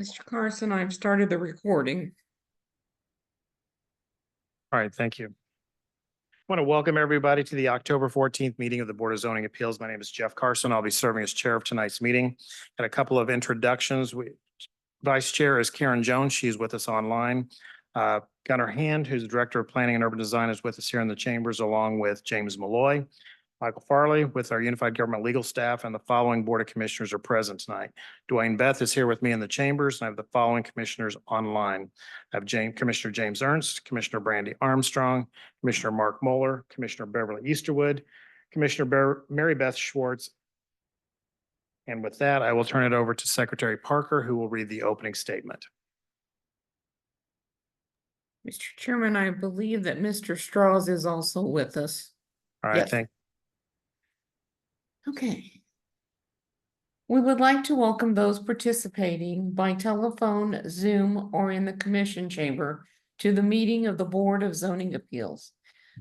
Mr. Carson, I've started the recording. All right, thank you. I want to welcome everybody to the October 14th meeting of the Board of Zoning Appeals. My name is Jeff Carson. I'll be serving as chair of tonight's meeting. Got a couple of introductions. Vice Chair is Karen Jones. She's with us online. Gunnar Hand, who's the Director of Planning and Urban Design, is with us here in the chambers, along with James Malloy. Michael Farley with our Unified Government Legal Staff, and the following Board of Commissioners are present tonight. Dwayne Beth is here with me in the chambers, and I have the following commissioners online. I have Commissioner James Ernst, Commissioner Brandy Armstrong, Commissioner Mark Moeller, Commissioner Beverly Easterwood, Commissioner Mary Beth Schwartz. And with that, I will turn it over to Secretary Parker, who will read the opening statement. Mr. Chairman, I believe that Mr. Strauss is also with us. All right, Yes. thank Okay. We would like to welcome those participating by telephone, Zoom, or in the commission chamber to the meeting of the Board of Zoning Appeals.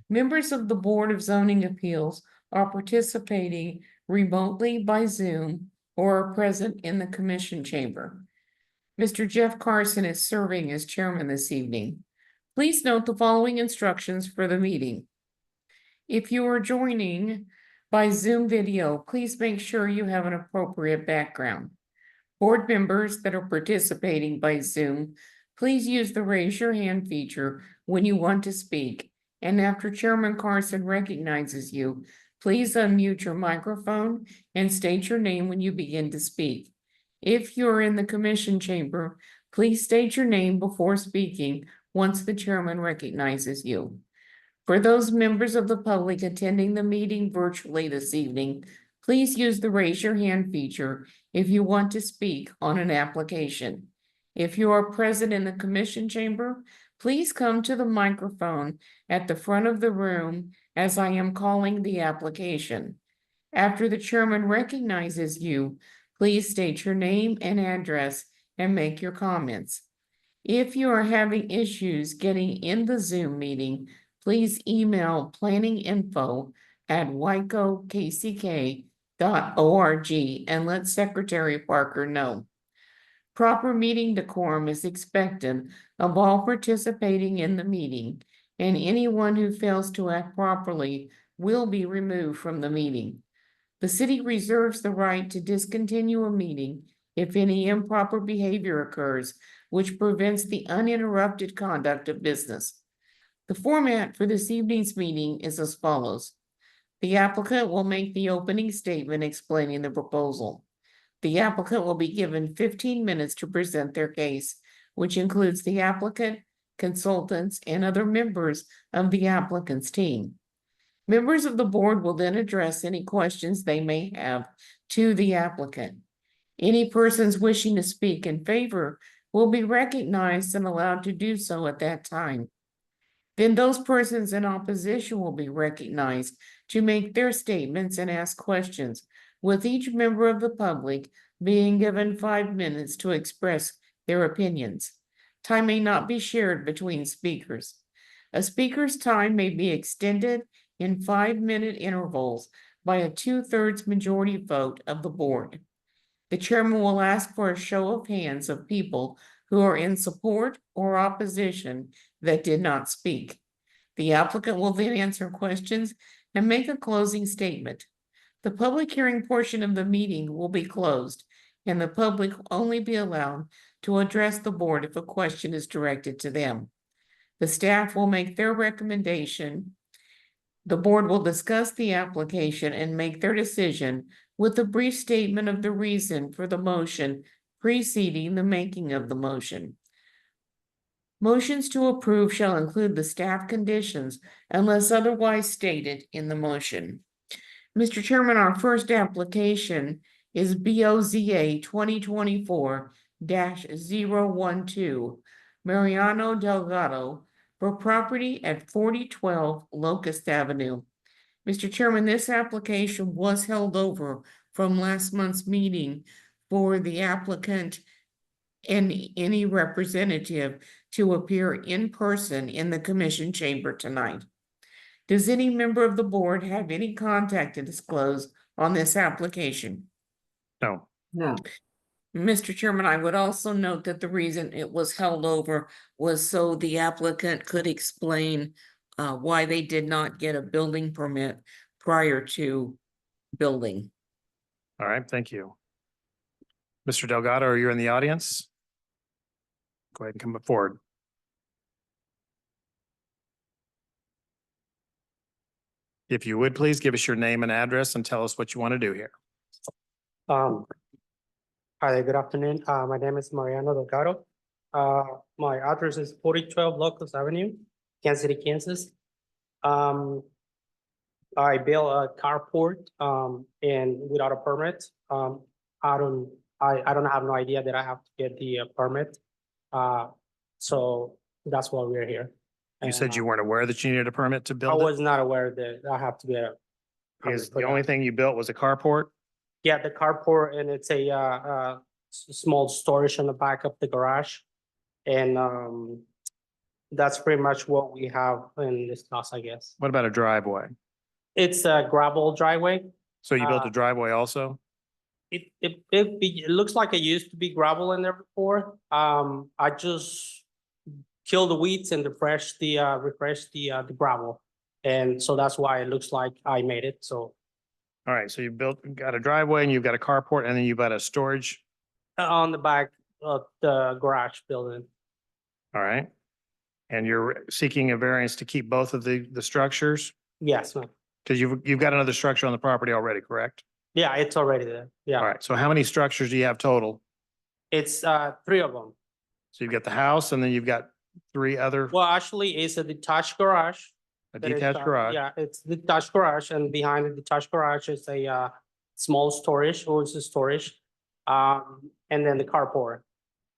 Members of the Board of Zoning Appeals are participating remotely by Zoom or are present in the commission chamber. Mr. Jeff Carson is serving as chairman this evening. Please note the following instructions for the meeting. If you are joining by Zoom video, please make sure you have an appropriate background. Board members that are participating by Zoom, please use the raise your hand feature when you want to speak. And after Chairman Carson recognizes you, please unmute your microphone and state your name when you begin to speak. If you're in the commission chamber, please state your name before speaking once the chairman recognizes you. For those members of the public attending the meeting virtually this evening, please use the raise your hand feature if you want to speak on an application. If you are present in the commission chamber, please come to the microphone at the front of the room as I am calling the application. After the chairman recognizes you, please state your name and address and make your comments. If you are having issues getting in the Zoom meeting, please email planninginfo@wicokck.org and let Secretary Parker know. Proper meeting decorum is expected of all participating in the meeting, and anyone who fails to act properly will be removed from the meeting. The city reserves the right to discontinue a meeting if any improper behavior occurs, which prevents the uninterrupted conduct of business. The format for this evening's meeting is as follows. The applicant will make the opening statement explaining the proposal. The applicant will be given 15 minutes to present their case, which includes the applicant, consultants, and other members of the applicant's team. Members of the board will then address any questions they may have to the applicant. Any persons wishing to speak in favor will be recognized and allowed to do so at that time. Then those persons in opposition will be recognized to make their statements and ask questions, with each member of the public being given 5 minutes to express their opinions. Time may not be shared between speakers. A speaker's time may be extended in 5-minute intervals by a 2/3 majority vote of the board. The chairman will ask for a show of hands of people who are in support or opposition that did not speak. The applicant will then answer questions and make a closing statement. The public hearing portion of the meeting will be closed, and the public will only be allowed to address the board if a question is directed to them. The staff will make their recommendation. The board will discuss the application and make their decision with a brief statement of the reason for the motion preceding the making of the motion. Motions to approve shall include the staff conditions unless otherwise stated in the motion. Mr. Chairman, our first application is BOZA 2024-012, Mariano Delgado, for property at 4012 Locust Avenue. Mr. Chairman, this application was held over from last month's meeting for the applicant and any representative to appear in person in the commission chamber tonight. Does any member of the board have any contact to disclose on this application? No. No. Mr. Chairman, I would also note that the reason it was held over was so the applicant could explain why they did not get a building permit prior to building. All right, thank you. Mr. Delgado, are you in the audience? Go ahead and come forward. If you would, please give us your name and address and tell us what you want to do here. Hi, good afternoon. My name is Mariano Delgado. My address is 4012 Locust Avenue, Kansas City, Kansas. I built a carport, and without a permit. I don't have no idea that I have to get the permit. So that's why we're here. You said you weren't aware that you needed a permit to I build it? was not aware that I have to get a Is permit for the only that. thing you built was a carport? Yeah, the carport, and it's a small storage on the back of the garage. And that's pretty much what we have in this house, I guess. What about a driveway? It's a gravel driveway. So you built a Uh, driveway also? It looks like it used to be gravel in there before. I just killed the weeds and refreshed the gravel. And so that's why it looks like I made it, so. All right, so you got a driveway and you've got a carport and then you've got a storage. On the back of the garage building. All right. And you're seeking a variance to keep both of the structures? Yes, ma'am. Because you've got another structure on the property already, correct? Yeah, it's already there. All Yeah, right, so how many structures do you have total? it's 3 of them. So you've got the house and then you've got 3 other, Well, actually, it's a detached garage. a that is, detached garage? Yeah, it's detached garage, and behind the detached garage is a small storage, or it's a storage. And then the carport.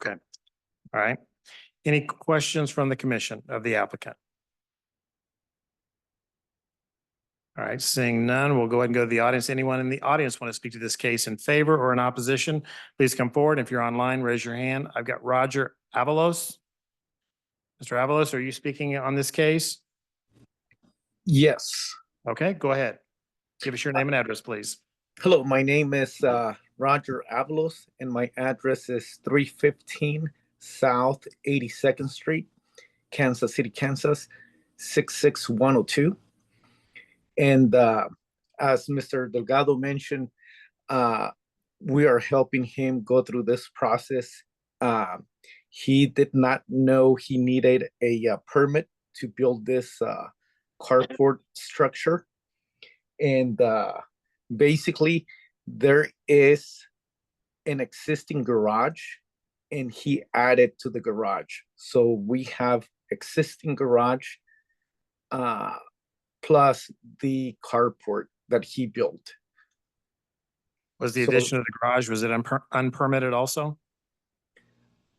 All right. Any questions from the commission of the applicant? All right, seeing none, we'll go ahead and go to the audience. Anyone in the audience want to speak to this case in favor or in opposition? Please come forward. If you're online, raise your hand. I've got Roger Avalos. Mr. Avalos, are you speaking on this case? Yes. Okay, go ahead. Give us your name and address, please. Hello, my name is Roger Avalos, and my address is 315 South 82nd Street, Kansas City, Kansas, 66102. And as Mr. Delgado mentioned, we are helping him go through this process. He did not know he needed a permit to build this carport structure. And basically, there is an existing garage, and he added to the garage. So we have existing garage plus the carport that he built. Was the So- addition of the garage, was it unpermitted also?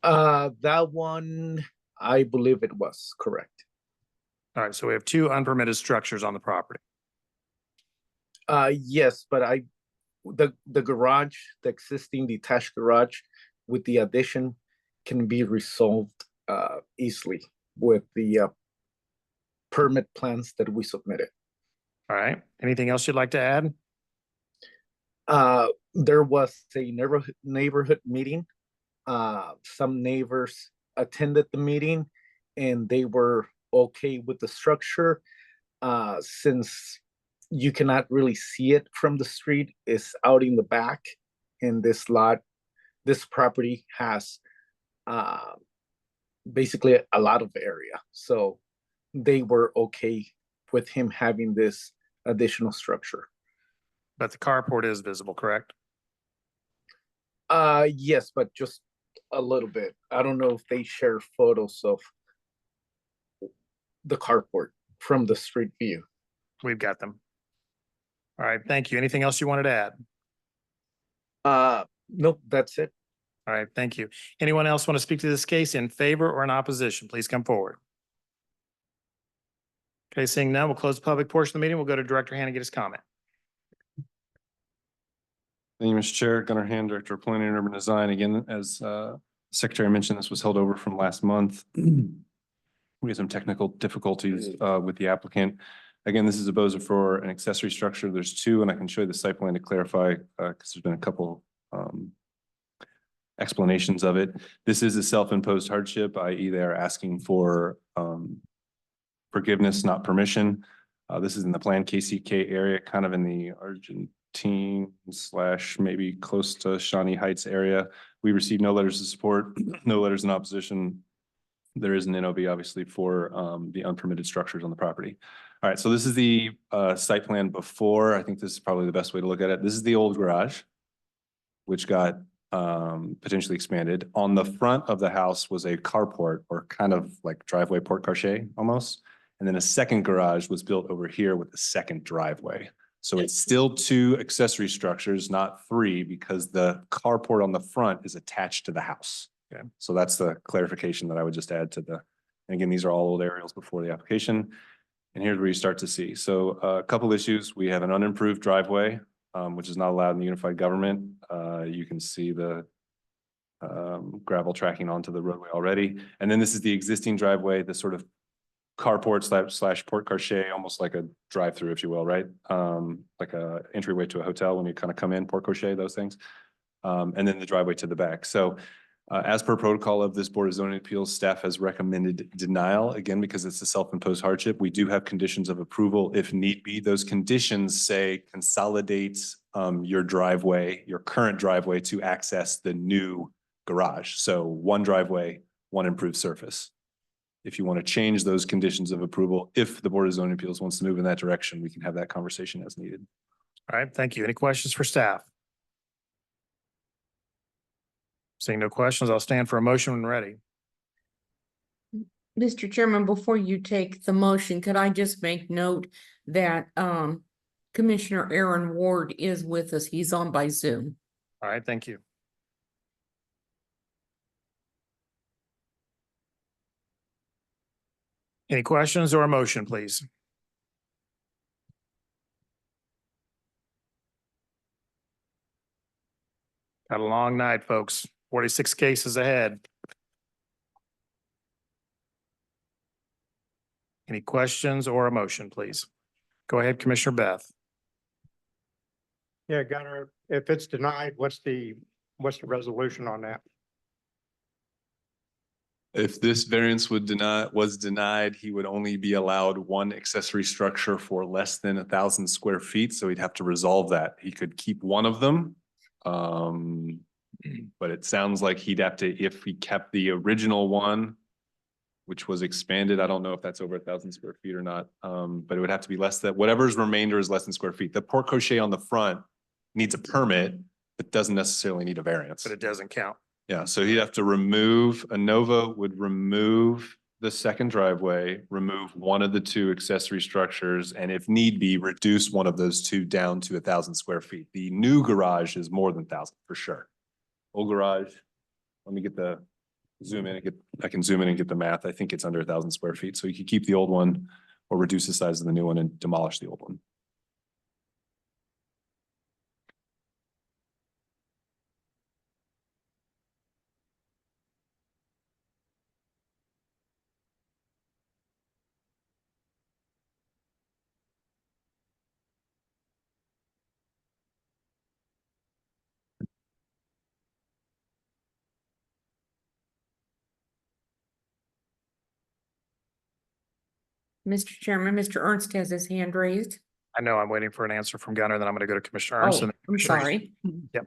That one, I believe it was correct. All right, so we have 2 unpermitted structures on the property. Yes, but the garage, the existing detached garage with the addition can be resolved easily with the permit plans that we submitted. All right, anything else you'd like to add? There was a neighborhood meeting. Some neighbors attended the meeting and they were okay with the structure. Since you cannot really see it from the street, it's out in the back, and this property has basically a lot of area. So they were okay with him having this additional structure. But the carport is visible, correct? Yes, but just a little bit. I don't know if they share photos of the carport from the street view. We've got them. All right, thank you. Anything else you wanted to add? Nope, that's it. All right, thank you. Anyone else want to speak to this case in favor or in opposition? Please come forward. Okay, seeing none, we'll close the public portion of the meeting. We'll go to Director Hannah to get his comment. Thank you, Mr. Chair. Gunnar Hand, Director of Planning and Urban Design. Again, as Secretary mentioned, this was held over from last month. We had some technical difficulties with the applicant. Again, this is a BOZA for an accessory structure. There's 2, and I can show you the site plan to clarify because there's been a couple explanations of it. This is a self-imposed hardship, i.e. they are asking for forgiveness, not permission. This is in the planned KCK area, kind of in the Argentine / maybe close to Shawnee Heights area. We received no letters of support, no letters in opposition. There is an NOV obviously for the unpermitted structures on the property. All right, so this is the site plan before. I think this is probably the best way to look at it. This is the old garage, which got potentially expanded. On the front of the house was a carport, or kind of like driveway porte cochere almost. And then a second garage was built over here with a second driveway. So it's still 2 accessory structures, not 3, because the carport on the front is attached to the house. Okay, so that's the clarification that I would just add to the, and again, these are all old aerials before the application. And here's where you start to see. So a couple issues. We have an unimproved driveway, which is not allowed in the unified government. You can see the gravel tracking onto the roadway already. And then this is the existing driveway, the sort of carport / porte cochere, almost like a drive-through, if you will, right? Like a entryway to a hotel when you kind of come in, porte cochere, those things. And then the driveway to the back. So as per protocol of this Board of Zoning Appeals, staff has recommended denial, again, because it's a self-imposed hardship. We do have conditions of approval if need be. Those conditions say consolidate your driveway, your current driveway, to access the new garage. So 1 driveway, 1 improved surface. If you want to change those conditions of approval, if the Board of Zoning Appeals wants to move in that direction, we can have that conversation as needed. All right, thank you. Any questions for staff? Seeing no questions, I'll stand for a motion when ready. Mr. Chairman, before you take the motion, could I just make note that Commissioner Aaron Ward is with us. He's on by Zoom. All right, thank you. Any questions or a motion, please? Got a long night, folks. 46 cases ahead. Any questions or a motion, please? Go ahead, Commissioner Beth. Yeah, Gunner, if it's denied, what's the resolution on that? If this variance was denied, he would only be allowed 1 accessory structure for less than 1,000 square feet. So he'd have to resolve that. He could keep 1 of them. But it sounds like he'd have to, if he kept the original one, which was expanded, I don't know if that's over 1,000 square feet or not. But it would have to be less than, whatever's remainder is less than square feet. The porte cochere on the front needs a permit, but doesn't necessarily need a variance. But it doesn't count. Yeah, so he'd have to remove, Inova would remove the second driveway, remove 1 of the 2 accessory structures, and if need be, reduce 1 of those 2 down to 1,000 square feet. The new garage is more than 1,000 for sure. Old garage, let me get the zoom in and I can zoom in and get the math. I think it's under 1,000 square feet. So you could keep the old one or reduce the size of the new one and demolish the old one. Mr. Chairman, Mr. Ernst has his hand raised. I know I'm waiting for an answer from Gunner, then I'm going to go to Commissioner Oh, Ernst. and then I'm Commissioner- sorry. Yep.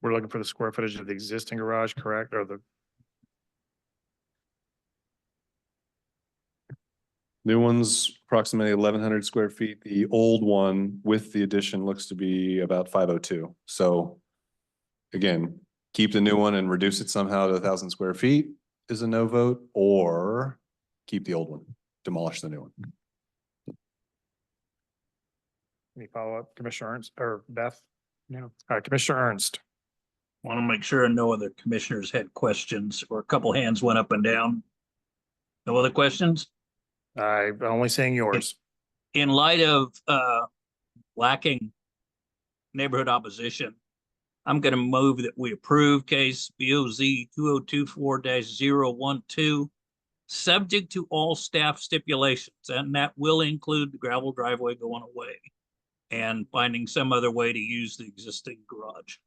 We're looking for the square footage of the existing garage, correct? Or the, New one's approximately 1,100 square feet. The old one with the addition looks to be about 502. So again, keep the new one and reduce it somehow to 1,000 square feet is a no vote, or keep the old one, demolish the new one. any follow-up, Commissioner Ernst or Beth? No. All right, Commissioner Ernst. Want to make sure no other commissioners had questions, or a couple hands went up and down. No other questions? I'm only saying yours. In light of lacking neighborhood opposition. I'm going to move that we approve case BOZ 2024-012, subject to all staff stipulations, and that will include the gravel driveway going away and finding some other way to use the existing garage.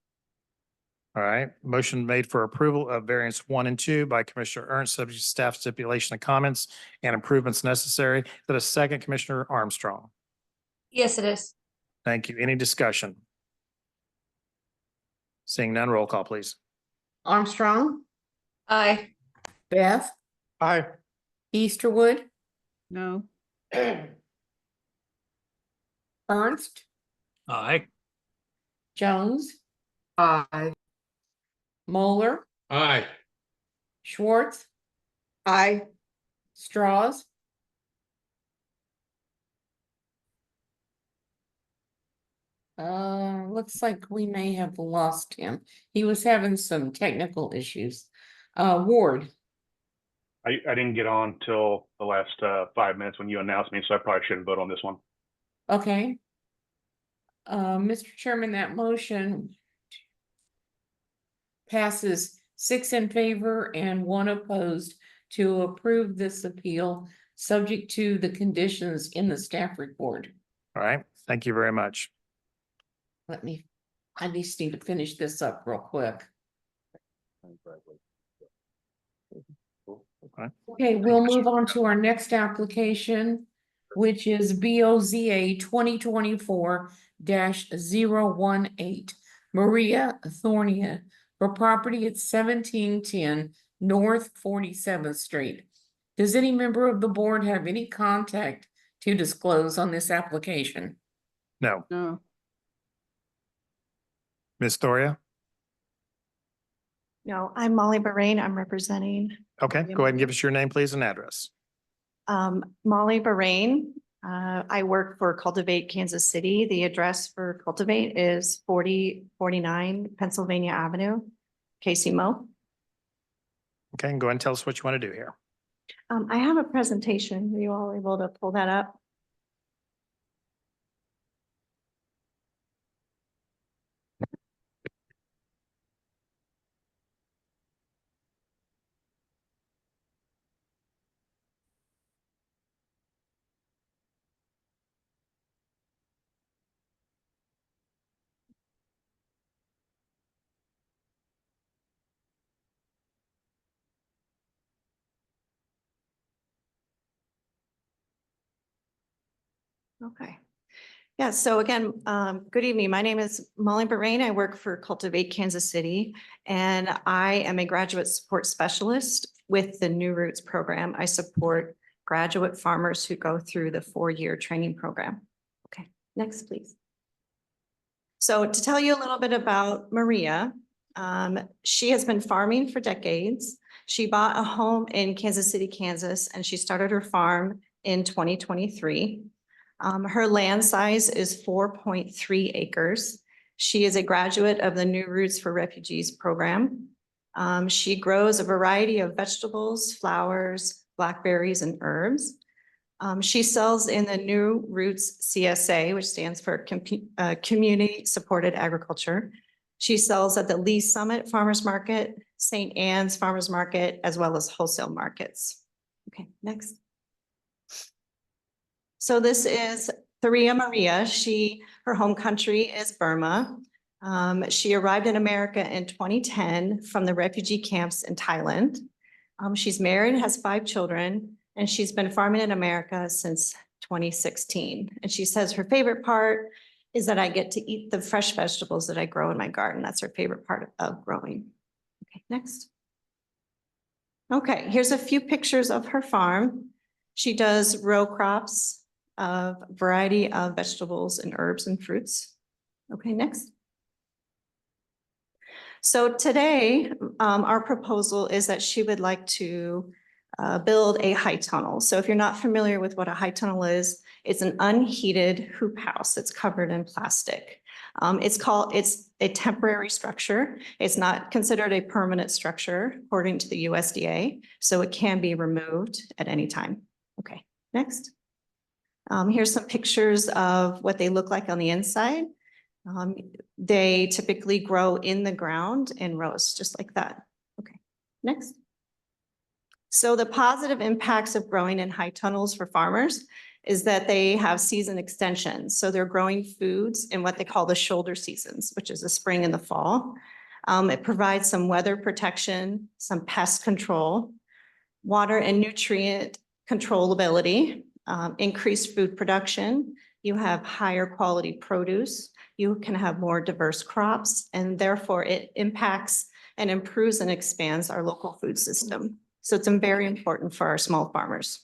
All right, motion made for approval of variance 1 and 2 by Commissioner Ernst, subject to staff stipulation and comments and improvements necessary. Is that a second, Commissioner Armstrong? Yes, it is. Thank you. Any discussion? Seeing none, roll call, please. Armstrong, Aye. Beth, Aye. Easterwood, No. Ernst, Aye. Jones, Aye. Moeller, Aye. Schwartz, Aye. Strauss, looks like we may have lost him. He was having some technical issues. Ward, I didn't get on till the last 5 minutes when you announced me, so I probably shouldn't vote on this one. okay. Mr. Chairman, that motion passes 6 in favor and 1 opposed to approve this appeal, subject to the conditions in the staff report. All right, thank you very much. I just need to finish this up real quick. Okay, we'll move on to our next application, which is BOZA 2024-018, Maria Thornia, for property at 1710 North 47th Street. Does any member of the board have any contact to disclose on this application? No. No. Ms. Thoria? No, I'm Molly Bahrain. I'm representing Okay, go ahead and give us your name, please, and address. Molly Bahrain. I work for Cultivate Kansas City. The address for Cultivate is 4049 Pennsylvania Avenue, Casey Mo. Okay, and go ahead and tell us what you want to do here. I have a presentation. Are you all able to pull that up? Okay. Yeah, so again, good evening. My name is Molly Bahrain. I work for Cultivate Kansas City, and I am a graduate support specialist with the New Roots program. I support graduate farmers who go through the 4-year training program. Okay, next, please. So to tell you a little bit about Maria, she has been farming for decades. She bought a home in Kansas City, Kansas, and she started her farm in 2023. Her land size is 4.3 acres. She is a graduate of the New Roots for Refugees program. She grows a variety of vegetables, flowers, blackberries, and herbs. She sells in the New Roots CSA, which stands for Community Supported Agriculture. She sells at the Lee Summit Farmers Market, St. Anne's Farmers Market, as well as wholesale markets. Okay, next. So this is Tharia Maria. Her home country is Burma. She arrived in America in 2010 from the refugee camps in Thailand. She's married, has 5 children, and she's been farming in America since 2016. And she says her favorite part is that I get to eat the fresh vegetables that I grow in my garden. That's her favorite part of growing. Okay, next. Okay, here's a few pictures of her farm. She does row crops of variety of vegetables and herbs and fruits. Okay, next. So today, our proposal is that she would like to build a high tunnel. So if you're not familiar with what a high tunnel is, it's an unheated hoop house that's covered in plastic. It's a temporary structure. It's not considered a permanent structure according to the USDA, so it can be removed at any time. Okay, next. Here's some pictures of what they look like on the inside. They typically grow in the ground in rows, just like that. Okay, next. So the positive impacts of growing in high tunnels for farmers is that they have season extensions. So they're growing foods in what they call the shoulder seasons, which is the spring and the fall. It provides some weather protection, some pest control, water and nutrient controllability, increased food production. You have higher quality produce. You can have more diverse crops, and therefore it impacts and improves and expands our local food system. So it's very important for our small farmers.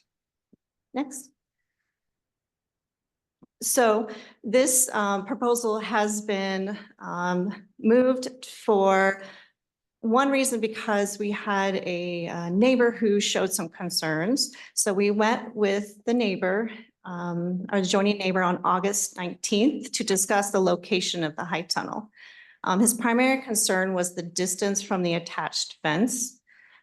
Next. So this proposal has been moved for one reason, because we had a neighbor who showed some concerns. So we went with the neighbor, our adjoining neighbor, on August 19th to discuss the location of the high tunnel. His primary concern was the distance from the attached fence.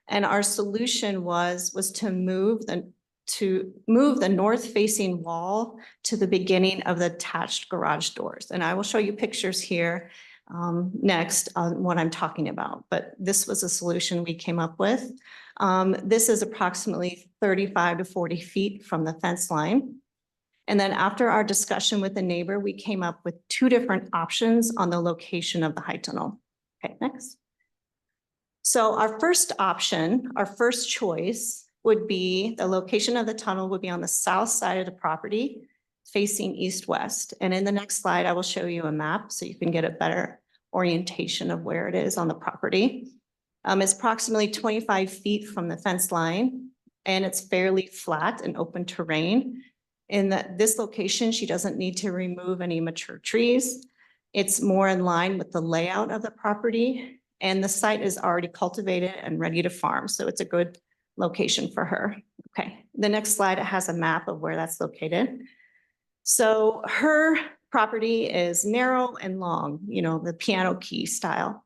And our solution was to move the north-facing wall to the beginning of the attached garage doors. And I will show you pictures here next on what I'm talking about, but this was a solution we came up with. This is approximately 35 to 40 feet from the fence line. And then after our discussion with the neighbor, we came up with two different options on the location of the high tunnel. Okay, next. So our first option, our first choice would be the location of the tunnel would be on the south side of the property, facing east-west. And in the next slide, I will show you a map so you can get a better orientation of where it is on the property. It's approximately 25 feet from the fence line, and it's fairly flat and open terrain. In this location, she doesn't need to remove any mature trees. It's more in line with the layout of the property, and the site is already cultivated and ready to farm. So it's a good location for her. Okay, the next slide, it has a map of where that's located. So her property is narrow and long, you know, the piano key style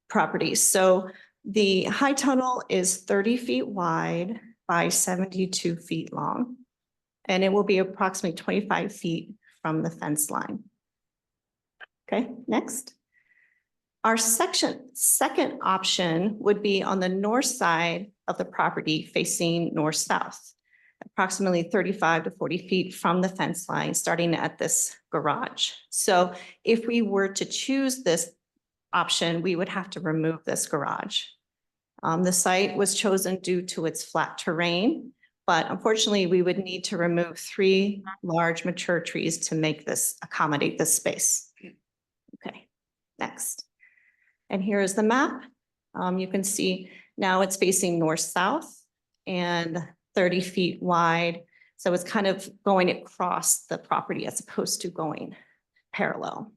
property. So the high tunnel is 30 feet wide by 72 feet long, and it will be approximately 25 feet from the fence line. Okay, next. Our second option would be on the north side of the property facing north-south, approximately 35 to 40 feet from the fence line, starting at this garage. So if we were to choose this option, we would have to remove this garage. The site was chosen due to its flat terrain, but unfortunately we would need to remove 3 large mature trees to make this accommodate this space. Okay, next. And here is the map. You can see now it's facing north-south and 30 feet wide. So it's kind of going across the property as opposed to going parallel.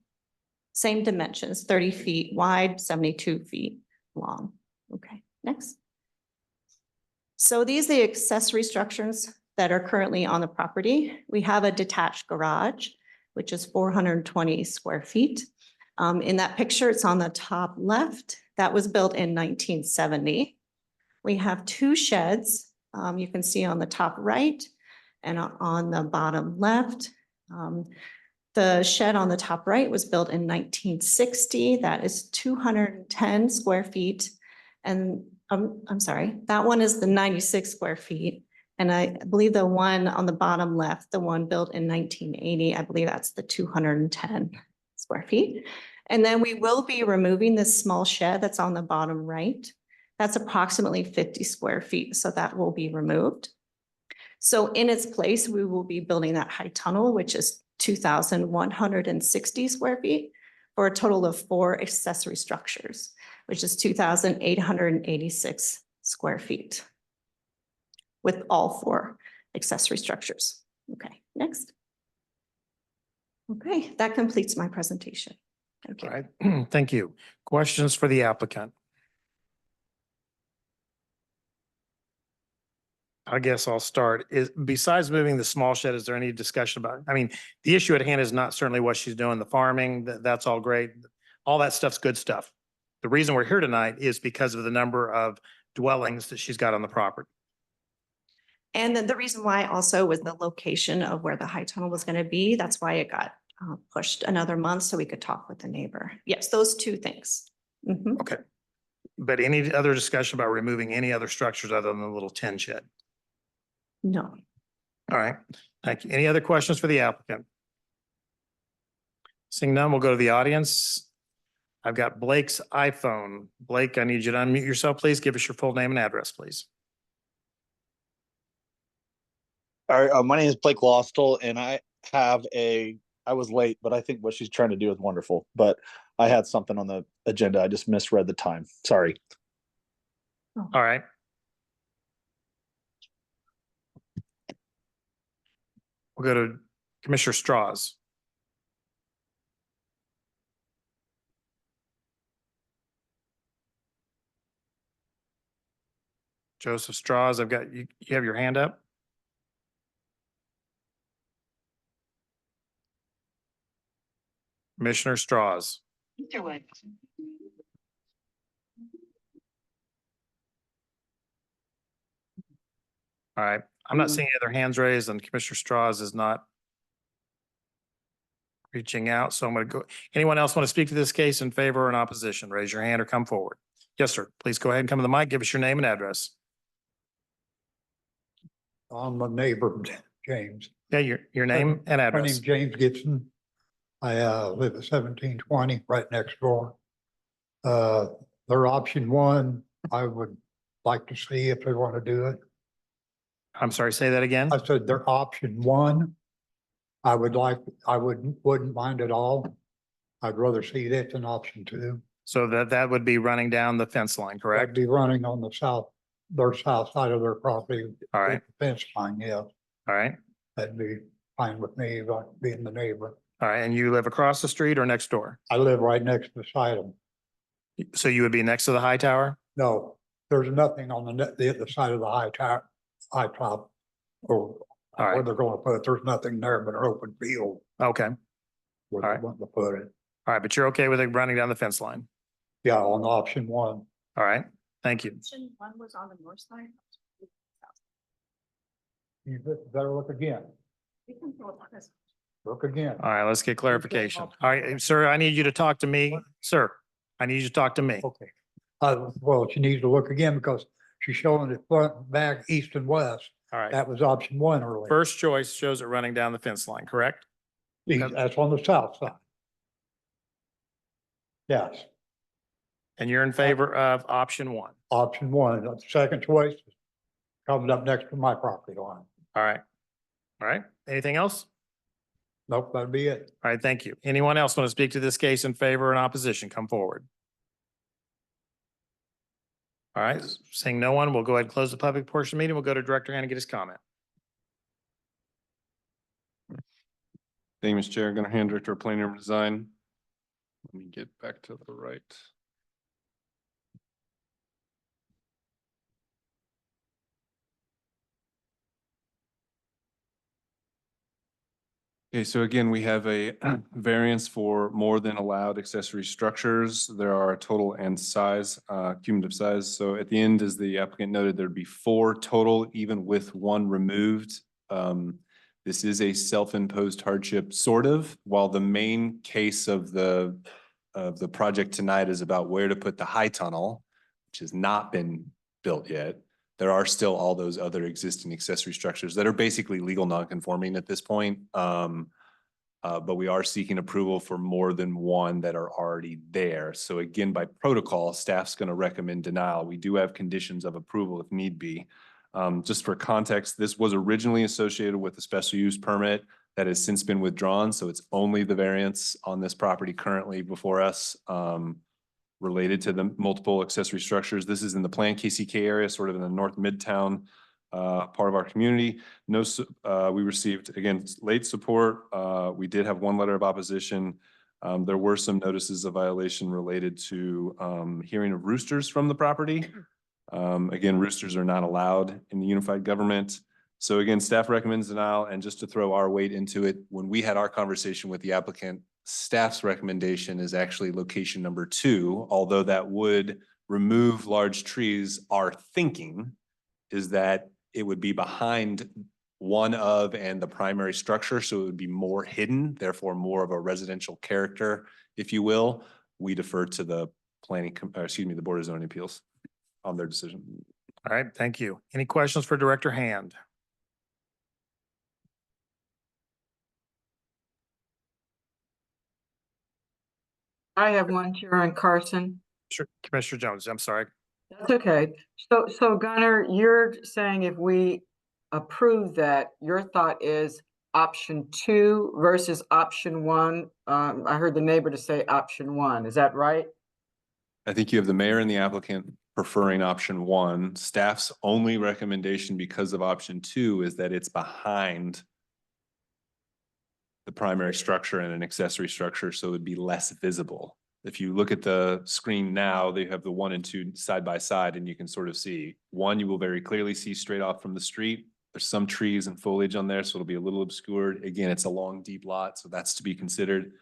Same dimensions, 30 feet wide, 72 feet long. Okay, next. So these are the accessory structures that are currently on the property. We have a detached garage, which is 420 square feet. In that picture, it's on the top left. That was built in 1970. We have 2 sheds. You can see on the top right and on the bottom left. The shed on the top right was built in 1960. That is 210 square feet. And I'm sorry, that one is the 96 square feet. And I believe the one on the bottom left, the one built in 1980, I believe that's the 210 square feet. And then we will be removing this small shed that's on the bottom right. That's approximately 50 square feet, so that will be removed. So in its place, we will be building that high tunnel, which is 2,160 square feet, for a total of 4 accessory structures, which is 2,886 square feet with all 4 accessory structures. Okay, next. Okay, that completes my presentation. Thank you. All right, thank you. Questions for the applicant? I guess I'll start. Besides moving the small shed, is there any discussion about, I mean, the issue at hand is not certainly what she's doing, the farming, that's all great. All that stuff's good stuff. The reason we're here tonight is because of the number of dwellings that she's got on the property. And then the reason why also was the location of where the high tunnel was going to be. That's why it got pushed another month so we could talk with the neighbor. Yes, those two things. Mhm. Okay. But any other discussion about removing any other structures other than the little tin shed? No. All right, thank you. Any other questions for the applicant? Seeing none, we'll go to the audience. I've got Blake's iPhone. Blake, I need you to unmute yourself, please. Give us your full name and address, please. All right, my name is Blake Lostel, and I was late, but I think what she's trying to do is wonderful. But I had something on the agenda. I just misread the time. Sorry. All right. We'll go to Commissioner Straws. Joseph Straws, I've got you, you have your hand up? Commissioner Straws. Mr. Wood. All right, I'm not seeing any other hands raised and Commissioner Straws is not reaching out, so I'm going to go. Anyone else want to speak to this case in favor or in opposition? Raise your hand or come forward. Yes, sir. Please go ahead and come to the mic. Give us your name and address. I'm a neighbor, James. Yeah, your name and My address. name's James Gibson. I live at 1720 right next door. Their option one, I would like to see if they want to do it. I'm sorry, say that again. I said their option one, I wouldn't mind at all. I'd rather see that than option two. So that would be running down the fence line, I'd correct? be running on the their south side of their property. All right. Fence line, yeah, All right. that'd be fine with me, like being the neighbor. All right. And you live across the street or next door? I live right next beside them. So you would be next to the high tower? No, there's nothing on the other side of the high top. Or All where right. they're gonna put it, there's nothing there but an open field Okay. where All they right. want to put it. All right. But you're okay with it running down the fence line? Yeah, on option one. All right. Thank you. Option one was on the north side. You better look again. Look again. All right. Let's get clarification. All right, sir, I need you to talk to me. Sir, I need you to talk to me. Okay. Well, she needs to look again because she's showing it front, back, east and west. All right. That was option one earlier. First choice shows it running down the fence line, correct? That's on the south side. Yes, And you're in favor of option one. option one. The second choice comes up next to my property line. All right. All right. Anything else? Nope, that'd be it. All right. Thank you. Anyone else want to speak to this case in favor or in opposition? Come forward. All right. Seeing no one, we'll go ahead and close the public portion of the meeting. We'll go to Director Hannah, get his comment. Thank you, Mr. Chair. Gunnar Hand, Director of Planning and Design. Let me get back to the right. Okay, so again, we have a variance for more than allowed accessory structures. There are a total and size, cumulative size. So at the end, as the applicant noted, there'd be 4 total, even with 1 removed. This is a self-imposed hardship, sort of, while the main case of the project tonight is about where to put the high tunnel, which has not been built yet. There are still all those other existing accessory structures that are basically legal non-conforming at this point. But we are seeking approval for more than 1 that are already there. So again, by protocol, staff's going to recommend denial. We do have conditions of approval if need be. Just for context, this was originally associated with a special use permit that has since been withdrawn. So it's only the variance on this property currently before us. Related to the multiple accessory structures. This is in the planned KCK area, sort of in the North Midtown part of our community. We received, again, late support. We did have 1 letter of opposition. There were some notices of violation related to hearing of roosters from the property. Again, roosters are not allowed in the unified government. So again, staff recommends denial. And just to throw our weight into it, when we had our conversation with the applicant, staff's recommendation is actually location number 2, although that would remove large trees. Our thinking is that it would be behind one of and the primary structure, so it would be more hidden, therefore more of a residential character, if you will. We defer to the the Board of Zoning Appeals on their decision. All right, thank you. Any questions for Director Hand? I have one, Sharon Carson. Sure, Commissioner Jones, I'm sorry. That's okay. So Gunnar, you're saying if we approve that, your thought is option 2 versus option 1. I heard the neighbor to say option 1. Is that right? I think you have the mayor and the applicant preferring option 1. Staff's only recommendation because of option 2 is that it's behind the primary structure and an accessory structure, so it would be less visible. If you look at the screen now, they have the 1 and 2 side by side, and you can sort of see 1, you will very clearly see straight off from the street. There's some trees and foliage on there, so it'll be a little obscured. Again, it's a long, deep lot, so that's to be considered.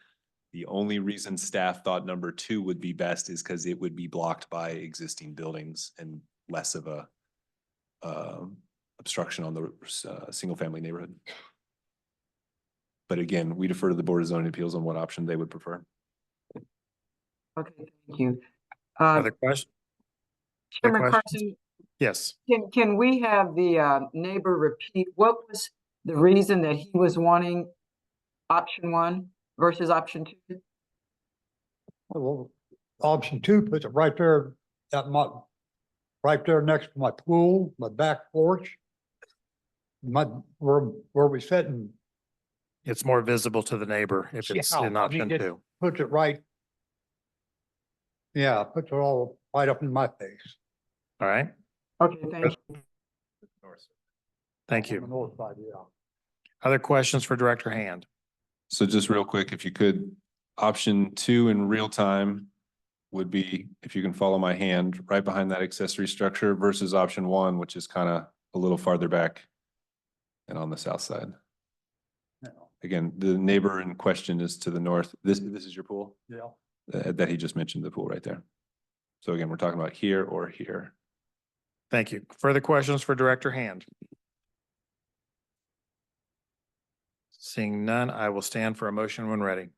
The only reason staff thought number 2 would be best is because it would be blocked by existing buildings and less of a obstruction on the single-family neighborhood. But again, we defer to the Board of Zoning Appeals on what option they would prefer. Okay, thank you. Other question? Chairman questions? Carson, Yes. can we have the neighbor repeat what was the reason that he was wanting option 1 versus option 2? Well, option 2 puts it right there right there next to my pool, my back porch. Where we sitting, It's more visible to the neighbor if it's Yeah, in I option mean, 2. puts it right. Yeah, puts it all right up in my face. All right, Okay, thank you. thank On the you. north side, yeah. Other questions for Director Hand? So just real quick, if you could, option 2 in real time would be, if you can follow my hand, right behind that accessory structure versus option 1, which is kind of a little farther back and on the south side. Again, the neighbor in question is to the north. This is your pool? Yeah. That he just mentioned, the pool right there. So again, we're talking about here or here. Thank you. Further questions for Director Hand? Seeing none, I will stand for a motion when ready.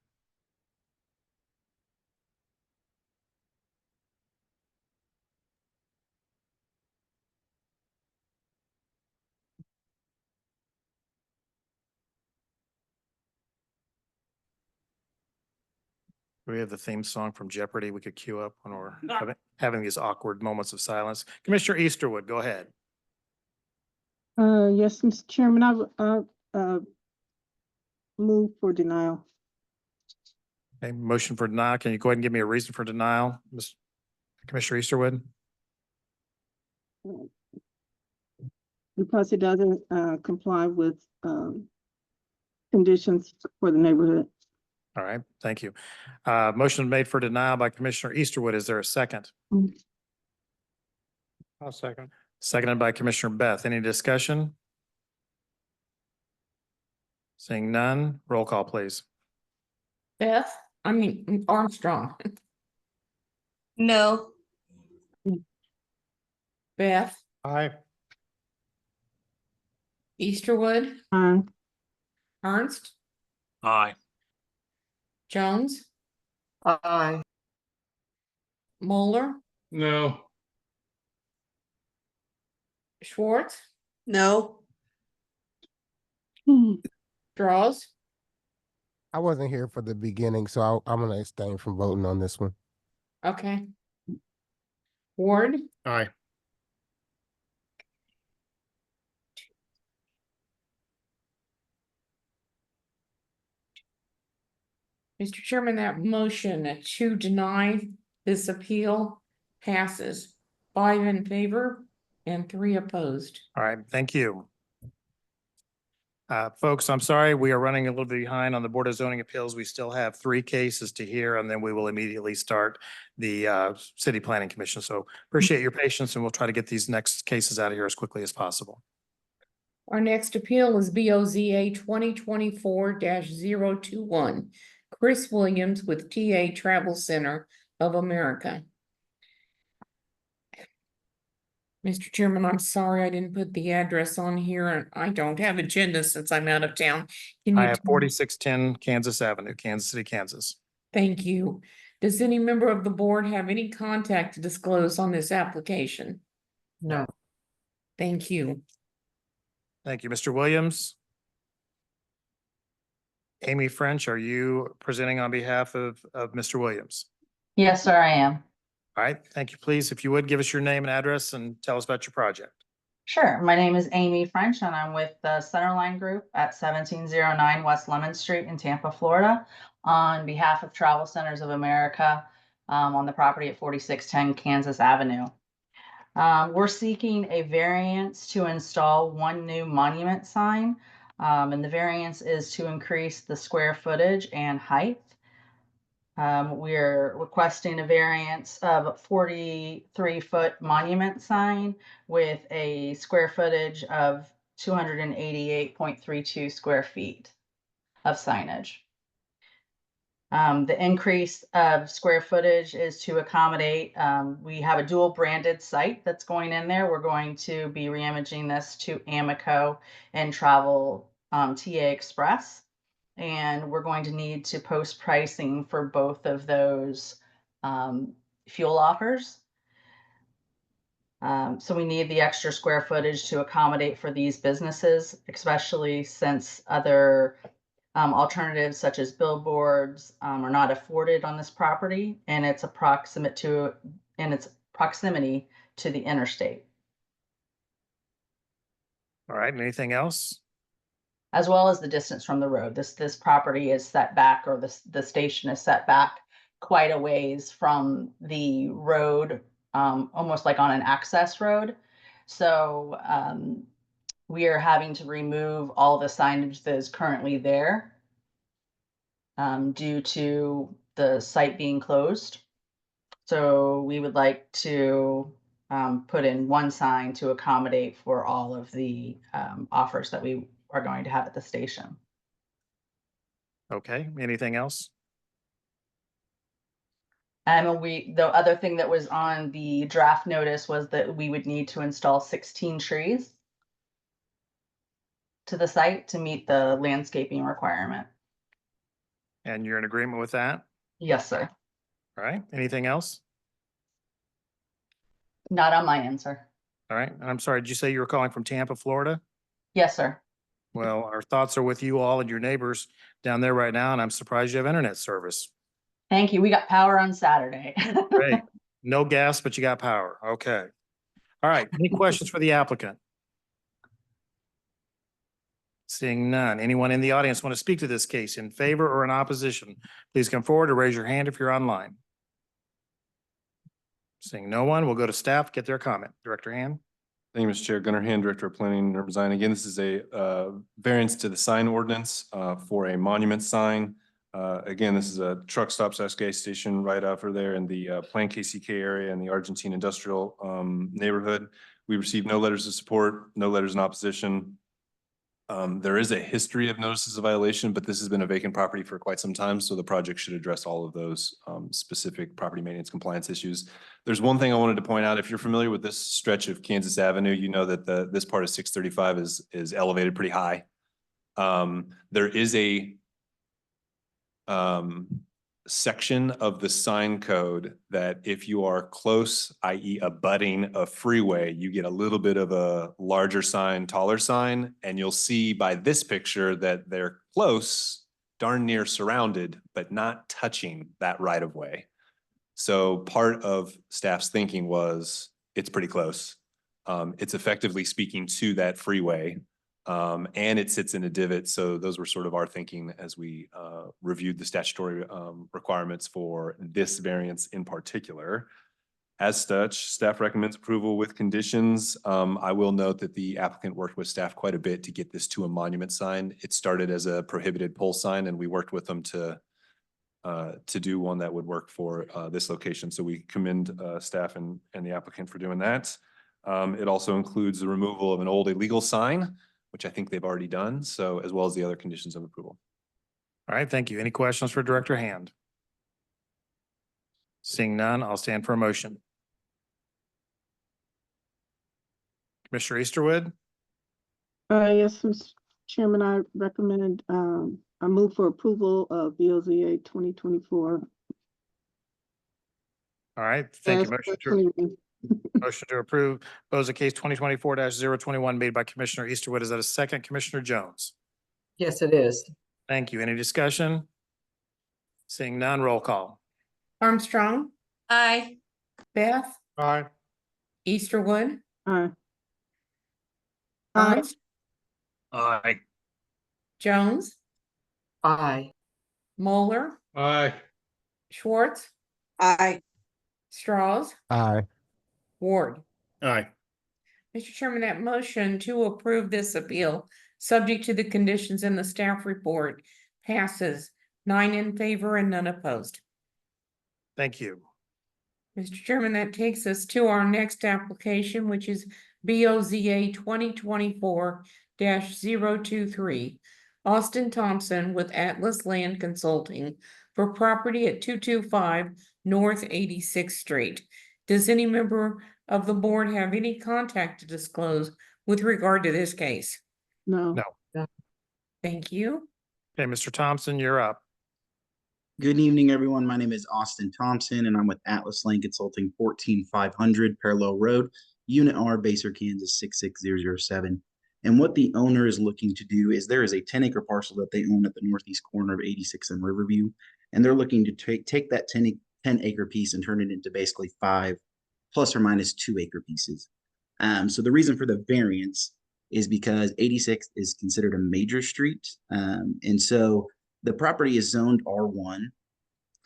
We have the theme song from Jeopardy we could cue up when we're having these awkward moments of silence. Commissioner Easterwood, go ahead. Yes, Mr. Chairman, I move for denial. Okay, motion for denial. Can you go ahead and give me a reason for denial, Commissioner Easterwood? Because it doesn't comply with conditions for the neighborhood. All right, thank you. Motion made for denial by Commissioner Easterwood. Is there a second? I'll second. Seconded by Commissioner Beth. Any discussion? Seeing none, roll call, please. Armstrong. No. Beth, Aye. Easterwood, Aye. Ernst, Aye. Jones, Aye. Moeller, No. Schwartz, No. Draws, I wasn't here for the beginning, so I'm gonna abstain from voting on this one. okay. Ward, Aye. Mr. Chairman, that motion to deny this appeal passes 5 in favor and 3 opposed. All right, thank you. Folks, I'm sorry, we are running a little bit behind on the Board of Zoning Appeals. We still have 3 cases to hear, and then we will immediately start the City Planning Commission. So appreciate your patience, and we'll try to get these next cases out of here as quickly as possible. Our next appeal is BOZA 2024-021. Chris Williams with TA Travel Center of America. Mr. Chairman, I'm sorry I didn't put the address on here, and I don't have agenda since I'm out of town. Can I you? have 4610 Kansas Avenue, Kansas City, Kansas. Thank you. Does any member of the board have any contact to disclose on this application? No. Thank you. Thank you, Mr. Williams. Amy French, are you presenting on behalf of Mr. Williams? Yes, sir, I am. All right, thank you. Please, if you would, give us your name and address and tell us about your project. Sure. My name is Amy French and I'm with the Centerline Group at 1709 West Lemon Street in Tampa, Florida, on behalf of Travel Centers of America, on the property at 4610 Kansas Avenue. We're seeking a variance to install one new monument sign. And the variance is to increase the square footage and height. We're requesting a variance of a 43-foot monument sign with a square footage of 288.32 square feet of signage. The increase of square footage is to accommodate, we have a dual branded site that's going in there. We're going to be reimaging this to Amico and Travel TA Express. And we're going to need to post pricing for both of those fuel offers. So we need the extra square footage to accommodate for these businesses, especially since other alternatives such as billboards are not afforded on this property, and it's proximity to the interstate. All right, anything else? As well as the distance from the road. This property is set back, or the station is set back quite a ways from the road, almost like on an access road. So we are having to remove all the signage that is currently there due to the site being closed. So we would like to put in one sign to accommodate for all of the offers that we are going to have at the station. Okay, anything else? And the other thing that was on the draft notice was that we would need to install 16 trees to the site to meet the landscaping requirement. And you're in agreement with that? Yes, sir. All right, anything else? Not on my answer. All right, and I'm sorry, did you say you were calling from Tampa, Florida? Yes, sir. Well, our thoughts are with you all and your neighbors down there right now, and I'm surprised you have internet service. Thank you. We got power on Saturday. Great. No gas, but you got power. Okay. All right, any questions for the applicant? Seeing none. Anyone in the audience want to speak to this case in favor or in opposition? Please come forward or raise your hand if you're online. Seeing no one, we'll go to staff, get their comment. Director Hand. Thank you, Mr. Chair. Gunnar Hand, Director of Planning and Urban Design. Again, this is a variance to the sign ordinance for a monument sign. Again, this is a truck stop / gas station right over there in the Plan KCK area in the Argentine industrial neighborhood. We received no letters of support, no letters in opposition. There is a history of notices of violation, but this has been a vacant property for quite some time, so the project should address all of those specific property maintenance compliance issues. There's one thing I wanted to point out. If you're familiar with this stretch of Kansas Avenue, you know that this part of 635 is elevated pretty high. There is a section of the sign code that if you are close, i.e. abutting a freeway, you get a little bit of a larger sign, taller sign, and you'll see by this picture that they're close, darn near surrounded, but not touching that right of way. So part of staff's thinking was it's pretty close. It's effectively speaking to that freeway. And it sits in a divot. So those were sort of our thinking as we reviewed the statutory requirements for this variance in particular. As such, staff recommends approval with conditions. I will note that the applicant worked with staff quite a bit to get this to a monument sign. It started as a prohibited pole sign, and we worked with them to do one that would work for this location. So we commend staff and the applicant for doing that. It also includes the removal of an old illegal sign, which I think they've already done, so as well as the other conditions of approval. All right, thank you. Any questions for Director Hand? Seeing none, I'll stand for a motion. Commissioner Easterwood, Yes, Mr. Chairman, I recommend, I move for approval of BOZA 2024. all right, thank you. As 21. Motion to approve BOZA case 2024-021 made by Commissioner Easterwood. Is that a second? Commissioner Jones? Yes, it is. Thank you. Any discussion? Seeing none, roll call. Armstrong, Aye. Beth, Aye. Easterwood, Aye. Ernst, Aye. Jones, Aye. Moeller, Aye. Schwartz, Aye. Straws, Aye. Ward. Aye. Mr. Chairman, that motion to approve this appeal, subject to the conditions in the staff report, passes 9 in favor and none opposed. Thank you. Mr. Chairman, that takes us to our next application, which is BOZA 2024-023. Austin Thompson with Atlas Land Consulting for property at 225 North 86th Street. Does any member of the board have any contact to disclose with regard to this case? No. No. Thank you. Okay, Mr. Thompson, you're up. Good evening, everyone. My name is Austin Thompson, and I'm with Atlas Land Consulting, 14500 Parallel Road, Unit R, Baser, Kansas, 66007. And what the owner is looking to do is there is a 10-acre parcel that they own at the northeast corner of 86 and Riverview, and they're looking to take that 10-acre piece and turn it into basically 5 plus or minus 2-acre pieces. So the reason for the variance is because 86 is considered a major street, and so the property is zoned R1,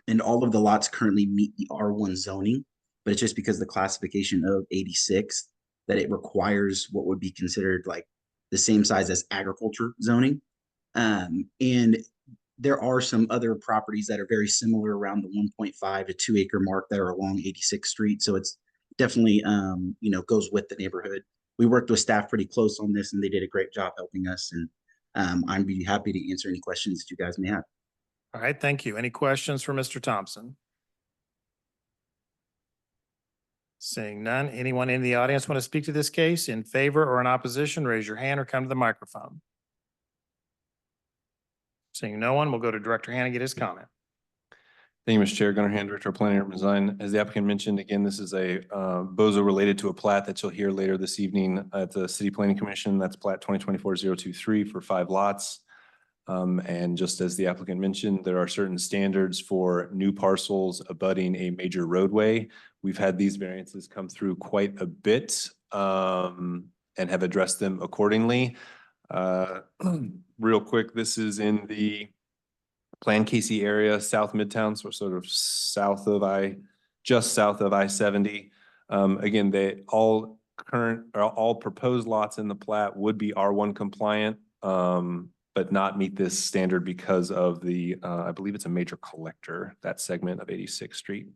and all of the lots currently meet the R1 zoning, but it's just because the classification of 86 that it requires what would be considered like the same size as agriculture zoning. And there are some other properties that are very similar around the 1.5 to 2 acre mark that are along 86th Street. So it's definitely, goes with the neighborhood. We worked with staff pretty close on this, and they did a great job helping us. And I'd be happy to answer any questions that you guys may have. All right, thank you. Any questions for Mr. Thompson? Seeing none, anyone in the audience want to speak to this case in favor or in opposition, raise your hand or come to the microphone. Seeing no one, we'll go to Director Hannah, get his comment. Thank you, Mr. Chair. Gunnar Hand, Director of Planning and Design. As the applicant mentioned, again, this is a BOZA related to a plat that you'll hear later this evening at the City Planning Commission. That's plat 2024-023 for 5 lots. And just as the applicant mentioned, there are certain standards for new parcels abutting a major roadway. We've had these variances come through quite a bit and have addressed them accordingly. Real quick, this is in the Plan Casey area, South Midtown, so sort of just south of I-70. Again, all proposed lots in the plat would be R1 compliant, but not meet this standard because of the, I believe it's a major collector, that segment of 86th Street.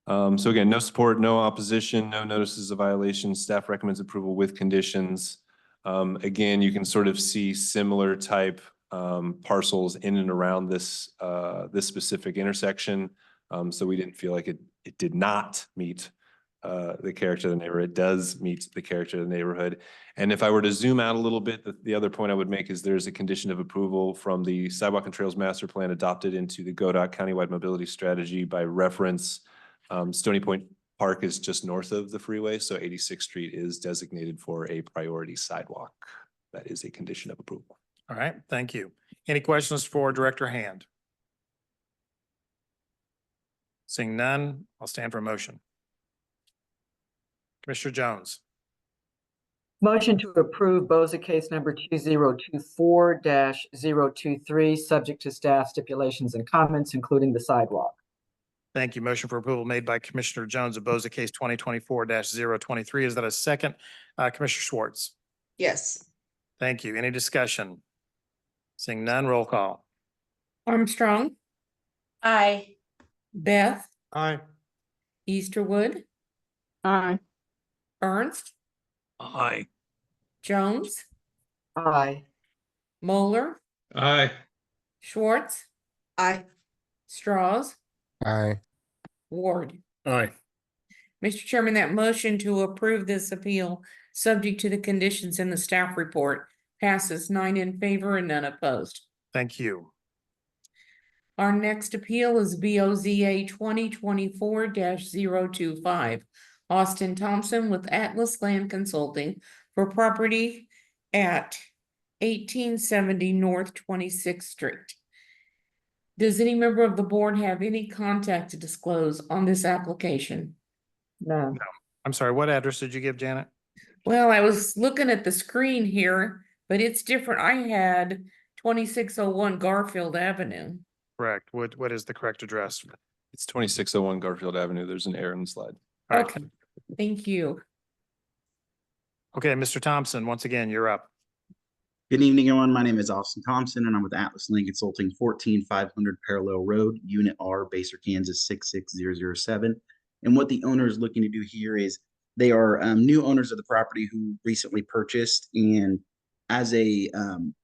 So again, no support, no opposition, no notices of violation. Staff recommends approval with conditions. Again, you can sort of see similar type parcels in and around this specific intersection. So we didn't feel like it did not meet the character of the neighborhood. It does meet the character of the neighborhood. And if I were to zoom out a little bit, the other point I would make is there's a condition of approval from the Sidewalk and Trails Master Plan adopted into the GODOT Countywide Mobility Strategy by reference. Stony Point Park is just north of the freeway, so 86th Street is designated for a priority sidewalk. That is a condition of approval. All right, thank you. Any questions for Director Hand? Seeing none, I'll stand for a motion. Commissioner Jones. Motion to approve BOZA case number 2024-023, subject to staff stipulations and comments, including the sidewalk. Thank you. Motion for approval made by Commissioner Jones of BOZA case 2024-023. Is that a second? Commissioner Schwartz. Yes. Thank you. Any discussion? Seeing none, roll call. Armstrong, Aye. Beth, Aye. Easterwood, Aye. Ernst, Aye. Jones, Aye. Moeller, Aye. Schwartz, Aye. Straws, Aye. Ward. Aye. Mr. Chairman, that motion to approve this appeal, subject to the conditions in the staff report, passes 9 in favor and none opposed. Thank you. Our next appeal is BOZA 2024-025. Austin Thompson with Atlas Land Consulting for property at 1870 North 26th Street. Does any member of the board have any contact to disclose on this application? No. I'm sorry, what address did you give, Janet? Well, I was looking at the screen here, but it's different. I had 2601 Garfield Avenue. Correct. What is the correct address? It's 2601 Garfield Avenue. There's an error in the slide. All right. Okay, thank you. Okay, Mr. Thompson, once again, you're up. Good evening, everyone. My name is Austin Thompson, and I'm with Atlas Land Consulting, 14500 Parallel Road, Unit R, Baser, Kansas, 66007. And what the owner is looking to do here is they are new owners of the property who recently purchased, and as a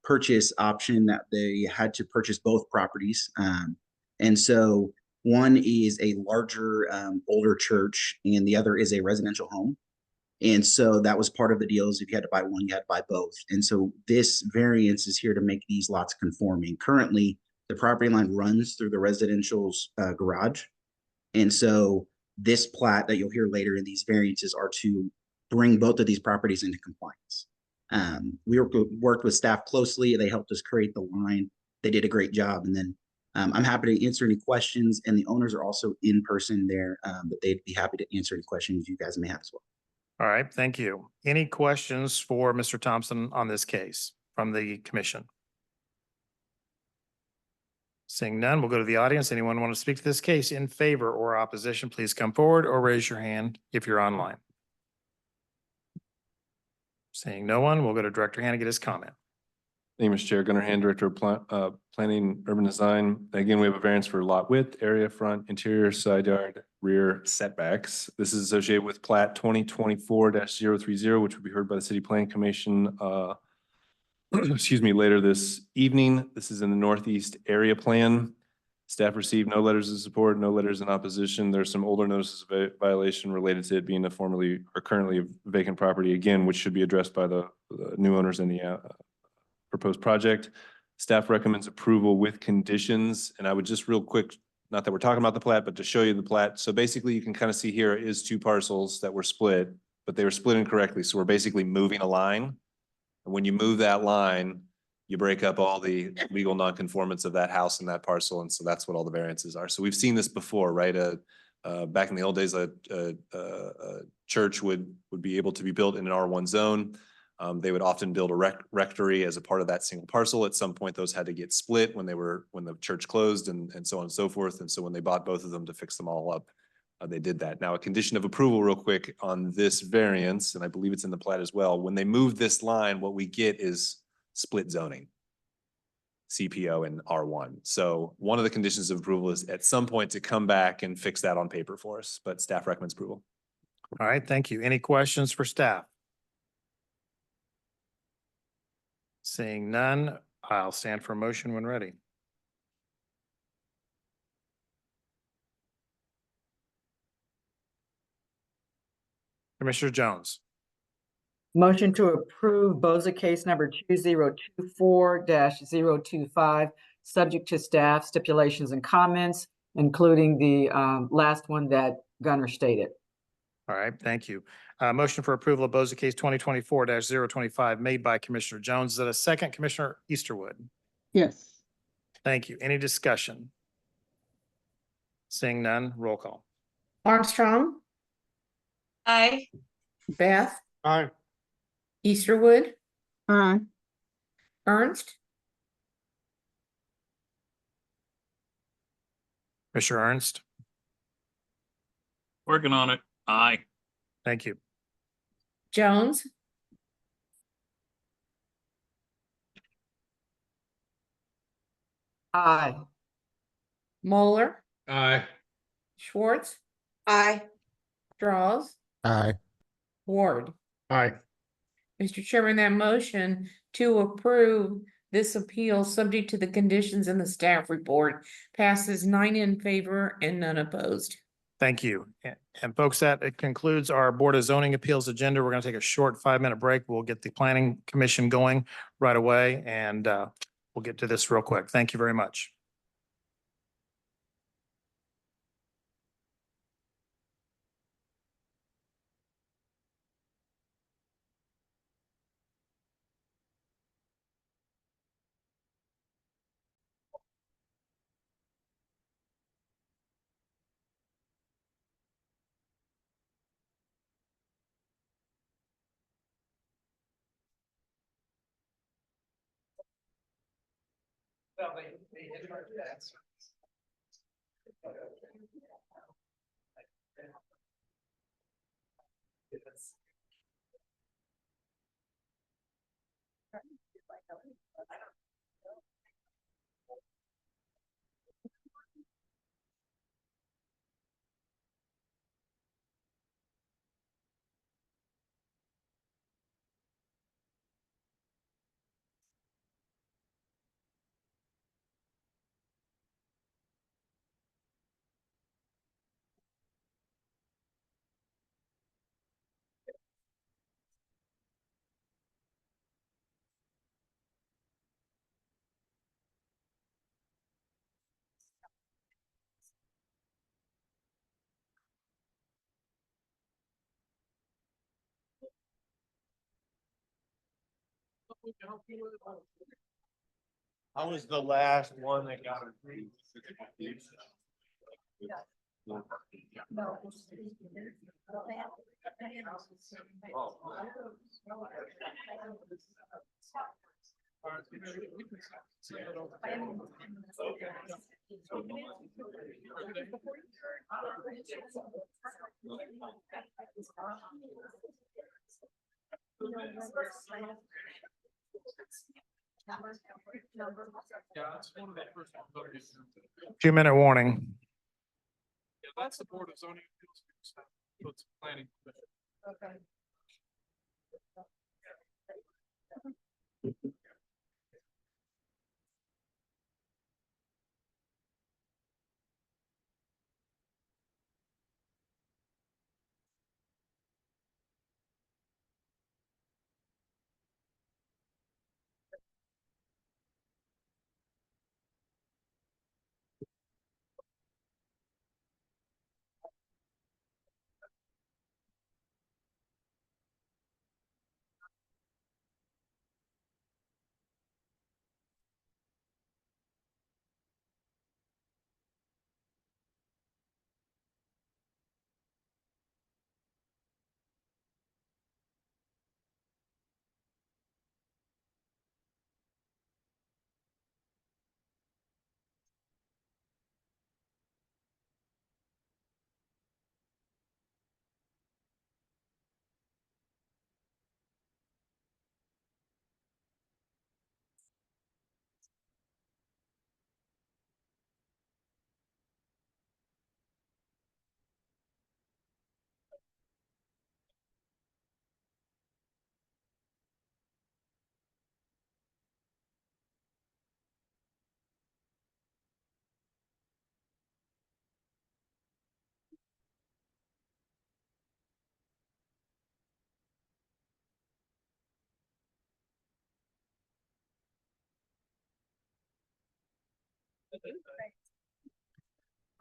purchase option that they had to purchase both properties. And so one is a larger, older church, and the other is a residential home. And so that was part of the deal, is if you had to buy one, you had to buy both. And so this variance is here to make these lots conforming. Currently, the property line runs through the residential's garage. And so this plat that you'll hear later in these variances are to bring both of these properties into compliance. We worked with staff closely. They helped us create the line. They did a great job. And then I'm happy to answer any questions. And the owners are also in person there, but they'd be happy to answer any questions you guys may have as well. All right, thank you. Any questions for Mr. Thompson on this case from the commission? Seeing none, we'll go to the audience. Anyone want to speak to this case in favor or opposition, please come forward or raise your hand if you're online. Seeing no one, we'll go to Director Hannah, get his comment. Thank you, Mr. Chair. Gunnar Hand, Director of Planning, Urban Design. Again, we have a variance for lot width, area, front, interior, side yard, rear setbacks. This is associated with plat 2024-030, which will be heard by the City Planning Commission excuse me, later this evening. This is in the Northeast Area Plan. Staff received no letters of support, no letters in opposition. There's some older notices of violation related to it being a formerly or currently vacant property, again, which should be addressed by the new owners in the proposed project. Staff recommends approval with conditions. And I would just real quick, not that we're talking about the plat, but to show you the plat. So basically you can kind of see here is two parcels that were split, but they were split incorrectly. So we're basically moving a line. And when you move that line, you break up all the legal nonconformance of that house and that parcel. And so that's what all the variances are. So we've seen this before, right? Back in the old days, a church would be able to be built in an R1 zone. They would often build a rectory as a part of that single parcel. At some point, those had to get split when the church closed and so on and so forth. And so when they bought both of them to fix them all up, they did that. Now, a condition of approval real quick on this variance, and I believe it's in the plat as well. When they move this line, what we get is split zoning, CPO and R1. So one of the conditions of approval is at some point to come back and fix that on paper for us, but staff recommends approval. All right, thank you. Any questions for staff? Seeing none, I'll stand for a motion when ready. Commissioner Jones. Motion to approve BOZA case number 2024-025, subject to staff stipulations and comments, including the last one that Gunnar stated. All right, thank you. Motion for approval of BOZA case 2024-025 made by Commissioner Jones. Is that a second, Commissioner Easterwood? Yes. Thank you. Any discussion? Seeing none, roll call. Armstrong, Aye. Beth, Aye. Easterwood, Aye. Ernst, Commissioner Ernst, Working on it. Aye. thank you. Jones, Aye. Moeller, Aye. Schwartz, Aye. Draws, Aye. Ward. Aye. Mr. Chairman, that motion to approve this appeal, subject to the conditions in the staff report, passes 9 in favor and none opposed. Thank you. And folks, that it concludes our Board of Zoning Appeals agenda. We're going to take a short 5-minute break. We'll get the Planning Commission going right away, and we'll get to this real quick. Thank you very much. I was the last one that got it. Two-minute warning. Yeah, that's the Board of Zoning Appeals. So it's planning. Okay.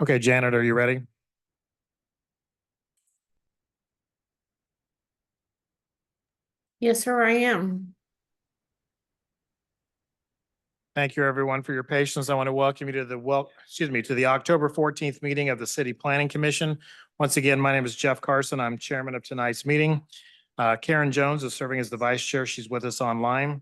Okay, Janet, are you ready? Yes, sir, I am. Thank you, everyone, for your patience. I want to welcome you to to the October 14th meeting of the City Planning Commission. Once again, my name is Jeff Carson. I'm chairman of tonight's meeting. Karen Jones is serving as the vice chair. She's with us online.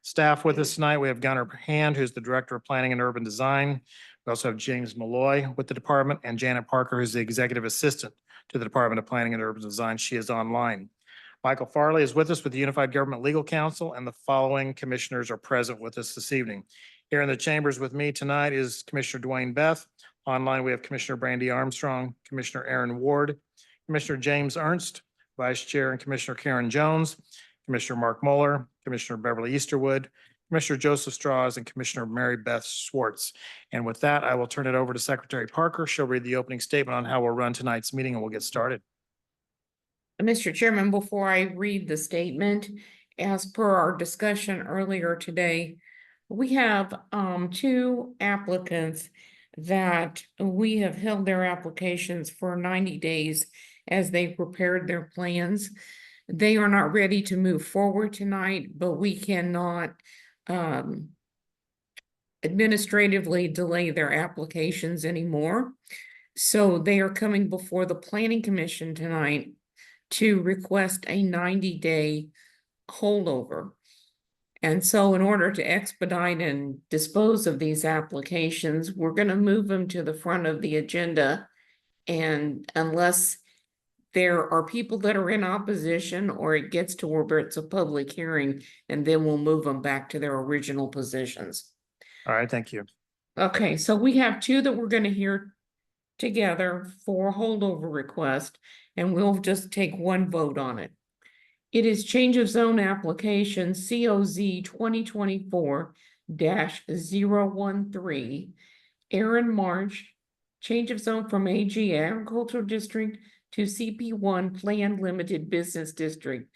Staff with us tonight, we have Gunnar Hand, who's the director of planning and urban design. We also have James Malloy with the department, and Janet Parker, who's the executive assistant to the Department of Planning and Urban Design. She is online. Michael Farley is with us with the Unified Government Legal Counsel, and the following commissioners are present with us this evening. Here in the chambers with me tonight is Commissioner Dwayne Beth. Online, we have Commissioner Brandy Armstrong, Commissioner Aaron Ward, Commissioner James Ernst, Vice Chair and Commissioner Karen Jones, Commissioner Mark Mueller, Commissioner Beverly Easterwood, Commissioner Joseph Strauss, and Commissioner Mary Beth Schwartz. And with that, I will turn it over to Secretary Parker. She'll read the opening statement on how we'll run tonight's meeting, and we'll get started. Mr. Chairman, before I read the statement, as per our discussion earlier today, we have two applicants that we have held their applications for 90 days as they prepared their plans. They are not ready to move forward tonight, but we cannot administratively delay their applications anymore. So they are coming before the Planning Commission tonight to request a 90-day holdover. And so in order to expedite and dispose of these applications, we're going to move them to the front of the agenda. And unless there are people that are in opposition, or it gets to where it's a public hearing, and then we'll move them back to their original positions. All right, thank you. Okay, so we have two that we're going to hear together for a holdover request, and we'll just take one vote on it. It is change of zone application COZ 2024-013. Aaron March, change of zone from AG Agricultural District to CP1 Planned Limited Business District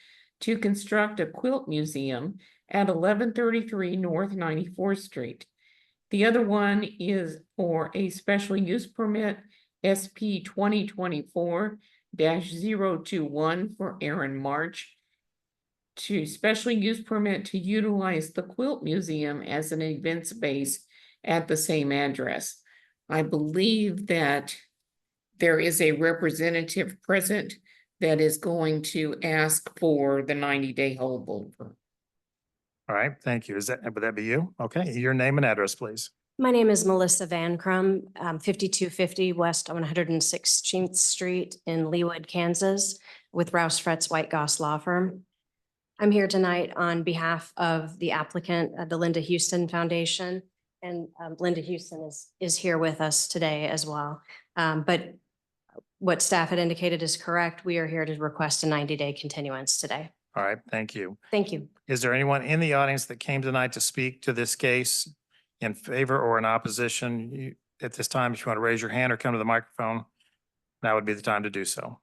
to construct a quilt museum at 1133 North 94th Street. The other one is for a special use permit SP 2024-021 for Aaron March to special use permit to utilize the quilt museum as an event space at the same address. I believe that there is a representative present that is going to ask for the 90-day holdover. All right, thank you. Would that be you? Okay, your name and address, please. My name is Melissa Van Crum, 5250 West 116th Street in Leawood, Kansas, with Rouse Fretz White Goss Law Firm. I'm here tonight on behalf of the applicant, the Linda Houston Foundation, and Linda Houston is here with us today as well. But what staff had indicated is correct. We are here to request a 90-day continuance today. All right, thank you. Thank you. Is there anyone in the audience that came tonight to speak to this case in favor or in opposition? At this time, if you want to raise your hand or come to the microphone, now would be the time to do so.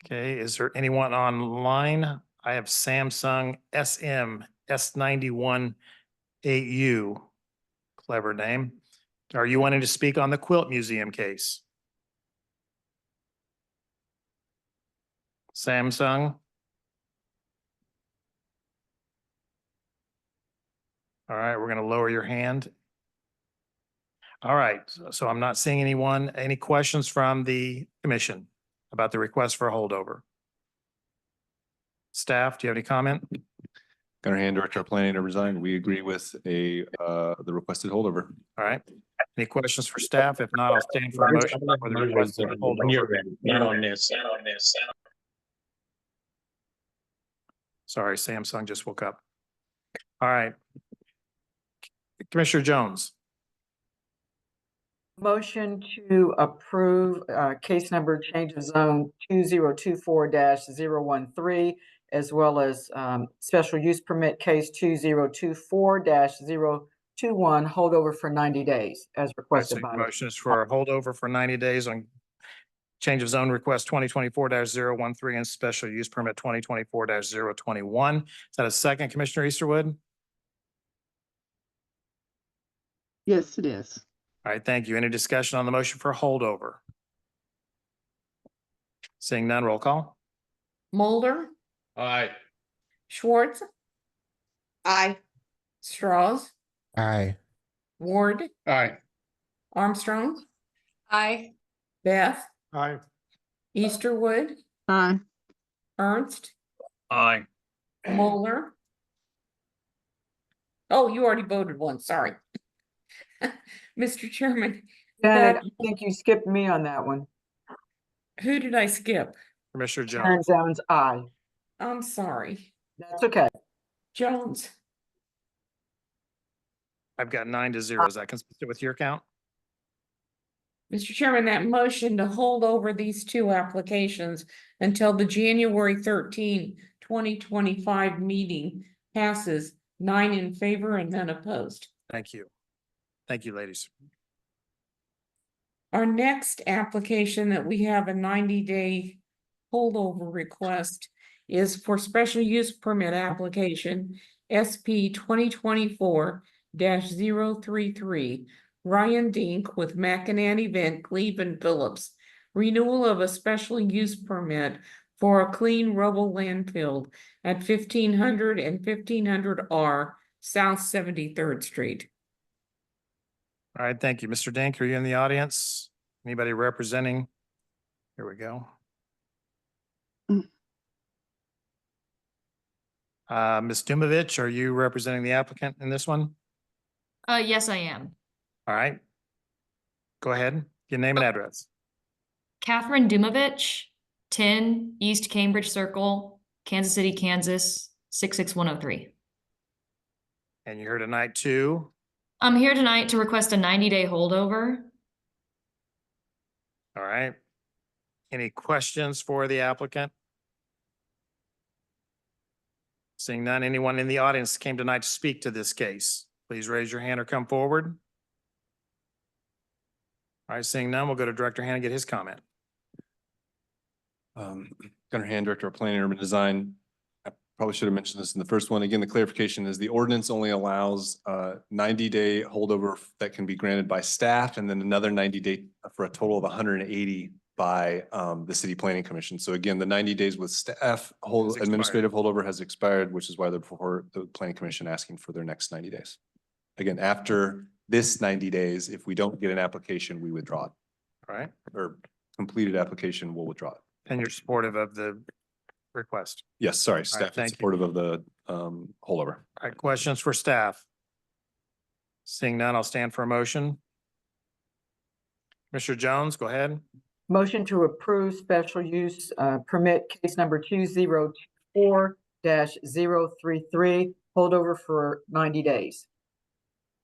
Okay, is there anyone online? I have Samsung SM S91AU. Clever name. Are you wanting to speak on the Quilt Museum case? Samsung? All right, we're going to lower your hand. All right, so I'm not seeing anyone. Any questions from the commission about the request for a holdover? Staff, do you have any comment? Gunnar Hand, Director of Planning, to resign. We agree with the requested holdover. All right. Any questions for staff? If not, I'll stand for a motion for the request for holdover. Sorry, Samsung just woke up. All right. Commissioner Jones. Motion to approve case number change of zone 2024-013, as well as special use permit case 2024-021, holdover for 90 days as requested by. Motions for a holdover for 90 days on change of zone request 2024-013 and special use permit 2024-021. Is that a second, Commissioner Easterwood? Yes, it is. All right, thank you. Any discussion on the motion for holdover? Seeing none, roll call. Mulder, Aye. Schwartz, Aye. Strauss, Aye. Ward, Aye. Armstrong, Aye. Beth, Aye. Easterwood, Aye. Ernst, Aye. Moeller. Oh, you already voted once, sorry. Mr. Chairman, Janet, I think you skipped me on that one. who did I skip? Commissioner Karen Jones. Jones, aye. I'm sorry. That's okay. Jones, I've got 9-0. Is that consistent with your count? Mr. Chairman, that motion to hold over these two applications until the January 13, 2025 meeting passes 9 in favor and none opposed. Thank you. Thank you, ladies. Our next application that we have a 90-day holdover request is for special use permit application SP 2024-033. Ryan Dink with McEnany Van Cleve and Phillips. Renewal of a special use permit for a clean rubble landfill at 1500 and 1500R South 73rd Street. All right, thank you. Mr. Dink, are you in the audience? Anybody representing? Here we go. Ms. Dumovich, are you representing the applicant in this one? Yes, I am. All right. Go ahead. Your name and address. Catherine Dumovich, 10 East Cambridge Circle, Kansas City, Kansas, 66103. And you're here tonight too. I'm here tonight to request a 90-day holdover. All right. Any questions for the applicant? Seeing none, anyone in the audience came tonight to speak to this case, please raise your hand or come forward. All right, seeing none, we'll go to Director Hannah, get his comment. Gunnar Hand, Director of Planning and Urban Design. I probably should have mentioned this in the first one. Again, the clarification is the ordinance only allows 90-day holdover that can be granted by staff and then another 90-day for a total of 180 by the City Planning Commission. So again, the 90 days with staff administrative holdover has expired, which is why they're before the Planning Commission asking for their next 90 days. Again, after this 90 days, if we don't get an application, we withdraw it. All right. Or completed application, we'll withdraw it. And you're supportive of the request. Yes, sorry, right, staff is thank you. supportive of the holdover. All right, questions for staff? Seeing none, I'll stand for a motion. Mr. Jones, go ahead. Motion to approve special use permit case number 2024-033, holdover for 90 days.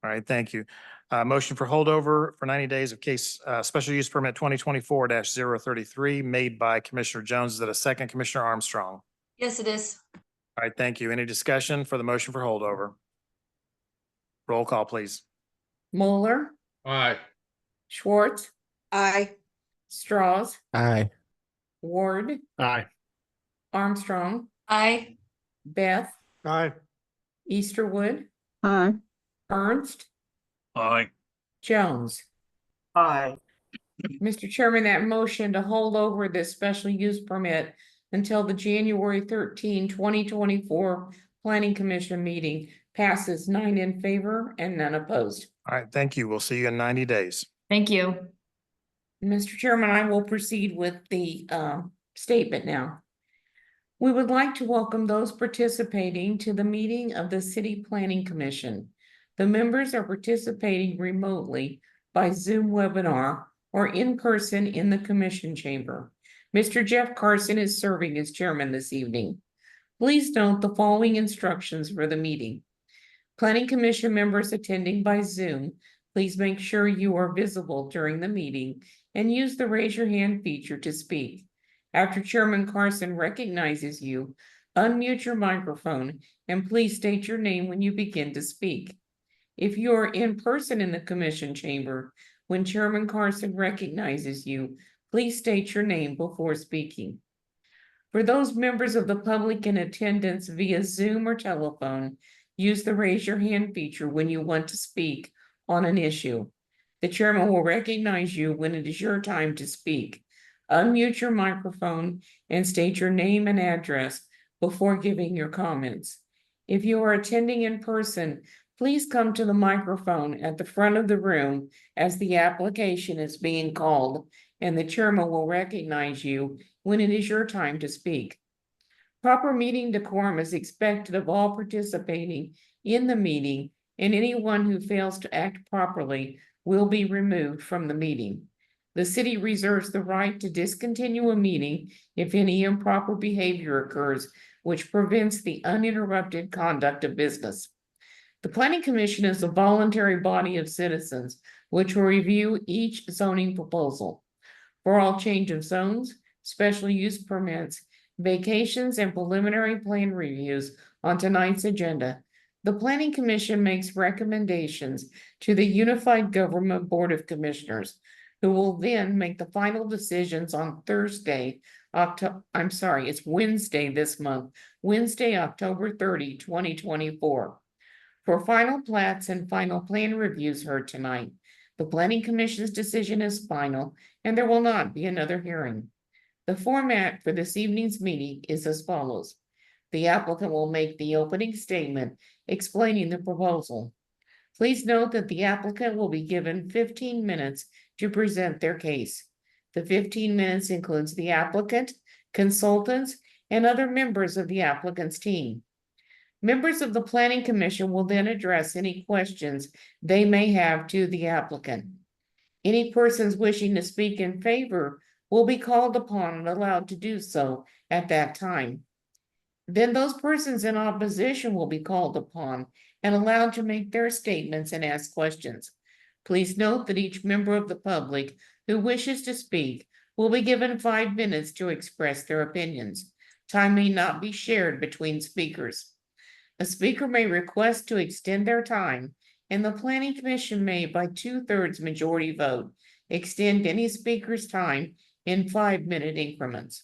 All right, thank you. Motion for holdover for 90 days of case special use permit 2024-033 made by Commissioner Jones. Is that a second, Commissioner Armstrong? Yes, it is. All right, thank you. Any discussion for the motion for holdover? Roll call, please. Moeller, Aye. Schwartz, Aye. Strauss, Aye. Ward, Aye. Armstrong, Aye. Beth, Aye. Easterwood, Aye. Ernst, Aye. Jones. Aye. Mr. Chairman, that motion to hold over this special use permit until the January 13, 2024 Planning Commission meeting passes 9 in favor and none opposed. All right, thank you. We'll see you in 90 days. Thank you. Mr. Chairman, I will proceed with the statement now. We would like to welcome those participating to the meeting of the City Planning Commission. The members are participating remotely by Zoom webinar or in person in the commission chamber. Mr. Jeff Carson is serving as chairman this evening. Please note the following instructions for the meeting. Planning Commission members attending by Zoom, please make sure you are visible during the meeting and use the raise your hand feature to speak. After Chairman Carson recognizes you, unmute your microphone and please state your name when you begin to speak. If you are in person in the commission chamber, when Chairman Carson recognizes you, please state your name before speaking. For those members of the public in attendance via Zoom or telephone, use the raise your hand feature when you want to speak on an issue. The chairman will recognize you when it is your time to speak. Unmute your microphone and state your name and address before giving your comments. If you are attending in person, please come to the microphone at the front of the room as the application is being called, and the chairman will recognize you when it is your time to speak. Proper meeting decorum is expected of all participating in the meeting, and anyone who fails to act properly will be removed from the meeting. The city reserves the right to discontinue a meeting if any improper behavior occurs, which prevents the uninterrupted conduct of business. The Planning Commission is a voluntary body of citizens which will review each zoning proposal. For all change of zones, special use permits, vacations, and preliminary plan reviews on tonight's agenda. The Planning Commission makes recommendations to the Unified Government Board of Commissioners, who will then make the final decisions on Thursday, it's Wednesday this month, Wednesday, October 30, 2024. For final plats and final plan reviews heard tonight, the Planning Commission's decision is final and there will not be another hearing. The format for this evening's meeting is as follows. The applicant will make the opening statement explaining the proposal. Please note that the applicant will be given 15 minutes to present their case. The 15 minutes includes the applicant, consultants, and other members of the applicant's team. Members of the Planning Commission will then address any questions they may have to the applicant. Any persons wishing to speak in favor will be called upon and allowed to do so at that time. Then those persons in opposition will be called upon and allowed to make their statements and ask questions. Please note that each member of the public who wishes to speak will be given 5 minutes to express their opinions. Time may not be shared between speakers. A speaker may request to extend their time, and the Planning Commission may, by 2/3 majority vote, extend any speaker's time in 5-minute increments.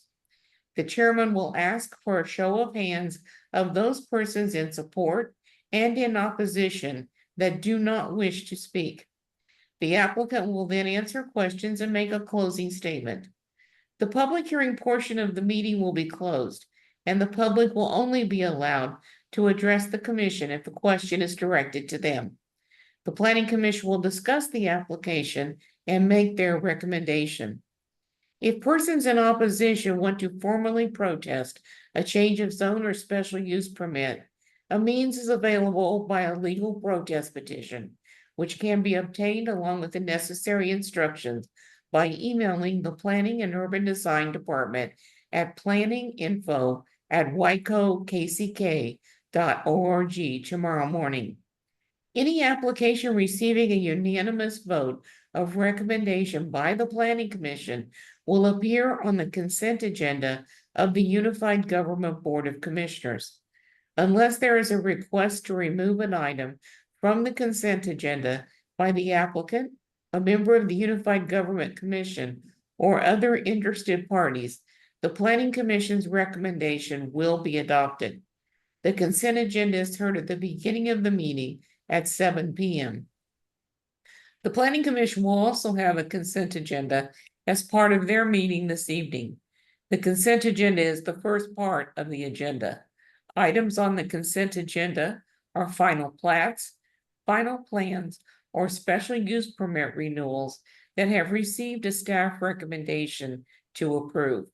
The chairman will ask for a show of hands of those persons in support and in opposition that do not wish to speak. The applicant will then answer questions and make a closing statement. The public hearing portion of the meeting will be closed, and the public will only be allowed to address the commission if the question is directed to them. The Planning Commission will discuss the application and make their recommendation. If persons in opposition want to formally protest a change of zone or special use permit, a means is available by a legal protest petition, which can be obtained along with the necessary instructions by emailing the Planning and Urban Design Department at planninginfo@wycokck.org tomorrow morning. Any application receiving a unanimous vote of recommendation by the Planning Commission will appear on the consent agenda of the Unified Government Board of Commissioners. Unless there is a request to remove an item from the consent agenda by the applicant, a member of the Unified Government Commission, or other interested parties, the Planning Commission's recommendation will be adopted. The consent agenda is heard at the beginning of the meeting at 7 p.m. The Planning Commission will also have a consent agenda as part of their meeting this evening. The consent agenda is the first part of the agenda. Items on the consent agenda are final plats, final plans, or special use permit renewals that have received a staff recommendation to approve.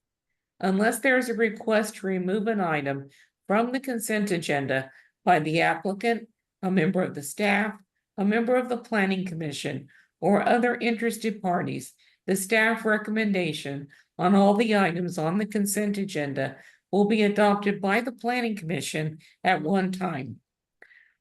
Unless there is a request to remove an item from the consent agenda by the applicant, a member of the staff, a member of the Planning Commission, or other interested parties, the staff recommendation on all the items on the consent agenda will be adopted by the Planning Commission at one time.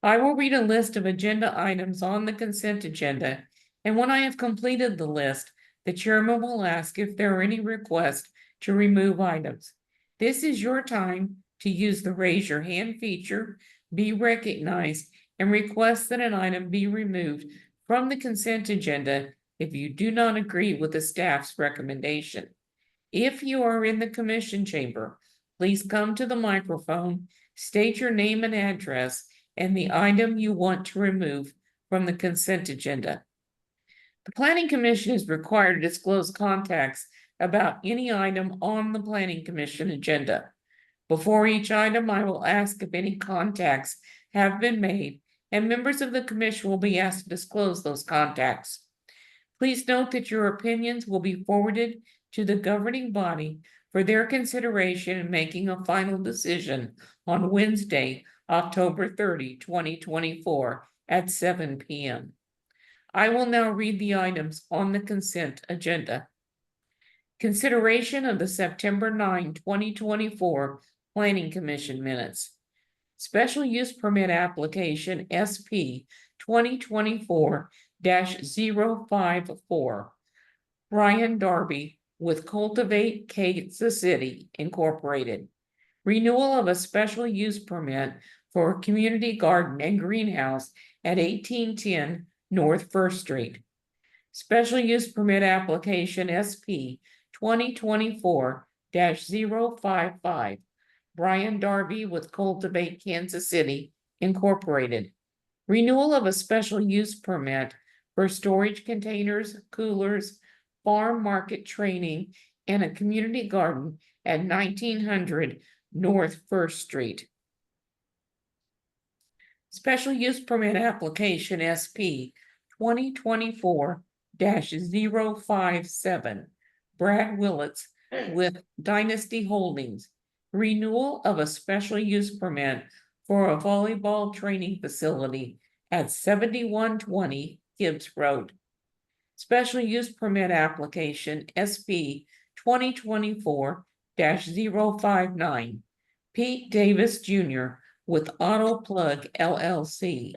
I will read a list of agenda items on the consent agenda, and when I have completed the list, the chairman will ask if there are any requests to remove items. This is your time to use the raise your hand feature, be recognized, and request that an item be removed from the consent agenda if you do not agree with the staff's recommendation. If you are in the commission chamber, please come to the microphone, state your name and address, and the item you want to remove from the consent agenda. The Planning Commission is required to disclose contacts about any item on the Planning Commission agenda. Before each item, I will ask if any contacts have been made, and members of the commission will be asked to disclose those contacts. Please note that your opinions will be forwarded to the governing body for their consideration in making a final decision on Wednesday, October 30, 2024 at 7 p.m. I will now read the items on the consent agenda. Consideration of the September 9, 2024 Planning Commission minutes. Special use permit application SP 2024-054. Brian Darby, with Cultivate Kansas City Incorporated. Renewal of a special use permit for a community garden and greenhouse at 1810 North First Street. Special use permit application SP 2024-055. Brian Darby with Cultivate Kansas City Incorporated. Renewal of a special use permit for storage containers, coolers, farm market training, and a community garden at 1900 North First Street. Special use permit application SP 2024-057. Brad Willits with Dynasty Holdings. Renewal of a special use permit for a volleyball training facility at 7120 Gibbs Road. Special use permit application SP 2024-059. Pete Davis Jr. with Auto Plug LLC.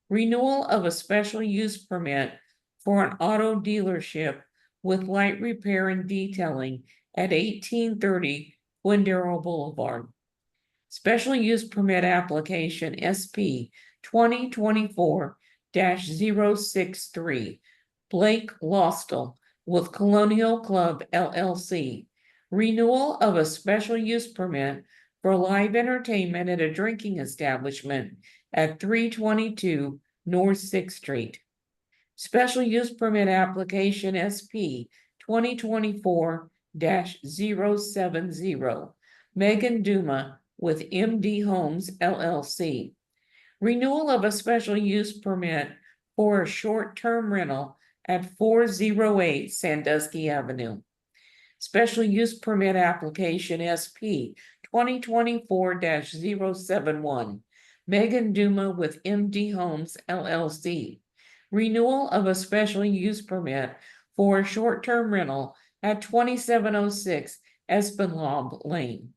Renewal of a special use permit for an auto dealership with light repair and detailing at 1830 Quindaro Boulevard. Special use permit application SP 2024-063. Blake Lostel with Colonial Club LLC. Renewal of a special use permit for live entertainment at a drinking establishment at 322 North 6th Street. Special use permit application SP 2024-070. Megan Duma with MD Homes LLC. Renewal of a special use permit for a short-term rental at 408 Sandusky Avenue. Special use permit application SP 2024-071. Megan Duma with MD Homes LLC. Renewal of a special use permit for a short-term rental at 2706 Esplanade Lane.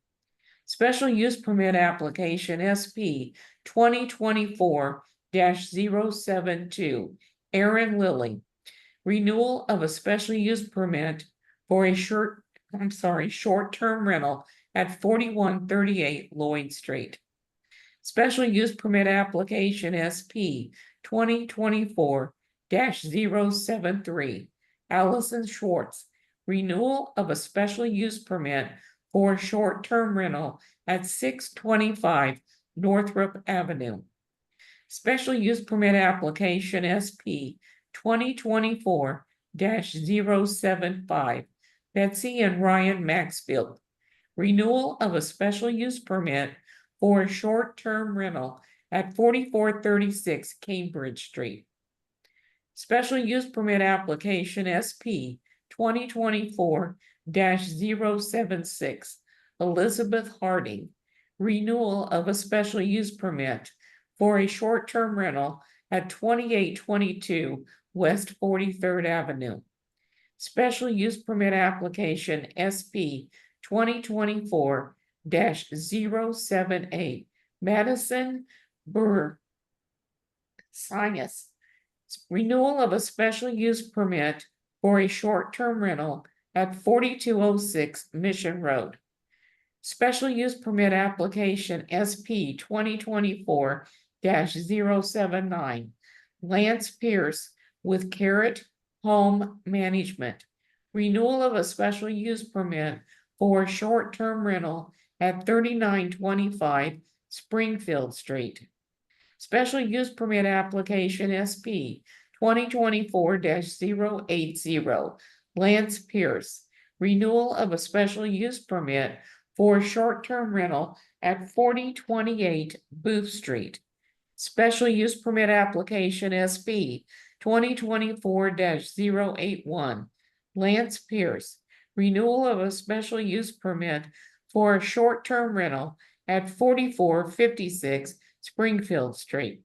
Special use permit application SP 2024-072. Aaron Lilly. Renewal of a special use permit for a short-term rental at 4138 Lloyd Street. Special use permit application SP 2024-073. Allison Schwartz. Renewal of a special use permit for a short-term rental at 625 Northrop Avenue. Special use permit application SP 2024-075. Betsy and Ryan Maxfield. Renewal of a special use permit for a short-term rental at 4436 Cambridge Street. Special use permit application SP 2024-076. Elizabeth Harding. Renewal of a special use permit for a short-term rental at 2822 West 43rd Avenue. Special use permit application SP 2024-078. Madison Burr Sinus. Renewal of a special use permit for a short-term rental at 4206 Mission Road. Special use permit application SP 2024-079. Lance Pierce with Carrot Home Management. Renewal of a special use permit for a short-term rental at 3925 Springfield Street. Special use permit application SP 2024-080. Lance Pierce. Renewal of a special use permit for a short-term rental at 4028 Booth Street. Special use permit application SP 2024-081. Lance Pierce. Renewal of a special use permit for a short-term rental at 4456 Springfield Street.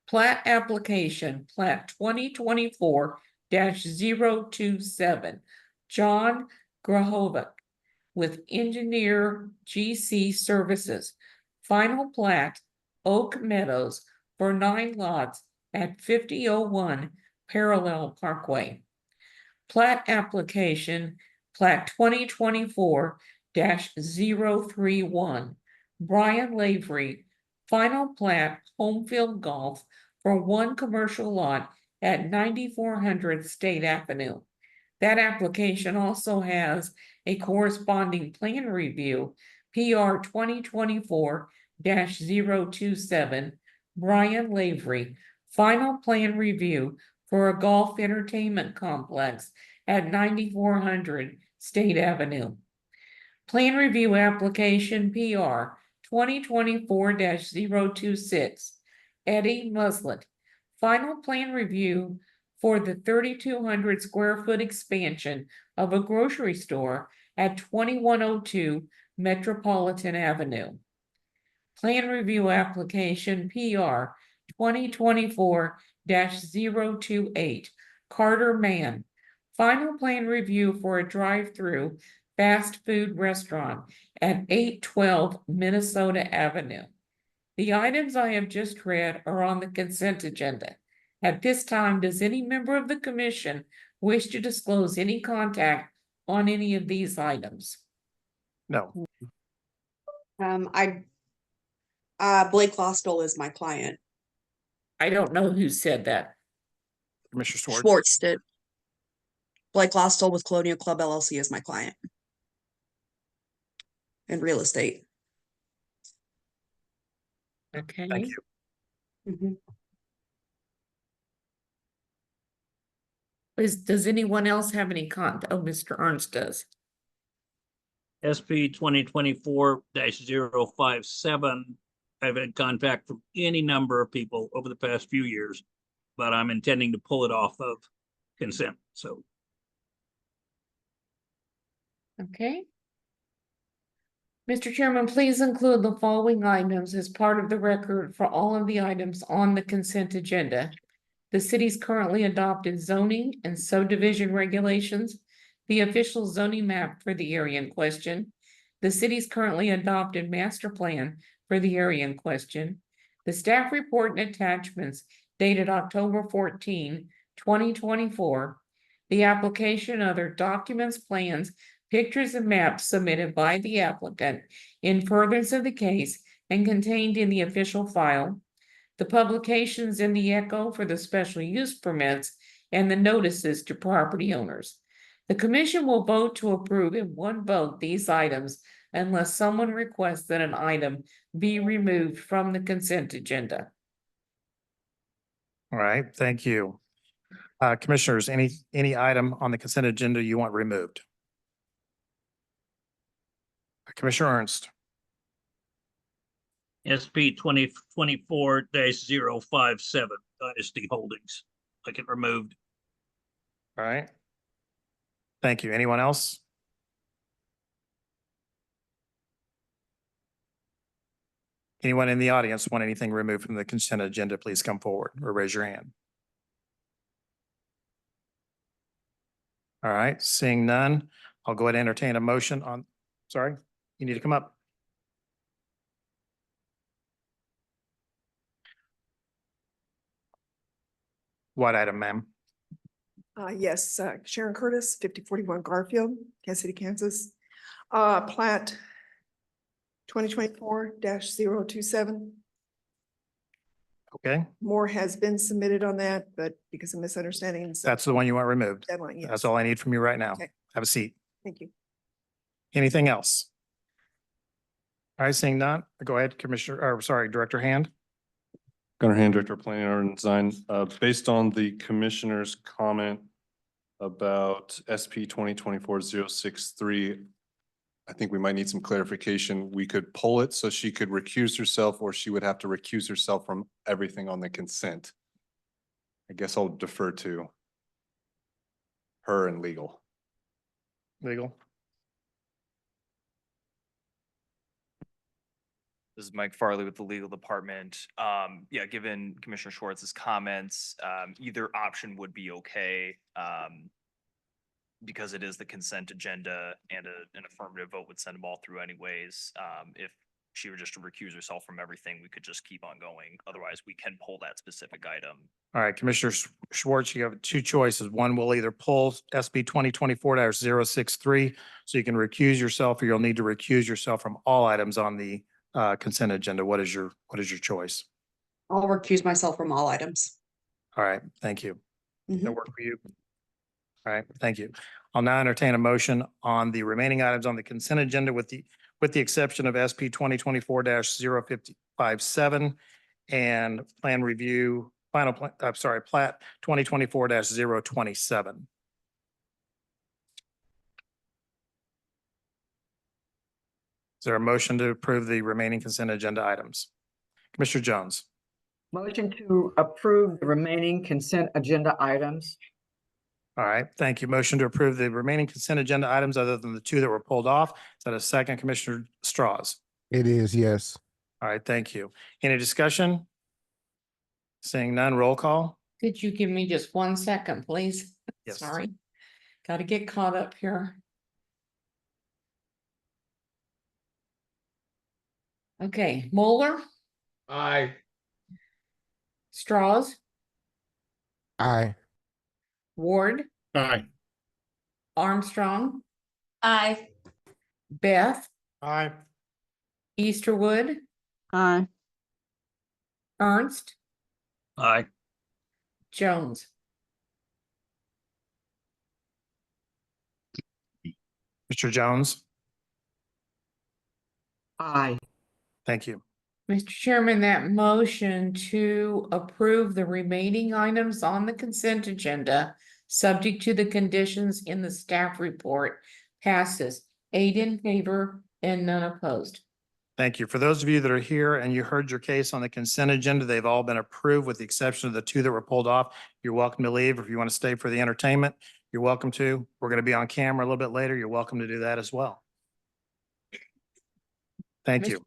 Plat application, plat 2024-027. John Grahovic with Engineer GC Services. Final plat, Oak Meadows for 9 lots at 5001 Parallel Parkway. plat application, plat 2024-031, Brian Lavery, final plat, Homefield Golf for one commercial lot at 9400 State Avenue. That application also has a corresponding plan review, PR 2024-027, Brian Lavery, final plan review for a golf entertainment complex at 9400 State Avenue. Plan review application PR 2024-026, Eddie Muslet, final plan review for the 3,200 square foot expansion of a grocery store at 2102 Metropolitan Avenue. Plan review application PR 2024-028, Carter Mann, final plan review for a drive-through fast food restaurant at 812 Minnesota Avenue. The items I have just read are on the consent agenda. At this time, does any member of the commission wish to disclose any contact on any of these items? No. Blake Lostel is my client. I don't know who said that. Commissioner Schwartz. Schwartz did. Blake Lostel with Colonial Club LLC is my client. In real estate. Okay. Thank you. Mhm. Does anyone else have any contact? Oh, Mr. Ernst does. SP 2024-057. I've had contact from any number of people over the past few years, but I'm intending to pull it off of consent, so. Okay. Mr. Chairman, please include the following items as part of the record for all of the items on the consent agenda. The city's currently adopted zoning and subdivision regulations, the official zoning map for the area in question, the city's currently adopted master plan for the area in question, the staff report and attachments dated October 14, 2024, the application, other documents, plans, pictures, and maps submitted by the applicant in furtherance of the case and contained in the official file, the publications in the Echo for the special use permits, and the notices to property owners. The commission will vote to approve in one vote these items unless someone requests that an item be removed from the consent agenda. All right, thank you. Commissioners, any item on the consent agenda you want removed? Commissioner Ernst. SP 2024-057, Dynasty Holdings. Like it removed. All right. Thank you. Anyone else? Anyone in the audience want anything removed from the consent agenda, please come forward or raise your hand. All right, seeing none, I'll go ahead and entertain a motion on, sorry, you need to come up. What item, ma'am? Yes, Sharon Curtis, 5041 Garfield, Kansas City, Kansas. Plat 2024-027. Okay, More has been submitted on that, but because of misunderstandings. that's the one you want removed. Deadline, yes. That's all I need from you right now. Okay. Have a seat. Thank you. Anything else? All right, seeing none, go ahead, Commissioner, or sorry, Director Hand. Gunnar Hand, Director of Planning and Design. Based on the commissioner's comment about SP 2024-063, I think we might need some clarification. We could pull it so she could recuse herself, or she would have to recuse herself from everything on the consent. I guess I'll defer to her and legal. Legal. This is Mike Farley with the legal department. Yeah, given Commissioner Schwartz's comments, either option would be okay. Because it is the consent agenda and an affirmative vote would send them all through anyways. If she were just to recuse herself from everything, we could just keep on going. Otherwise, we can pull that specific item. All right, Commissioner Schwartz, you have two choices. One will either pull SB 2024-063, so you can recuse yourself, or you'll need to recuse yourself from all items on the consent agenda. What is your choice? I'll recuse myself from all items. All right, thank you. Mhm. That work for you? All right, thank you. I'll now entertain a motion on the remaining items on the consent agenda with the exception of SP 2024-0557 and plan review, plat 2024-027. Is there a motion to approve the remaining consent agenda items? Commissioner Jones. Motion to approve the remaining consent agenda items. All right, thank you. Motion to approve the remaining consent agenda items other than the two that were pulled off. Is that a second, Commissioner Strauss? It is, yes. All right, thank you. Any discussion? Seeing none, roll call. Could you give me just 1 second, please? Yes. Sorry. Got to get caught up here. Okay, Moeller, Aye. Strauss, Aye. Ward, Aye. Armstrong, Aye. Beth, Aye. Easterwood, Aye. Ernst, Aye. Jones. Mr. Jones, Aye. thank you. Mr. Chairman, that motion to approve the remaining items on the consent agenda, subject to the conditions in the staff report, passes 8 in favor and none opposed. Thank you. For those of you that are here and you heard your case on the consent agenda, they've all been approved with the exception of the two that were pulled off. You're welcome to leave. If you want to stay for the entertainment, you're welcome to. We're going to be on camera a little bit later. You're welcome to do that as well. Thank you.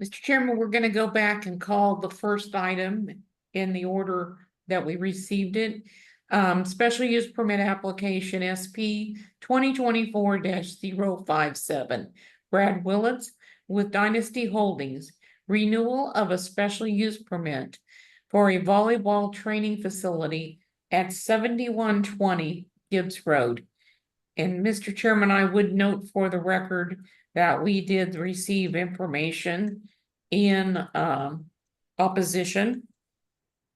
Mr. Chairman, we're going to go back and call the first item in the order that we received it. Special use permit application SP 2024-057. Brad Willits with Dynasty Holdings, renewal of a special use permit for a volleyball training facility at 7120 Gibbs Road. And Mr. Chairman, I would note for the record that we did receive information in opposition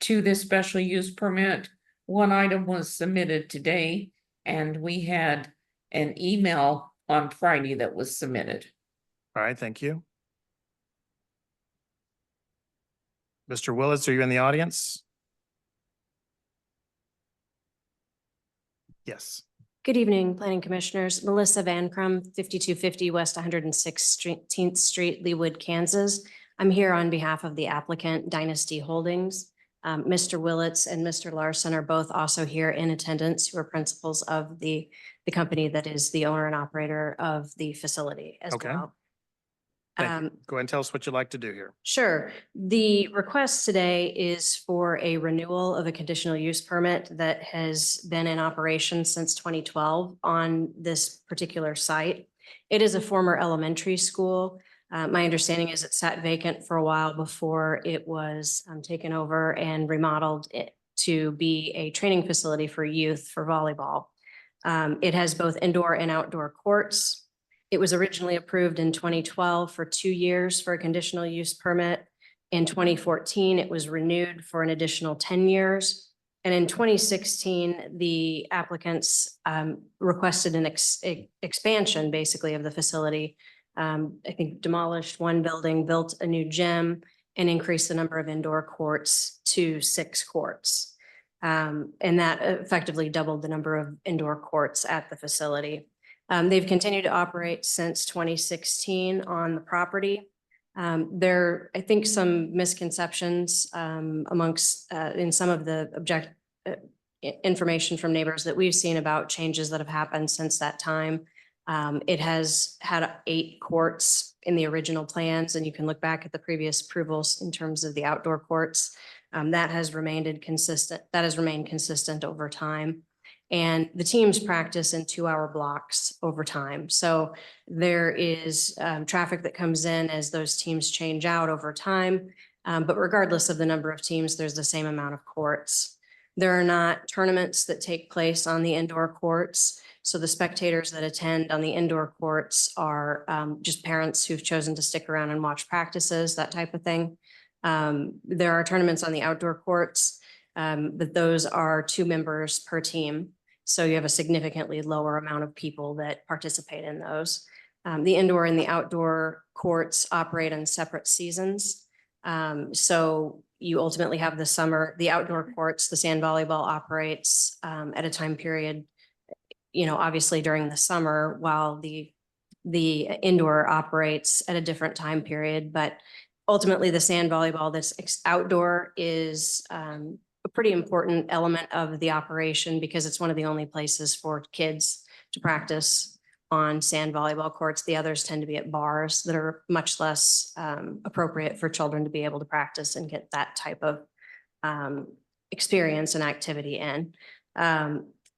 to this special use permit. One item was submitted today, and we had an email on Friday that was submitted. All right, thank you. Mr. Willis, are you in the audience? Yes. Good evening, Planning Commissioners. Melissa Van Crum, 5250 West 116th Street, Leawood, Kansas. I'm here on behalf of the applicant, Dynasty Holdings. Mr. Willits and Mr. Larson are both also here in attendance, who are principals of the company that is the owner and operator of the facility as Okay. well. Thank you. Go ahead and tell us what you'd like to do here. Sure. The request today is for a renewal of a conditional use permit that has been in operation since 2012 on this particular site. It is a former elementary school. My understanding is it sat vacant for a while before it was taken over and remodeled to be a training facility for youth for volleyball. It has both indoor and outdoor courts. It was originally approved in 2012 for 2 years for a conditional use permit. In 2014, it was renewed for an additional 10 years. And in 2016, the applicants requested an expansion, basically, of the facility. I think demolished one building, built a new gym, and increased the number of indoor courts to 6 courts. And that effectively doubled the number of indoor courts at the facility. They've continued to operate since 2016 on the property. There are, I think, some misconceptions amongst in some of the information from neighbors that we've seen about changes that have happened since that time. It has had 8 courts in the original plans, and you can look back at the previous approvals in terms of the outdoor courts. That has remained consistent over time. And the teams practice in 2-hour blocks over time. So there is traffic that comes in as those teams change out over time. But regardless of the number of teams, there's the same amount of courts. There are not tournaments that take place on the indoor courts. So the spectators that attend on the indoor courts are just parents who've chosen to stick around and watch practices, that type of thing. There are tournaments on the outdoor courts, but those are 2 members per team. So you have a significantly lower amount of people that participate in those. The indoor and the outdoor courts operate in separate seasons. So you ultimately have the outdoor courts, the sand volleyball operates at a time period, obviously during the summer, while the indoor operates at a different time period. But ultimately, the sand volleyball that's outdoor is a pretty important element of the operation because it's one of the only places for kids to practice on sand volleyball courts. The others tend to be at bars that are much less appropriate for children to be able to practice and get that type of experience and activity in.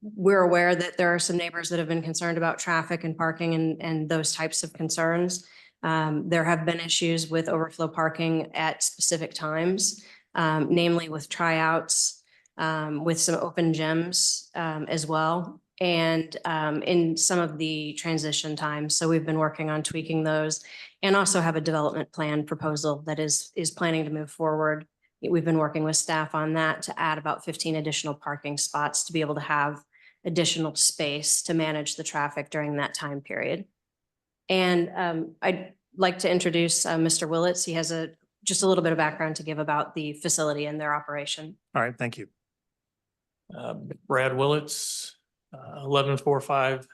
We're aware that there are some neighbors that have been concerned about traffic and parking and those types of concerns. There have been issues with overflow parking at specific times, namely with tryouts, with some open gyms as well, and in some of the transition times. So we've been working on tweaking those and also have a development plan proposal that is planning to move forward. We've been working with staff on that to add about 15 additional parking spots to be able to have additional space to manage the traffic during that time period. And I'd like to introduce Mr. Willits. He has just a little bit of background to give about the facility and their operation. All right, thank you. Brad Willits, 1145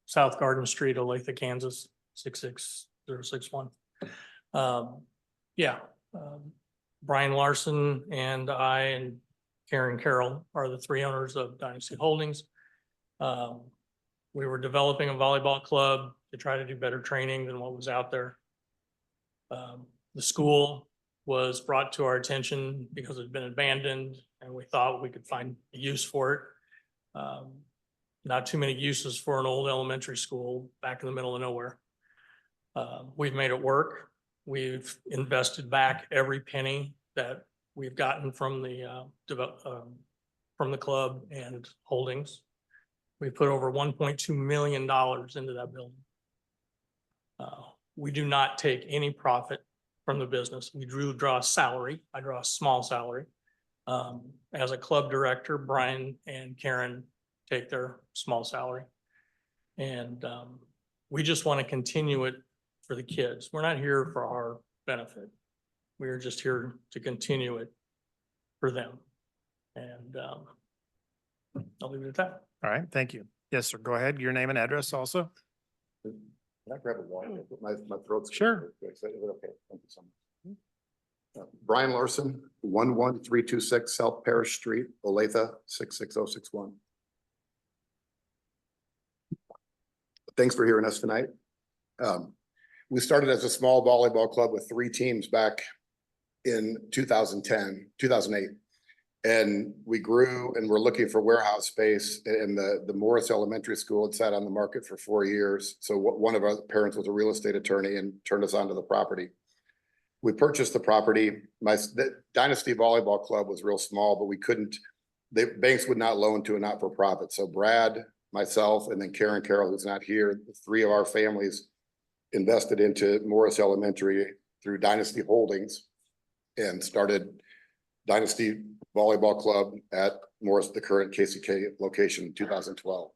South Garden Street, Olathe, Kansas, 66061. Brian Larson and I and Karen Carroll are the 3 owners of Dynasty Holdings. We were developing a volleyball club to try to do better training than what was out there. The school was brought to our attention because it had been abandoned and we thought we could find a use for it. Not too many uses for an old elementary school back in the middle of nowhere. We've made it work. We've invested back every penny that we've gotten from the club and holdings. We put over $1.2 million into that building. We do not take any profit from the business. We draw a salary. I draw a small salary. As a club director, Brian and Karen take their small salary. And we just want to continue it for the kids. We're not here for our benefit. We're just here to continue it for them. And I'll leave it at that. All right, thank you. Yes, sir. Go ahead. Your name and address also. Can I grab a water? My throat's. Sure. Is it okay? Thank you so much. Brian Larson, 11326 South Parish Street, Olathe, 66061. Thanks for hearing us tonight. We started as a small volleyball club with 3 teams back in 2008. And we grew and we're looking for warehouse space, and the Morris Elementary School had sat on the market for 4 years. So one of our parents was a real estate attorney and turned us onto the property. We purchased the property. The Dynasty Volleyball Club was real small, but we couldn't, the banks would not loan to a not-for-profit. So Brad, myself, and then Karen Carroll, who's not here, the 3 of our families invested into Morris Elementary through Dynasty Holdings and started Dynasty Volleyball Club at Morris, the current KCK location, in 2012.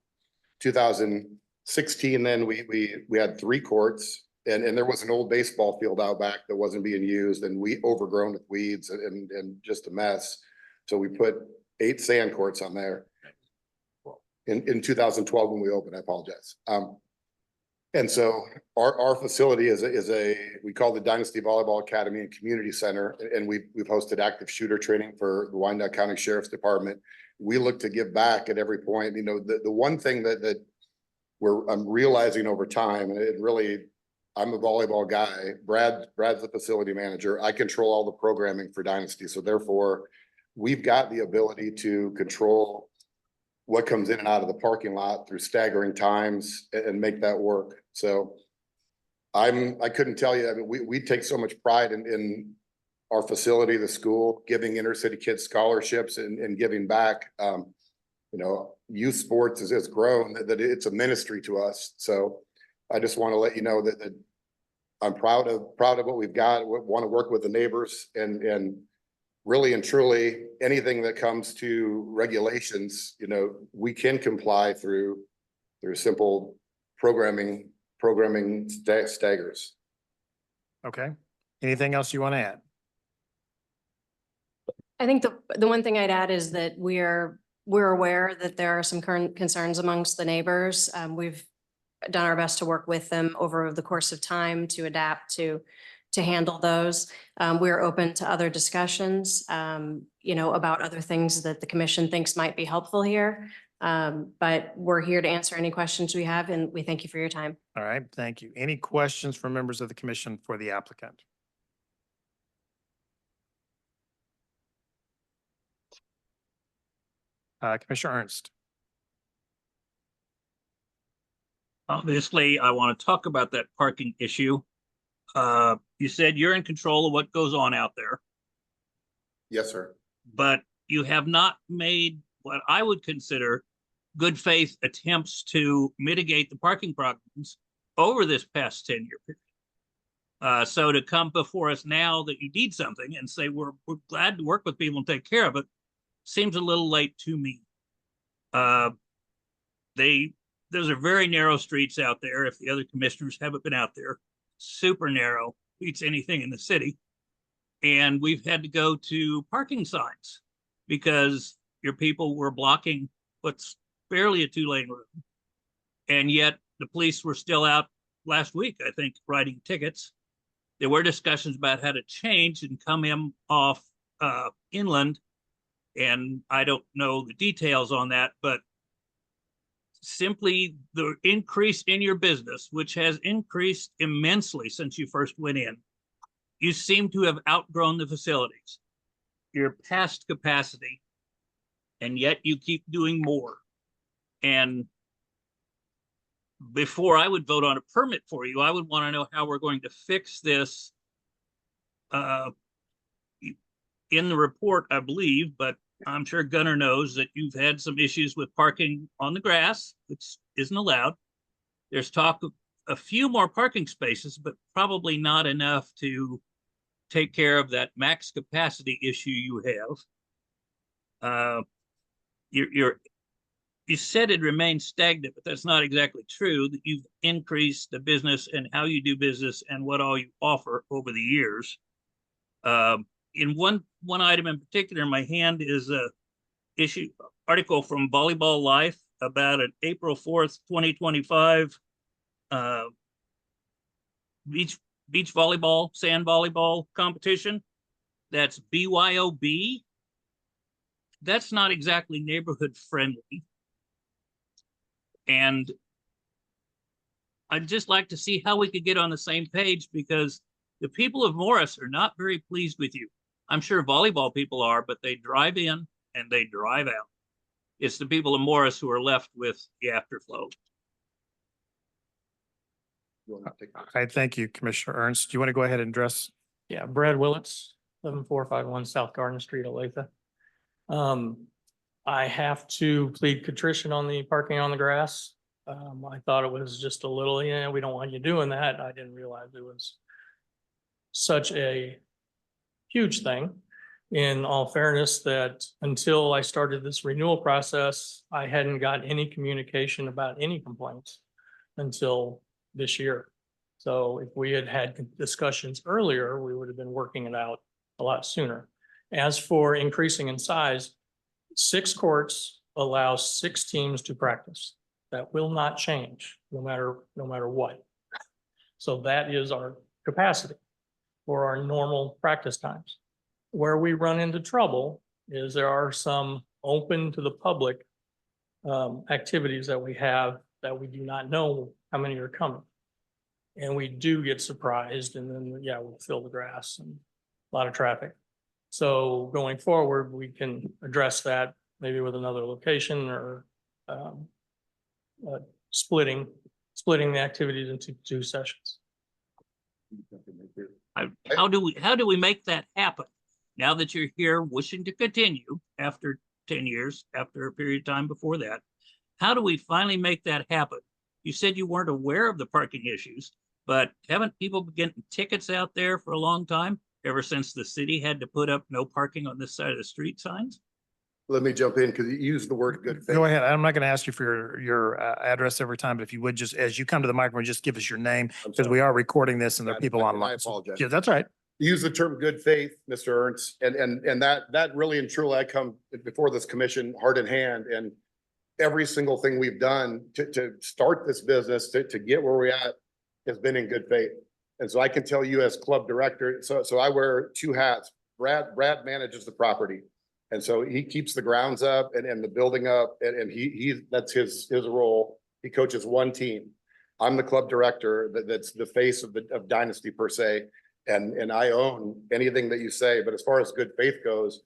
2016, then we had 3 courts, and there was an old baseball field out back that wasn't being used, and we overgrown with weeds and just a mess. So we put 8 sand courts on there in 2012 when we opened. I apologize. And so our facility is we call the Dynasty Volleyball Academy and Community Center, and we've hosted active shooter training for the Wyandotte County Sheriff's Department. We look to give back at every point. You know, the one thing that I'm realizing over time, and it really, I'm a volleyball guy. Brad's the facility manager. I control all the programming for Dynasty, so therefore, we've got the ability to control what comes in and out of the parking lot through staggering times and make that work. So I couldn't tell you, I mean, we take so much pride in our facility, the school, giving inner city kids scholarships and giving back. You know, youth sports has grown, that it's a ministry to us. So I just want to let you know that I'm proud of what we've got, want to work with the neighbors and really and truly anything that comes to regulations, you know, we can comply through simple programming staggers. Okay. Anything else you want to add? I think the one thing I'd add is that we're aware that there are some current concerns amongst the neighbors. We've done our best to work with them over the course of time to adapt to handle those. We're open to other discussions, you know, about other things that the commission thinks might be helpful here. But we're here to answer any questions we have, and we thank you for your time. All right, thank you. Any questions from members of the commission for the applicant? Commissioner Ernst. Obviously, I want to talk about that parking issue. You said you're in control of what goes on out there, Yes, sir. but you have not made what I would consider good faith attempts to mitigate the parking problems over this past 10-year period. So to come before us now that you need something and say we're glad to work with people and take care of it seems a little late to me. Those are very narrow streets out there. If the other commissioners haven't been out there, super narrow, beats anything in the city. And we've had to go to parking signs because your people were blocking what's barely a 2-lane road. And yet the police were still out last week, I think, writing tickets. There were discussions about how to change and come in off inland. And I don't know the details on that, but simply the increase in your business, which has increased immensely since you first went in, you seem to have outgrown the facilities. You're past capacity, and yet you keep doing more. And before I would vote on a permit for you, I would want to know how we're going to fix this in the report, I believe, but I'm sure Gunnar knows that you've had some issues with parking on the grass, which isn't allowed. There's talk of a few more parking spaces, but probably not enough to take care of that max capacity issue you have. You said it remains stagnant, but that's not exactly true, that you've increased the business and how you do business and what all you offer over the years. In one item in particular in my hand is a article from Volleyball Life about an April 4th, 2025 beach volleyball, sand volleyball competition. That's BYOB. That's not exactly neighborhood friendly. And I'd just like to see how we could get on the same page, because the people of Morris are not very pleased with you. I'm sure volleyball people are, but they drive in and they drive out. It's the people of Morris who are left with the afterflow. I thank you, Commissioner Ernst. Do you want to go ahead and address? Yeah, Brad Willits, 7451 South Garden Street, Olathe. I have to plead contrition on the parking on the grass. I thought it was just a little, yeah, we don't want you doing that. I didn't realize it was such a huge thing. In all fairness, that until I started this renewal process, I hadn't got any communication about any complaints until this year. So if we had had discussions earlier, we would have been working it out a lot sooner. As for increasing in size, 6 courts allow 6 teams to practice. That will not change no matter what. So that is our capacity for our normal practice times. Where we run into trouble is there are some open to the public activities that we have that we do not know how many are coming. And we do get surprised, and then, yeah, we'll fill the grass and a lot of traffic. So going forward, we can address that maybe with another location or um, uh, splitting the activities into 2 sessions. How do we make that happen? Now that you're here wishing to continue after 10 years, after a period of time before that, how do we finally make that happen? You said you weren't aware of the parking issues, but haven't people been getting tickets out there for a long time? Ever since the city had to put up no parking on this side of the street signs? Let me jump in because you used the word good faith. Go ahead. I'm not going to ask you for your address every time, but if you would just, as you come to the microphone, just give us your name because we are recording this and there are people I online. apologize. Yeah, that's all right. Use the term good faith, Mr. Ernst, and that really and truly, I come before this commission heart in hand, and every single thing we've done to start this business, to get where we're at, has been in good faith. And so I can tell you as club director, so I wear 2 hats. Brad manages the property. And so he keeps the grounds up and the building up, and that's his role. He coaches 1 team. I'm the club director that's the face of Dynasty per se. And I own anything that you say, but as far as good faith goes,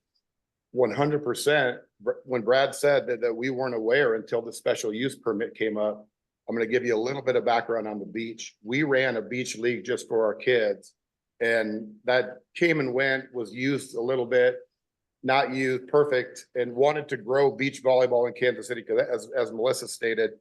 100%, when Brad said that we weren't aware until the special use permit came up, I'm going to give you a little bit of background on the beach. We ran a beach league just for our kids, and that came and went, was used a little bit, not used perfect, and wanted to grow beach volleyball in Kansas City because as Melissa stated,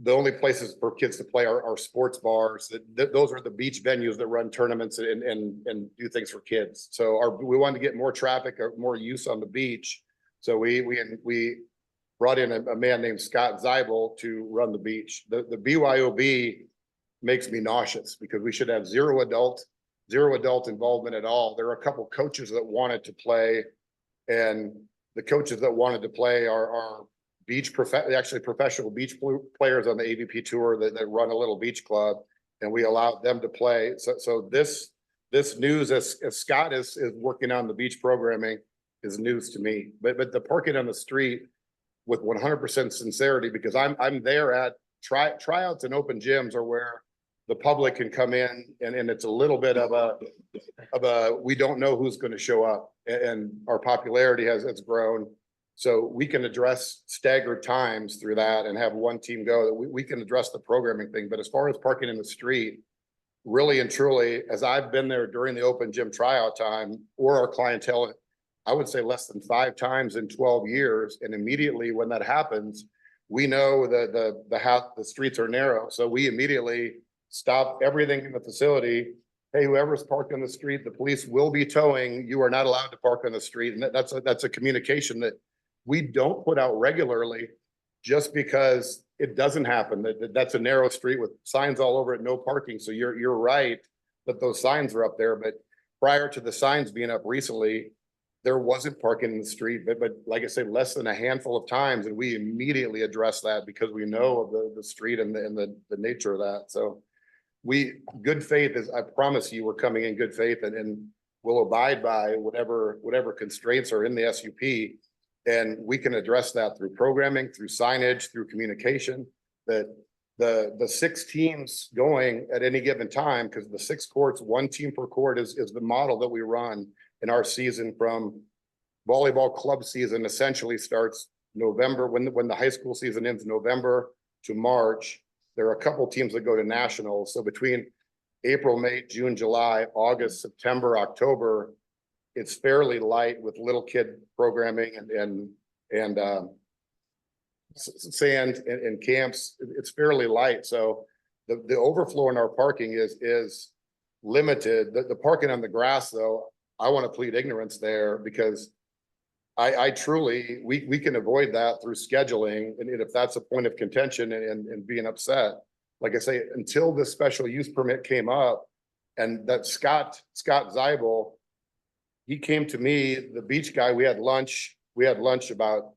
the only places for kids to play are sports bars. Those are the beach venues that run tournaments and do things for kids. So we wanted to get more traffic or more use on the beach. So we brought in a man named Scott Zeibel to run the beach. The BYOB makes me nauseous because we should have zero adult involvement at all. There are a couple coaches that wanted to play, and the coaches that wanted to play are actually professional beach players on the AVP tour that run a little beach club, and we allowed them to play. So this news, as Scott is working on the beach programming, is news to me. But the parking on the street, with 100% sincerity, because I'm there at tryouts and open gyms are where the public can come in, and it's a little bit of a we don't know who's going to show up, and our popularity has grown. So we can address staggered times through that and have 1 team go. That we can address the programming thing. But as far as parking in the street, really and truly, as I've been there during the open gym tryout time or our clientele, I would say less than 5 times in 12 years. And immediately when that happens, we know that the streets are narrow. So we immediately stop everything in the facility. Hey, whoever's parked on the street, the police will be towing. You are not allowed to park on the street. And that's a communication that we don't put out regularly just because it doesn't happen. That's a narrow street with signs all over it, no parking. So you're right that those signs are up there. But prior to the signs being up recently, there wasn't parking in the street. But like I said, less than a handful of times, and we immediately address that because we know of the street and the nature of that. So good faith is, I promise you, we're coming in good faith and we'll abide by whatever constraints are in the SUP. And we can address that through programming, through signage, through communication. That the 6 teams going at any given time, because the 6 courts, 1 team per court is the model that we run in our season. From volleyball club season essentially starts November, when the high school season ends November to March. There are a couple teams that go to nationals. So between April, May, June, July, August, September, October, it's fairly light with little kid programming and sand and camps. It's fairly light. So the overflow in our parking is limited. The parking on the grass, though, I want to plead ignorance there, because I truly, we can avoid that through scheduling. And if that's a point of contention and being upset, like I say, until this special use permit came up, and that Scott Zeibel, he came to me, the beach guy. We had lunch about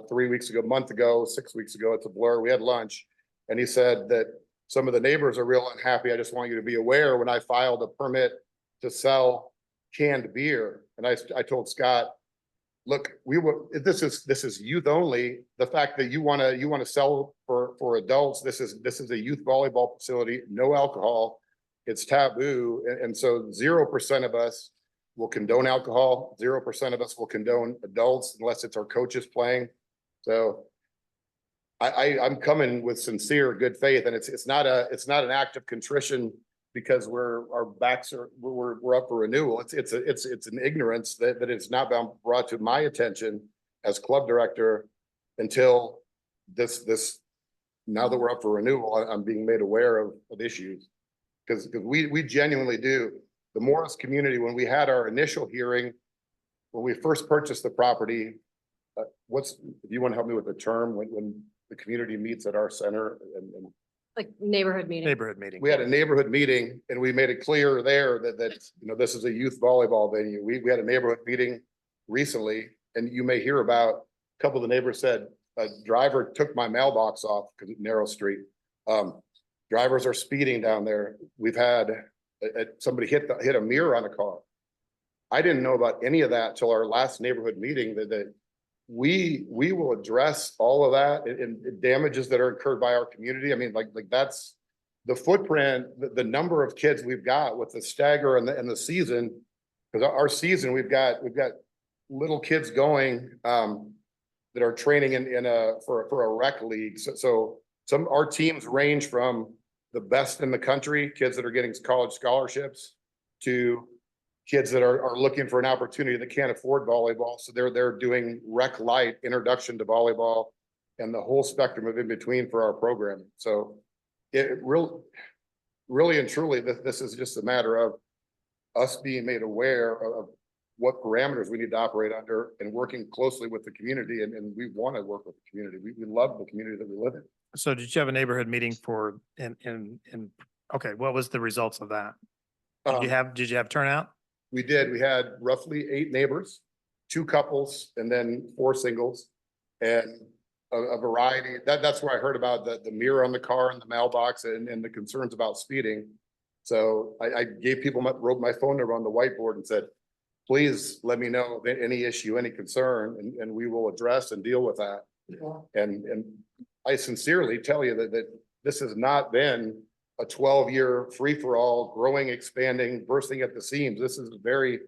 3 weeks ago, month ago, 6 weeks ago. It's a blur. We had lunch, and he said that some of the neighbors are real unhappy. I just want you to be aware, when I filed a permit to sell canned beer, and I told Scott, look, this is youth only. The fact that you want to sell for adults, this is a youth volleyball facility, no alcohol. It's taboo, and so 0% of us will condone alcohol. 0% of us will condone adults unless it's our coaches playing. So I'm coming with sincere good faith, and it's not an act of contrition because our backs are, we're up for renewal. It's an ignorance that it's not been brought to my attention as club director until this, now that we're up for renewal, I'm being made aware of issues. Because we genuinely do. The Morris community, when we had our initial hearing, when we first purchased the property, if you want to help me with the term, when the community meets at our center and Like neighborhood meeting. Neighborhood meeting. we had a neighborhood meeting and we made it clear there that you know, this is a youth volleyball venue. We had a neighborhood meeting recently, and you may hear about, a couple of the neighbors said, a driver took my mailbox off because it's narrow street. Drivers are speeding down there. We've had somebody hit a mirror on a car. I didn't know about any of that till our last neighborhood meeting, that we will address all of that and damages that are incurred by our community. I mean, like that's the footprint, the number of kids we've got with the stagger and the season, because our season, we've got little kids going that are training for a rec league. So our teams range from the best in the country, kids that are getting college scholarships, to kids that are looking for an opportunity that can't afford volleyball. So they're doing rec light, introduction to volleyball, and the whole spectrum of in between for our programming. So it really and truly, this is just a matter of us being made aware of what parameters we need to operate under and working closely with the community. And we want to work with the community. We love the community that we live in. So did you have a neighborhood meeting okay, what was the results of that? Did you have turnout? We did. We had roughly 8 neighbors, 2 couples, and then 4 singles, and a variety. That's where I heard about the mirror on the car and the mailbox and the concerns about speeding. So I gave people wrote my phone number on the whiteboard and said, please let me know of any issue, any concern, and we will address and deal with that. And I sincerely tell you that this has not been a 12-year free-for-all, growing, expanding, bursting at the seams. This is very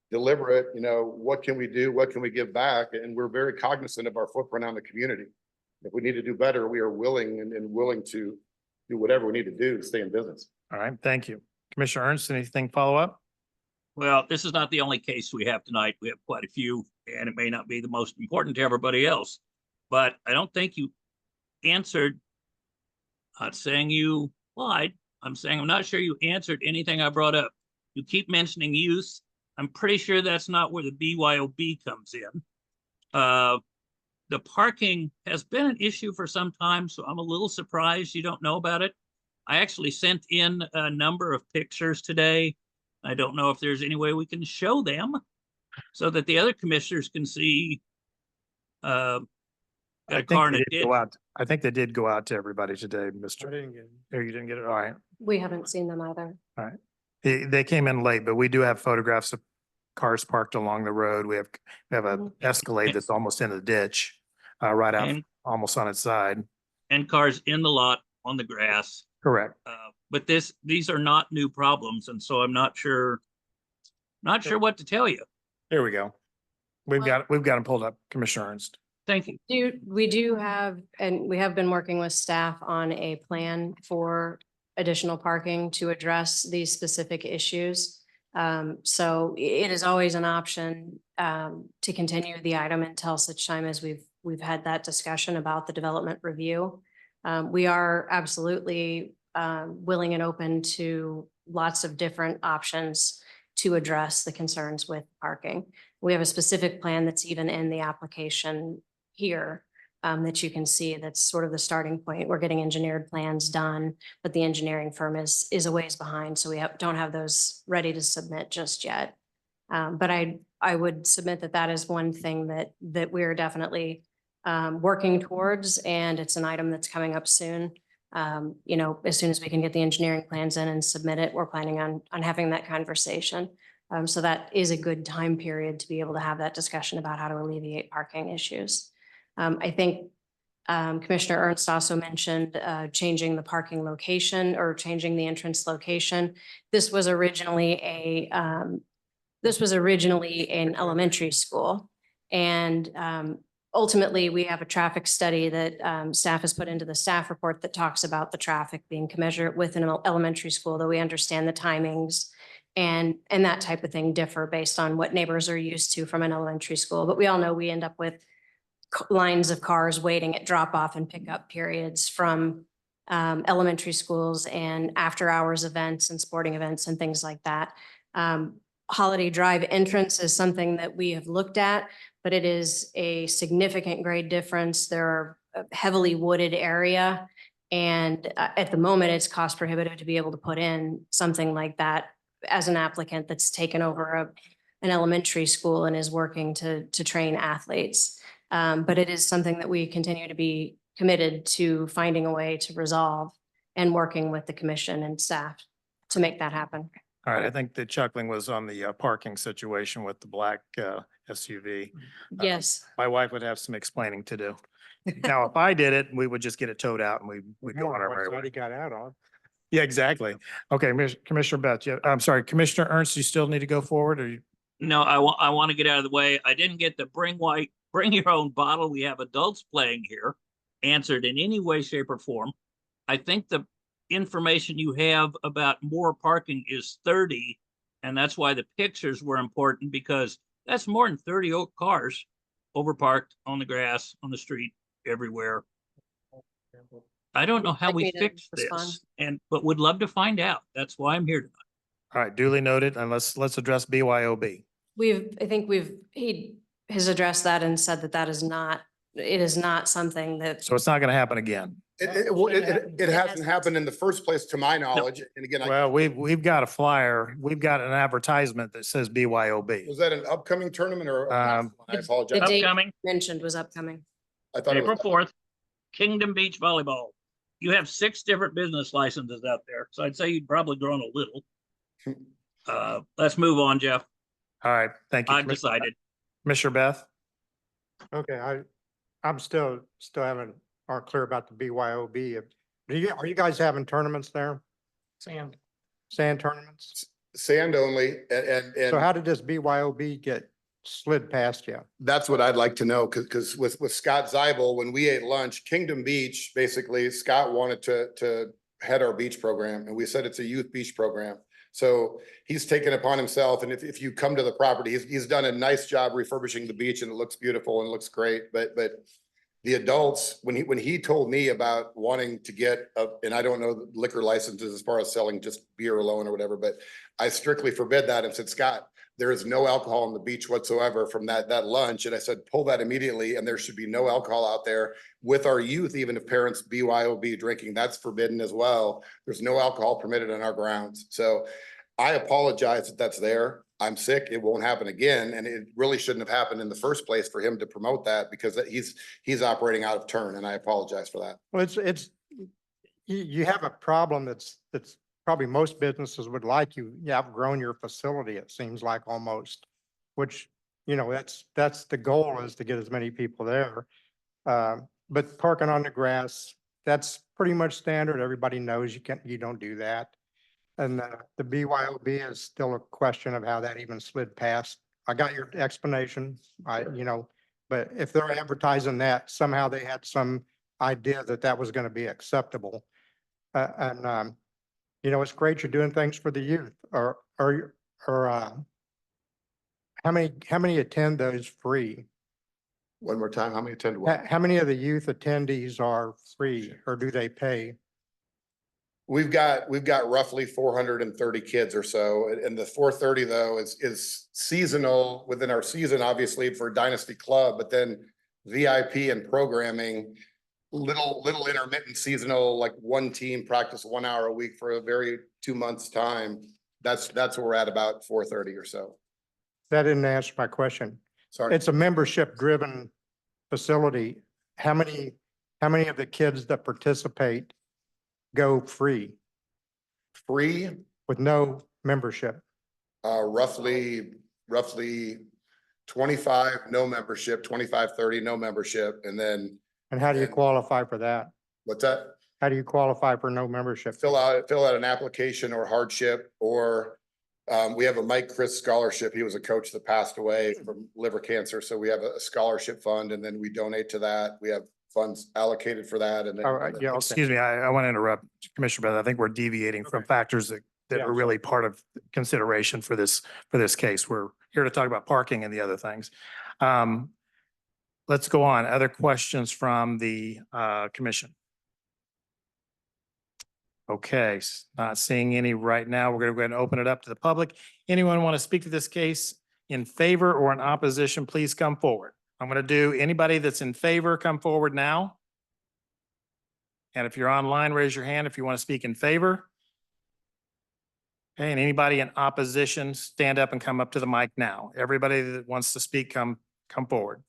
deliberate, you know, what can we do? What can we give back? And we're very cognizant of our footprint on the community. If we need to do better, we are willing and willing to do whatever we need to do to stay in business. All right, thank you. Commissioner Ernst, anything follow up? Well, this is not the only case we have tonight. We have quite a few, and it may not be the most important to everybody else. But I don't think you answered, not saying you lied. I'm saying I'm not sure you answered anything I brought up. You keep mentioning youth. I'm pretty sure that's not where the BYOB comes in. The parking has been an issue for some time, so I'm a little surprised you don't know about it. I actually sent in a number of pictures today. I don't know if there's any way we can show them so that the other commissioners can see a car in a ditch. I think they did go out to everybody today, Mr. I didn't get it. Oh, you didn't get it? All right. We haven't seen them either. All right. They came in late, but we do have photographs of cars parked along the road. We have a Escalade that's almost in the ditch, right out, almost on its side. And cars in the lot on the grass. Correct. But these are not new problems, and so I'm not sure what to tell you. Here we go. We've got them pulled up, Commissioner Ernst. Thank you. We do have, and we have been working with staff on a plan for additional parking to address these specific issues. So it is always an option to continue the item until such time as we've had that discussion about the development review. We are absolutely willing and open to lots of different options to address the concerns with parking. We have a specific plan that's even in the application here that you can see. That's sort of the starting point. We're getting engineered plans done, but the engineering firm is a ways behind. So we don't have those ready to submit just yet. But I would submit that is one thing that we're definitely working towards, and it's an item that's coming up soon. You know, as soon as we can get the engineering plans in and submit it, we're planning on having that conversation. So that is a good time period to be able to have that discussion about how to alleviate parking issues. I think Commissioner Ernst also mentioned changing the parking location or changing the entrance location. This was originally an elementary school, and ultimately, we have a traffic study that staff has put into the staff report that talks about the traffic being commensurate with an elementary school, though we understand the timings and that type of thing differ based on what neighbors are used to from an elementary school. But we all know we end up with lines of cars waiting at drop off and pickup periods from elementary schools and after hours events and sporting events and things like that. Holiday Drive entrance is something that we have looked at, but it is a significant grade difference. There are a heavily wooded area. And at the moment, it's cost prohibitive to be able to put in something like that as an applicant that's taken over an elementary school and is working to train athletes. But it is something that we continue to be committed to finding a way to resolve and working with the commission and staff to make that happen. All right, I think the chuckling was on the parking situation with the black SUV. Yes. My wife would have some explaining to do. Now, if I did it, we would just get it towed out and we'd go on our merry way. got out on. Yeah, exactly. Okay, Commissioner Beth, I'm sorry, Commissioner Ernst, you still need to go forward or you? No, I want to get out of the way. I didn't get the bring your own bottle. We have adults playing here answered in any way, shape, or form. I think the information you have about more parking is 30, and that's why the pictures were important, because that's more than 30 cars overparked on the grass, on the street, everywhere. I don't know how Like we me to fix respond? this, but would love to find out. That's why I'm here tonight. All right, duly noted, and let's address BYOB. I think he has addressed that and said that it is not something that, So it's not gonna happen again. It hasn't happened in the first place, to my knowledge. And again, Well, we've got a flyer, we've got an advertisement that says BYOB. was that an upcoming tournament or? I the apologize. date Upcoming. mentioned was upcoming. I thought it April was. 4th, Kingdom Beach Volleyball. You have 6 different business licenses out there, so I'd say you'd probably grown a little. Let's move on, Jeff. All right, thank you. I've decided. Commissioner Beth? Okay, I'm still aren't clear about the BYOB. Are you guys having tournaments there? Sand. Sand tournaments? Sand only, and So how did this BYOB get slid past you? that's what I'd like to know, because with Scott Zeibel, when we ate lunch, Kingdom Beach, basically, Scott wanted to head our beach program, and we said it's a youth beach program. So he's taken upon himself, and if you come to the property, he's done a nice job refurbishing the beach, and it looks beautiful and it looks great, but the adults, when he told me about wanting to get and I don't know the liquor licenses as far as selling just beer alone or whatever, but I strictly forbid that and said, Scott, there is no alcohol on the beach whatsoever from that lunch. And I said, pull that immediately. And there should be no alcohol out there with our youth, even if parents BYOB drinking, that's forbidden as well. There's no alcohol permitted on our grounds. So I apologize that that's there. I'm sick. It won't happen again. And it really shouldn't have happened in the first place for him to promote that, because he's operating out of turn, and I apologize for that. Well, you have a problem that's probably most businesses would like. You have grown your facility, it seems like, almost, which, that's the goal, is to get as many people there. But parking on the grass, that's pretty much standard. Everybody knows you don't do that. And the BYOB is still a question of how that even slid past. I got your explanation, but if they're advertising that, somehow they had some idea that was going to be acceptable. It's great you're doing things for the youth. Or how many attend those free? One more time, how many attend what? How many of the youth attendees are free, or do they pay? We've got roughly 430 kids or so, and the 430 though is seasonal within our season, obviously for Dynasty Club, but then VIP and programming, little intermittent seasonal, like one team practice 1 hour a week for a very 2 months time. That's where we're at, about 430 or so. That didn't answer my question. Sorry. It's a membership driven facility. How many of the kids that participate go free? Free? With no membership? Roughly 25, no membership, 25, 30, no membership. And then. And how do you qualify for that? What's that? How do you qualify for no membership? Fill out an application or hardship, or We have a Mike Chris scholarship. He was a coach that passed away from liver cancer. So we have a scholarship fund and then we donate to that. We have funds allocated for that and then. All right, yeah, okay. Excuse me, I want to interrupt Commissioner Beth. I think we're deviating from factors that Yeah, are really part of consideration for this case. We're here to talk about parking and the other things. Let's go on. Other questions from the commission? Okay, not seeing any right now. We're going to go ahead and open it up to the public. Anyone want to speak to this case in favor or in opposition, please come forward. I'm going to do anybody that's in favor, come forward now. And if you're online, raise your hand if you want to speak in favor. Okay, and anybody in opposition, stand up and come up to the mic now. Everybody that wants to speak, come forward.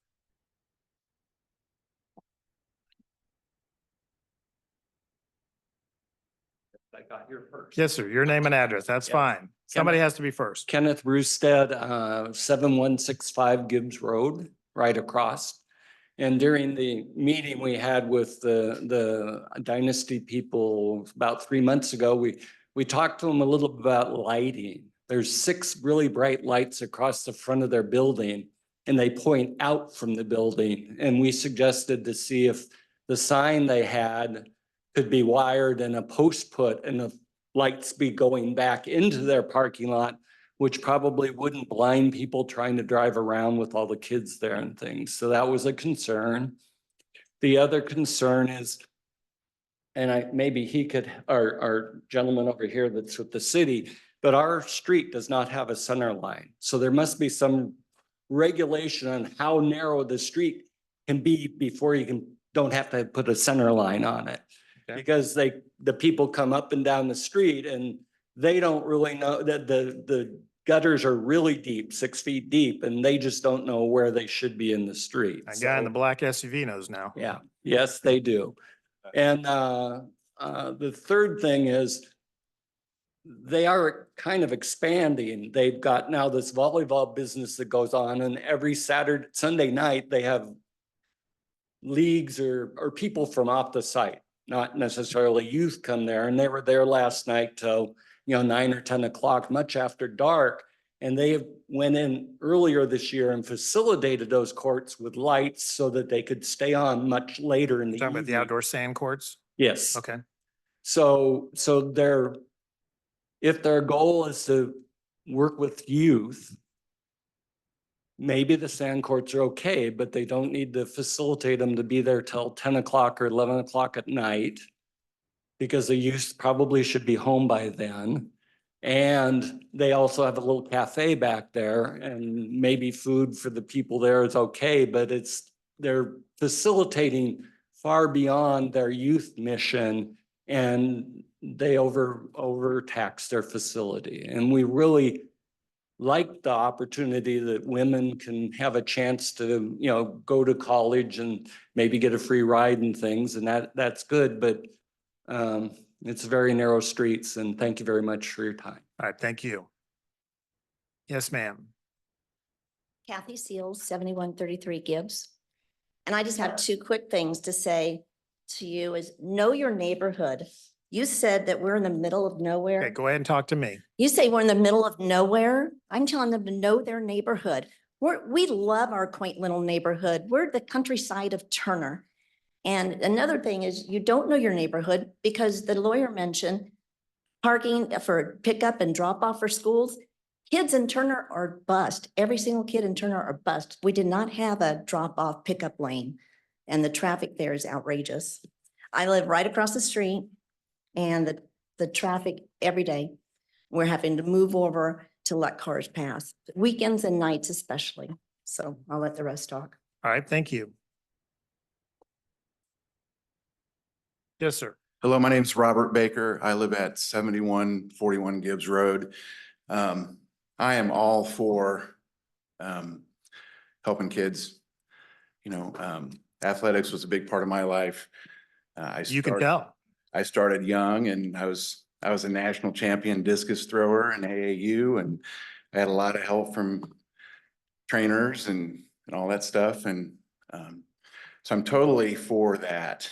I got here first. Yes, sir. Your name and address. That's Yes. fine. Somebody has to be first. Kenneth Brewstead, 7165 Gibbs Road, right across. And during the meeting we had with the Dynasty people about 3 months ago, we talked to them a little bit about lighting. There's 6 really bright lights across the front of their building and they point out from the building. And we suggested to see if the sign they had could be wired and a post put and the lights be going back into their parking lot, which probably wouldn't blind people trying to drive around with all the kids there and things. So that was a concern. The other concern is, and maybe he could, our gentleman over here that's with the city, but our street does not have a center line. So there must be some regulation on how narrow the street can be before you don't have to put a center line on it. Okay. Because the people come up and down the street and they don't really know that the gutters are really deep, 6 feet deep, and they just don't know where they should be in the street. A guy in the black SUV knows now. Yeah, yes, they do. And the third thing is they are kind of expanding. They've got now this volleyball business that goes on, and every Sunday night, they have leagues or people from off the site, not necessarily youth, come there. And they were there last night till 9 or 10 o'clock, much after dark. And they went in earlier this year and facilitated those courts with lights so that they could stay on much later in the Talking about the evening. outdoor sand courts? Yes. Okay. So if their goal is to work with youth, maybe the sand courts are okay, but they don't need to facilitate them to be there till 10 o'clock or 11 o'clock at night, because the youth probably should be home by then. And they also have a little cafe back there, and maybe food for the people there is okay, but they're facilitating far beyond their youth mission, and they overtax their facility. And we really like the opportunity that women can have a chance to, go to college and maybe get a free ride and things, and that's good, but it's very narrow streets, and thank you very much for your time. All right, thank you. Yes, ma'am. Kathy Seals, 7133 Gibbs. And I just have 2 quick things to say to you is know your neighborhood. You said that we're in the middle of nowhere. Okay, go ahead and talk to me. You say we're in the middle of nowhere. I'm telling them to know their neighborhood. We love our quaint little neighborhood. We're the countryside of Turner. And another thing is you don't know your neighborhood because the lawyer mentioned parking for pickup and drop off for schools. Kids in Turner are bust. Every single kid in Turner are bust. We did not have a drop off pickup lane, and the traffic there is outrageous. I live right across the street, and the traffic every day, we're having to move over to let cars pass, weekends and nights especially. So I'll let the rest talk. All right, thank you. Yes, sir. Hello, my name is Robert Baker. I live at 7141 Gibbs Road. I am all for helping kids. Athletics was a big part of my life. You can tell. I started young, and I was a national champion discus thrower in AAU, and I had a lot of help from trainers and all that stuff. And so I'm totally for that.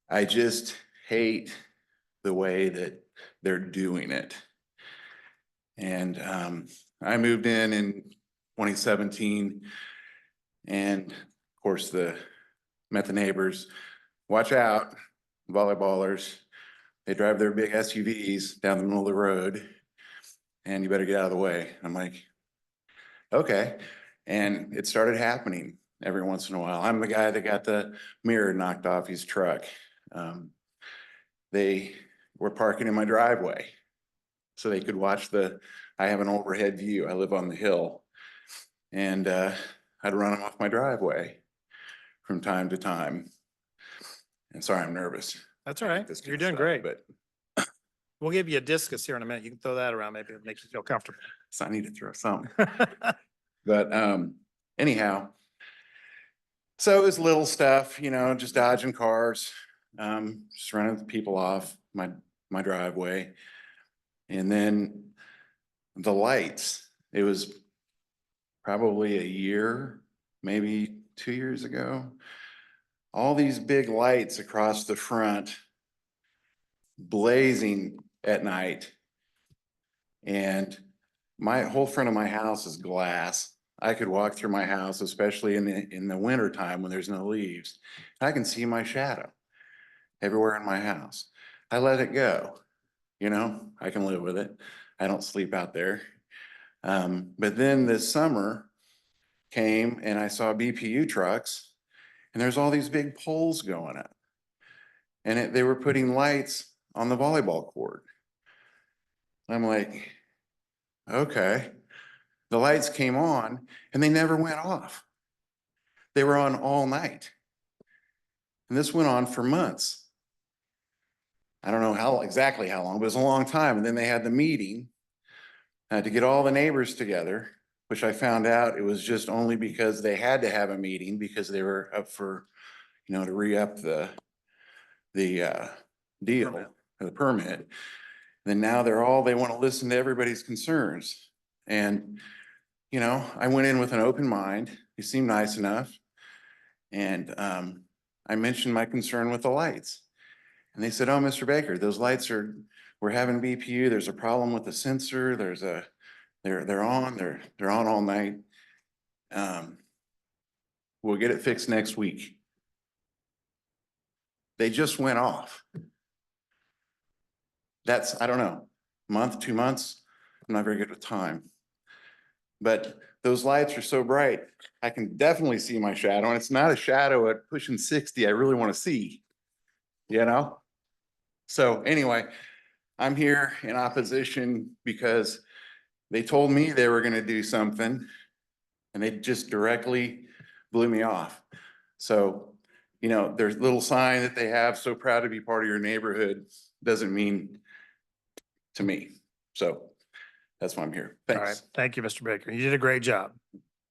I just hate the way that they're doing it. And I moved in 2017. And of course, met the neighbors. Watch out, volleyballers. They drive their big SUVs down the middle of the road and you better get out of the way. I'm like, okay. And it started happening every once in a while. I'm the guy that got the mirror knocked off his truck. They were parking in my driveway so they could watch I have an overhead view. I live on the hill. And I'd run them off my driveway from time to time. And sorry, I'm nervous. That's all right. You're doing great. But We'll give you a discus here in a minute. You can throw that around. Maybe it makes you feel comfortable. so I need to throw something. But anyhow, so it was little stuff, just dodging cars, just running people off my driveway. And then the lights, it was probably a year, maybe 2 years ago. All these big lights across the front blazing at night. And my whole front of my house is glass. I could walk through my house, especially in the winter time when there's no leaves. I can see my shadow everywhere in my house. I let it go. I can live with it. I don't sleep out there. But then this summer came and I saw BPU trucks and there's all these big poles going up. And they were putting lights on the volleyball court. I'm like, okay. The lights came on and they never went off. They were on all night. And this went on for months. I don't know exactly how long, but it was a long time. And then they had the meeting to get all the neighbors together, which I found out it was just only because they had to have a meeting because they were up for, to re-up the deal, the permit. Then now they want to listen to everybody's concerns. And, I went in with an open mind. He seemed nice enough. And I mentioned my concern with the lights. And they said, oh, Mr. Baker, those lights we're having BPU. There's a problem with the sensor. They're on all night. We'll get it fixed next week. They just went off. I don't know, month, 2 months. I'm not very good with time. But those lights are so bright, I can definitely see my shadow. And it's not a shadow at pushing 60 I really want to see, So anyway, I'm here in opposition because they told me they were going to do something and they just directly blew me off. So, there's a little sign that they have, so proud to be part of your neighborhood, doesn't mean to me. So that's why I'm here. All right. Thanks. Thank you, Mr. Baker. You did a great job.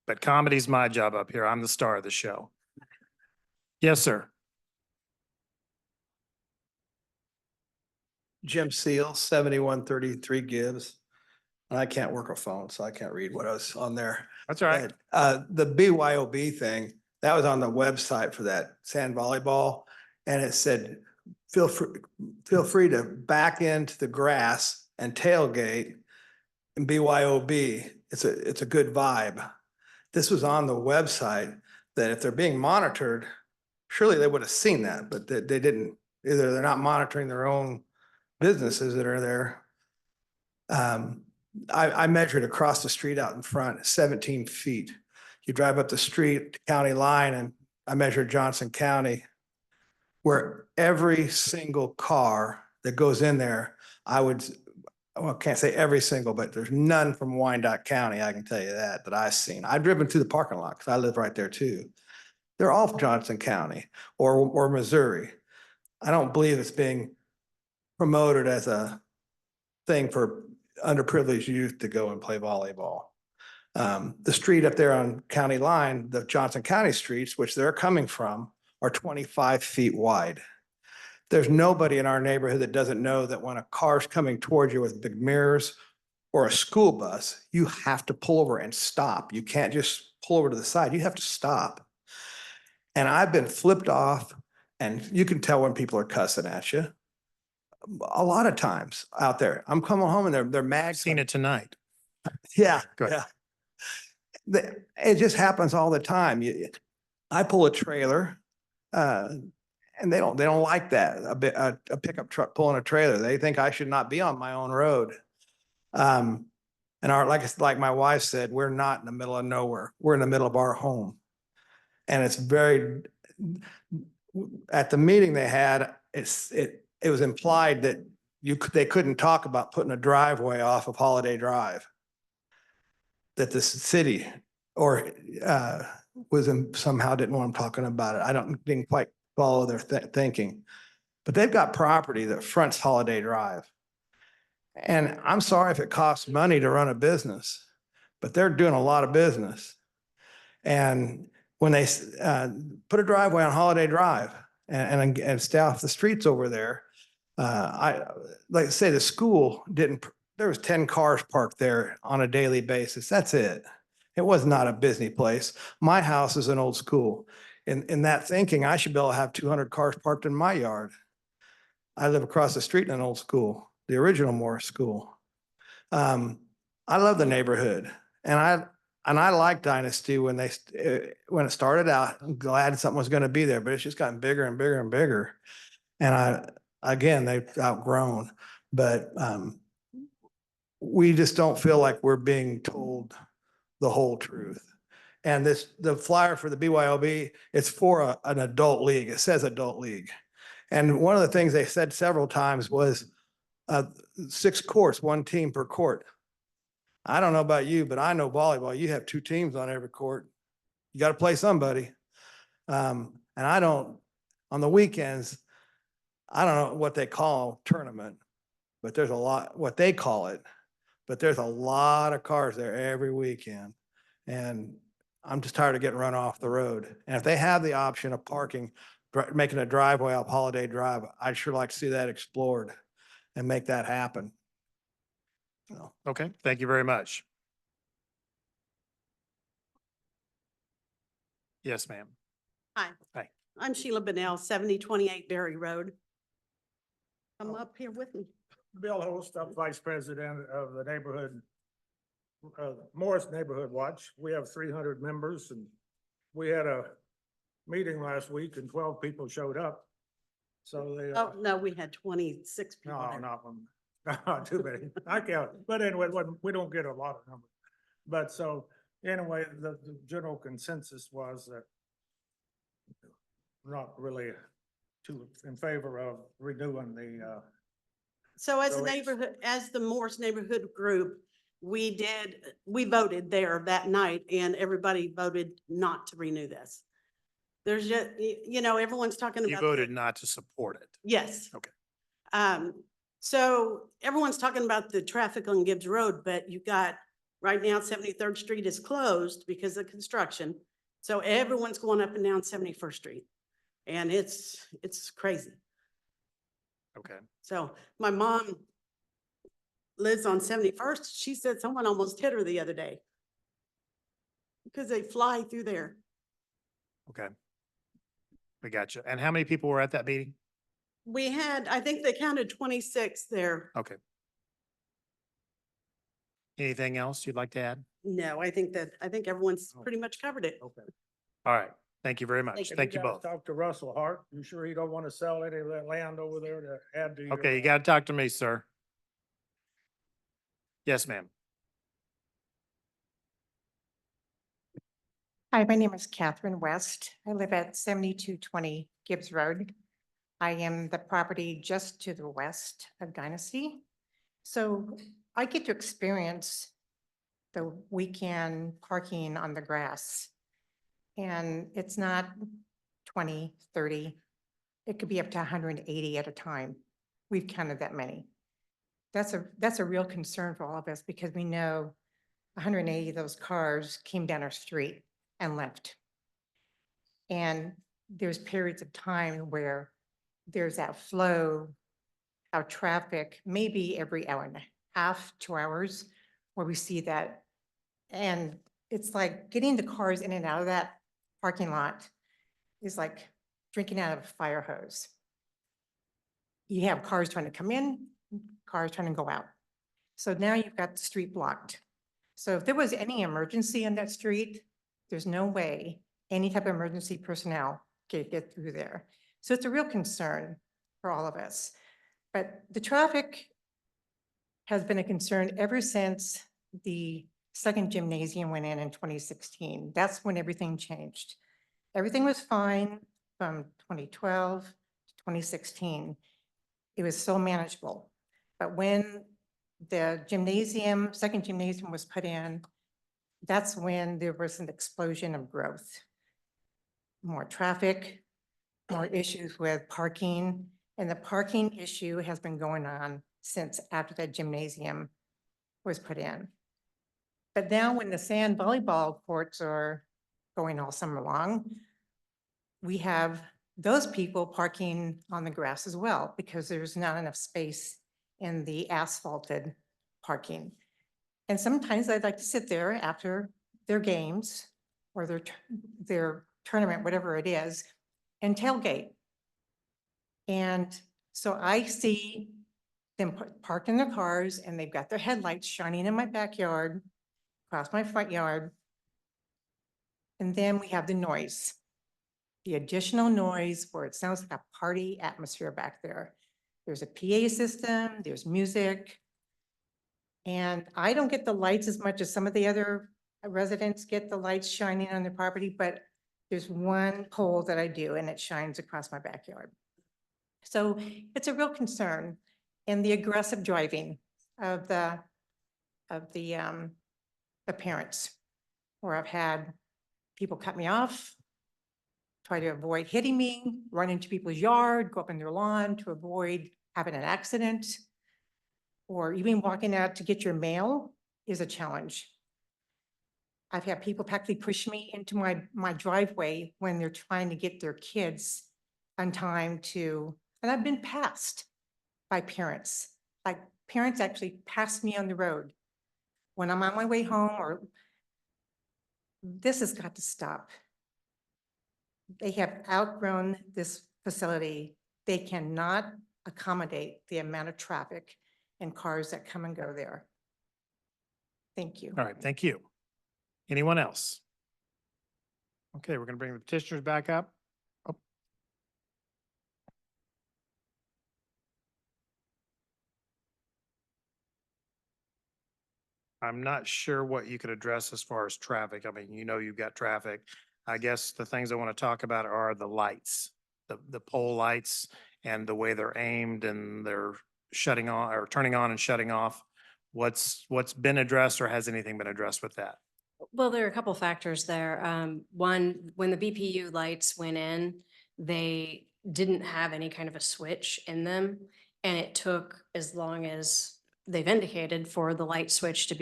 But comedy's my job up here. I'm the star of the show. Yes, sir. Jim Seal, 7133 Gibbs. And I can't work a phone, so I can't read what was on there. That's all right. But, the BYOB thing, that was on the website for that sand volleyball. And it said, feel free to back into the grass and tailgate and BYOB. It's a good vibe. This was on the website that if they're being monitored, surely they would have seen that, but they didn't. Either they're not monitoring their own businesses that are there. I measured across the street out in front, 17 feet. You drive up the street, county line, and I measured Johnson County, where every single car that goes in there, I can't say every single, but there's none from Wyandotte County, I can tell you that I've seen. I've driven through the parking lot because I live right there too. They're all from Johnson County or Missouri. I don't believe it's being promoted as a thing for underprivileged youth to go and play volleyball. The street up there on county line, the Johnson County streets, which they're coming from, are 25 feet wide. There's nobody in our neighborhood that doesn't know that when a car's coming towards you with big mirrors or a school bus, you have to pull over and stop. You can't just pull over to the side. You have to stop. And I've been flipped off, and you can tell when people are cussing at you. a lot of times out there. I'm coming home and they're mad. I've seen it tonight. Yeah, Go ahead. yeah. It just happens all the time. I pull a trailer, and they don't like that. A pickup truck pulling a trailer. They think I should not be on my own road. And like my wife said, we're not in the middle of nowhere. We're in the middle of our home. And it's at the meeting they had, it was implied that they couldn't talk about putting a driveway off of Holiday Drive. That the city somehow didn't want them talking about it. Didn't quite follow their thinking, but they've got property that fronts Holiday Drive. And I'm sorry if it costs money to run a business, but they're doing a lot of business. And when they put a driveway on Holiday Drive and stay off the streets over there, I like to say the school there was 10 cars parked there on a daily basis. That's it. It was not a busy place. My house is an old school. In that thinking, I should be able to have 200 cars parked in my yard. I live across the street in an old school, the original Morris School. I love the neighborhood, and I like Dynasty when it started out. I'm glad something was going to be there, but it's just gotten bigger and bigger and bigger. And they've outgrown, but we just don't feel like we're being told the whole truth. And the flyer for the BYOB, it's for an adult league. It says adult league. And one of the things they said several times was 6 courts, 1 team per court. I don't know about you, but I know volleyball. You have 2 teams on every court. You got to play somebody. And on the weekends, I don't know what they call tournament, but there's a lot, what they call it, but there's a lot of cars there every weekend. And I'm just tired of getting run off the road. And if they have the option of making a driveway up Holiday Drive, I'd sure like to see that explored and make that happen. Okay, thank you very much. Yes, ma'am. Hi. Hi. I'm Sheila Bennell, 7028 Berry Road. Come up here with me. Bill Holst, I'm Vice President of the Morris Neighborhood Watch. We have 300 members, and we had a meeting last week and 12 people showed up. So they. Oh, no, we had 26 people. No, there. not too many. I count, but anyway, we don't get a lot of numbers. But so anyway, the general consensus was that we're not really in favor of renewing the. So as a So it's- neighborhood, as the Morris Neighborhood Group, we voted there that night and everybody voted not to renew this. There's just, everyone's talking about. You voted not to support it. Yes. Okay. So everyone's talking about the traffic on Gibbs Road, but you got, right now 73rd Street is closed because of construction. So everyone's going up and down 71st Street. And it's crazy. Okay. So my mom lives on 71st. She said someone almost hit her the other day because they fly through there. Okay. We got you. And how many people were at that meeting? We had, I think they counted 26 there. Okay. Anything else you'd like to add? No, I think everyone's pretty much covered it. Okay. All right. Thank you very much. Thank you guys both. Talk to Russell Hart. You sure he don't want to sell any of that land over there to add to your? Okay, you got to talk to me, sir. Yes, ma'am. Hi, my name is Catherine West. I live at 7220 Gibbs Road. I am the property just to the west of Dynasty. So I get to experience the weekend parking on the grass. And it's not 20, 30. It could be up to 180 at a time. We've counted that many. That's a real concern for all of us because we know 180 of those cars came down our street and left. And there's periods of time where there's that flow of traffic, maybe every hour and a half, 2 hours, where we see that. And it's like getting the cars in and out of that parking lot is like drinking out of a fire hose. you have cars trying to come in, cars trying to go out. So now you've got the street blocked. So if there was any emergency on that street, there's no way any type of emergency personnel could get through there. So it's a real concern for all of us. But the traffic has been a concern ever since the second gymnasium went in 2016. That's when everything changed. Everything was fine from 2012 to 2016. It was so manageable. But when the gymnasium, second gymnasium was put in, that's when there was an explosion of growth. More traffic, more issues with parking, and the parking issue has been going on since after that gymnasium was put in. But now when the sand volleyball courts are going all summer long, we have those people parking on the grass as well because there's not enough space in the asphalted parking. And sometimes I'd like to sit there after their games or their tournament, whatever it is, and tailgate. And so I see them parked in their cars and they've got their headlights shining in my backyard, across my front yard. And then we have the noise, the additional noise where it sounds like a party atmosphere back there. There's a PA system, there's music. And I don't get the lights as much as some of the other residents get the lights shining on their property, but there's one pole that I do and it shines across my backyard. So it's a real concern. And the aggressive driving of the parents, where I've had people cut me off, try to avoid hitting me, run into people's yard, go up in their lawn to avoid having an accident, or even walking out to get your mail is a challenge. I've had people practically push me into my driveway when they're trying to get their kids on time to, and I've been passed by parents. Like parents actually pass me on the road when I'm on my way home, or this has got to stop. They have outgrown this facility. They cannot accommodate the amount of traffic and cars that come and go there. Thank you. All right, thank you. Anyone else? Okay, we're gonna bring the petitioners back up. Oh. I'm not sure what you could address as far as traffic. I mean, you know, you've got traffic. I guess the things I want to talk about are the lights, the pole lights and the way they're aimed and they're shutting on or turning on and shutting off. What's been addressed or has anything been addressed with that? Well, there are a couple factors there. One, when the BPU lights went in, they didn't have any kind of a switch in them. And it took as long as they've indicated for the light switch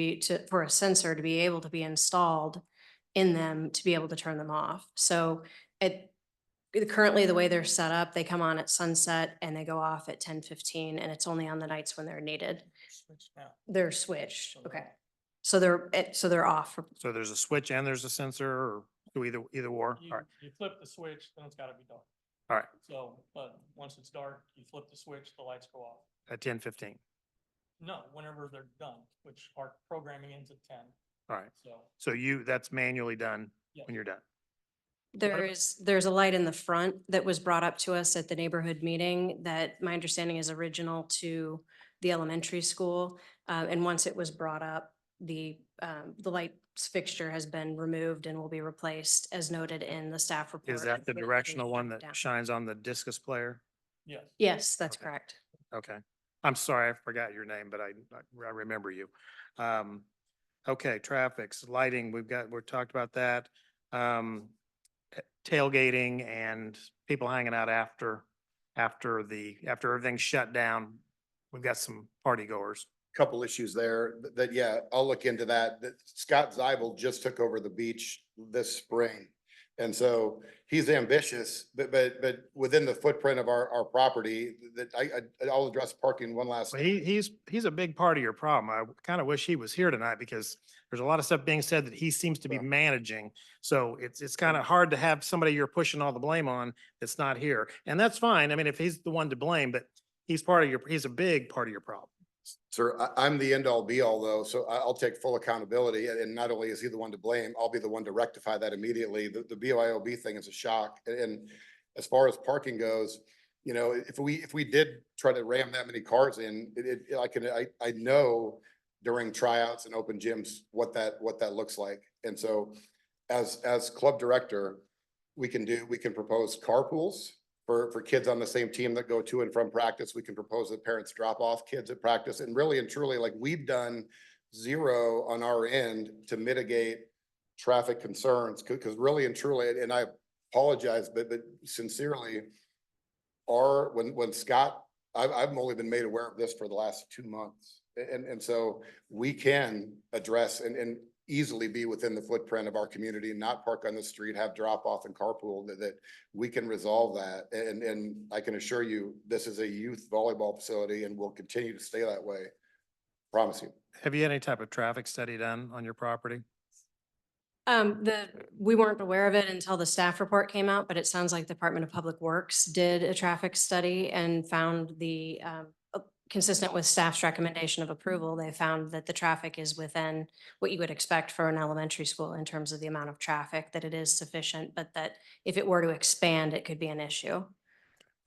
for a sensor to be able to be installed in them to be able to turn them off. So currently the way they're set up, they come on at sunset and they go off at 10:15, and it's only on the nights when they're needed. They're switched. Okay. So they're off. So there's a switch and there's a sensor or do either or? All right. You flip the switch, then it's gotta be dark. All right. So, but once it's dark, you flip the switch, the lights go off. At 10:15. No, whenever they're done, which our programming ends at 10. All right. So, So that's manually done Yes. when you're done. There's a light in the front that was brought up to us at the neighborhood meeting that my understanding is original to the elementary school. And once it was brought up, the lights fixture has been removed and will be replaced as noted in the staff report. Is that the with directional one that down. shines on the discus player? yes. Yes, that's Okay. correct. Okay. I'm sorry, I forgot your name, but I remember you. Okay, traffics, lighting, we've talked about that. Tailgating and people hanging out after everything's shut down. We've got some party goers. Couple issues there that, yeah, I'll look into that. That Scott Zeibel just took over the beach this spring. And so he's ambitious, but within the footprint of our property that I'll address parking one last. Well, he's a big part of your problem. I kind of wish he was here tonight because there's a lot of stuff being said that he seems to be managing. So it's kind of hard to have somebody you're pushing all the blame on that's not here. And that's fine. I mean, if he's the one to blame, but he's a big part of your problem. Sir, I'm the end all be all though, so I'll take full accountability. And not only is he the one to blame, I'll be the one to rectify that immediately. The BYOB thing is a shock. And as far as parking goes, you know, if we did try to ram that many cars in, I know during tryouts and open gyms what that looks like. And so as club director, we can propose carpools for kids on the same team that go to and from practice. We can propose that parents drop off kids at practice, and really and truly, like, we've done zero on our end to mitigate traffic concerns. Cause really and truly, and I apologize, but sincerely, when Scott, I've only been made aware of this for the last 2 months. And so we can address and easily be within the footprint of our community, not park on the street, have drop off and carpool, that we can resolve that. And I can assure you, this is a youth volleyball facility and will continue to stay that way. Promise you. Have you had any type of traffic study done on your property? We weren't aware of it until the staff report came out, but it sounds like the Department of Public Works did a traffic study and found consistent with staff's recommendation of approval. They found that the traffic is within what you would expect for an elementary school in terms of the amount of traffic, that it is sufficient, but that if it were to expand, it could be an issue.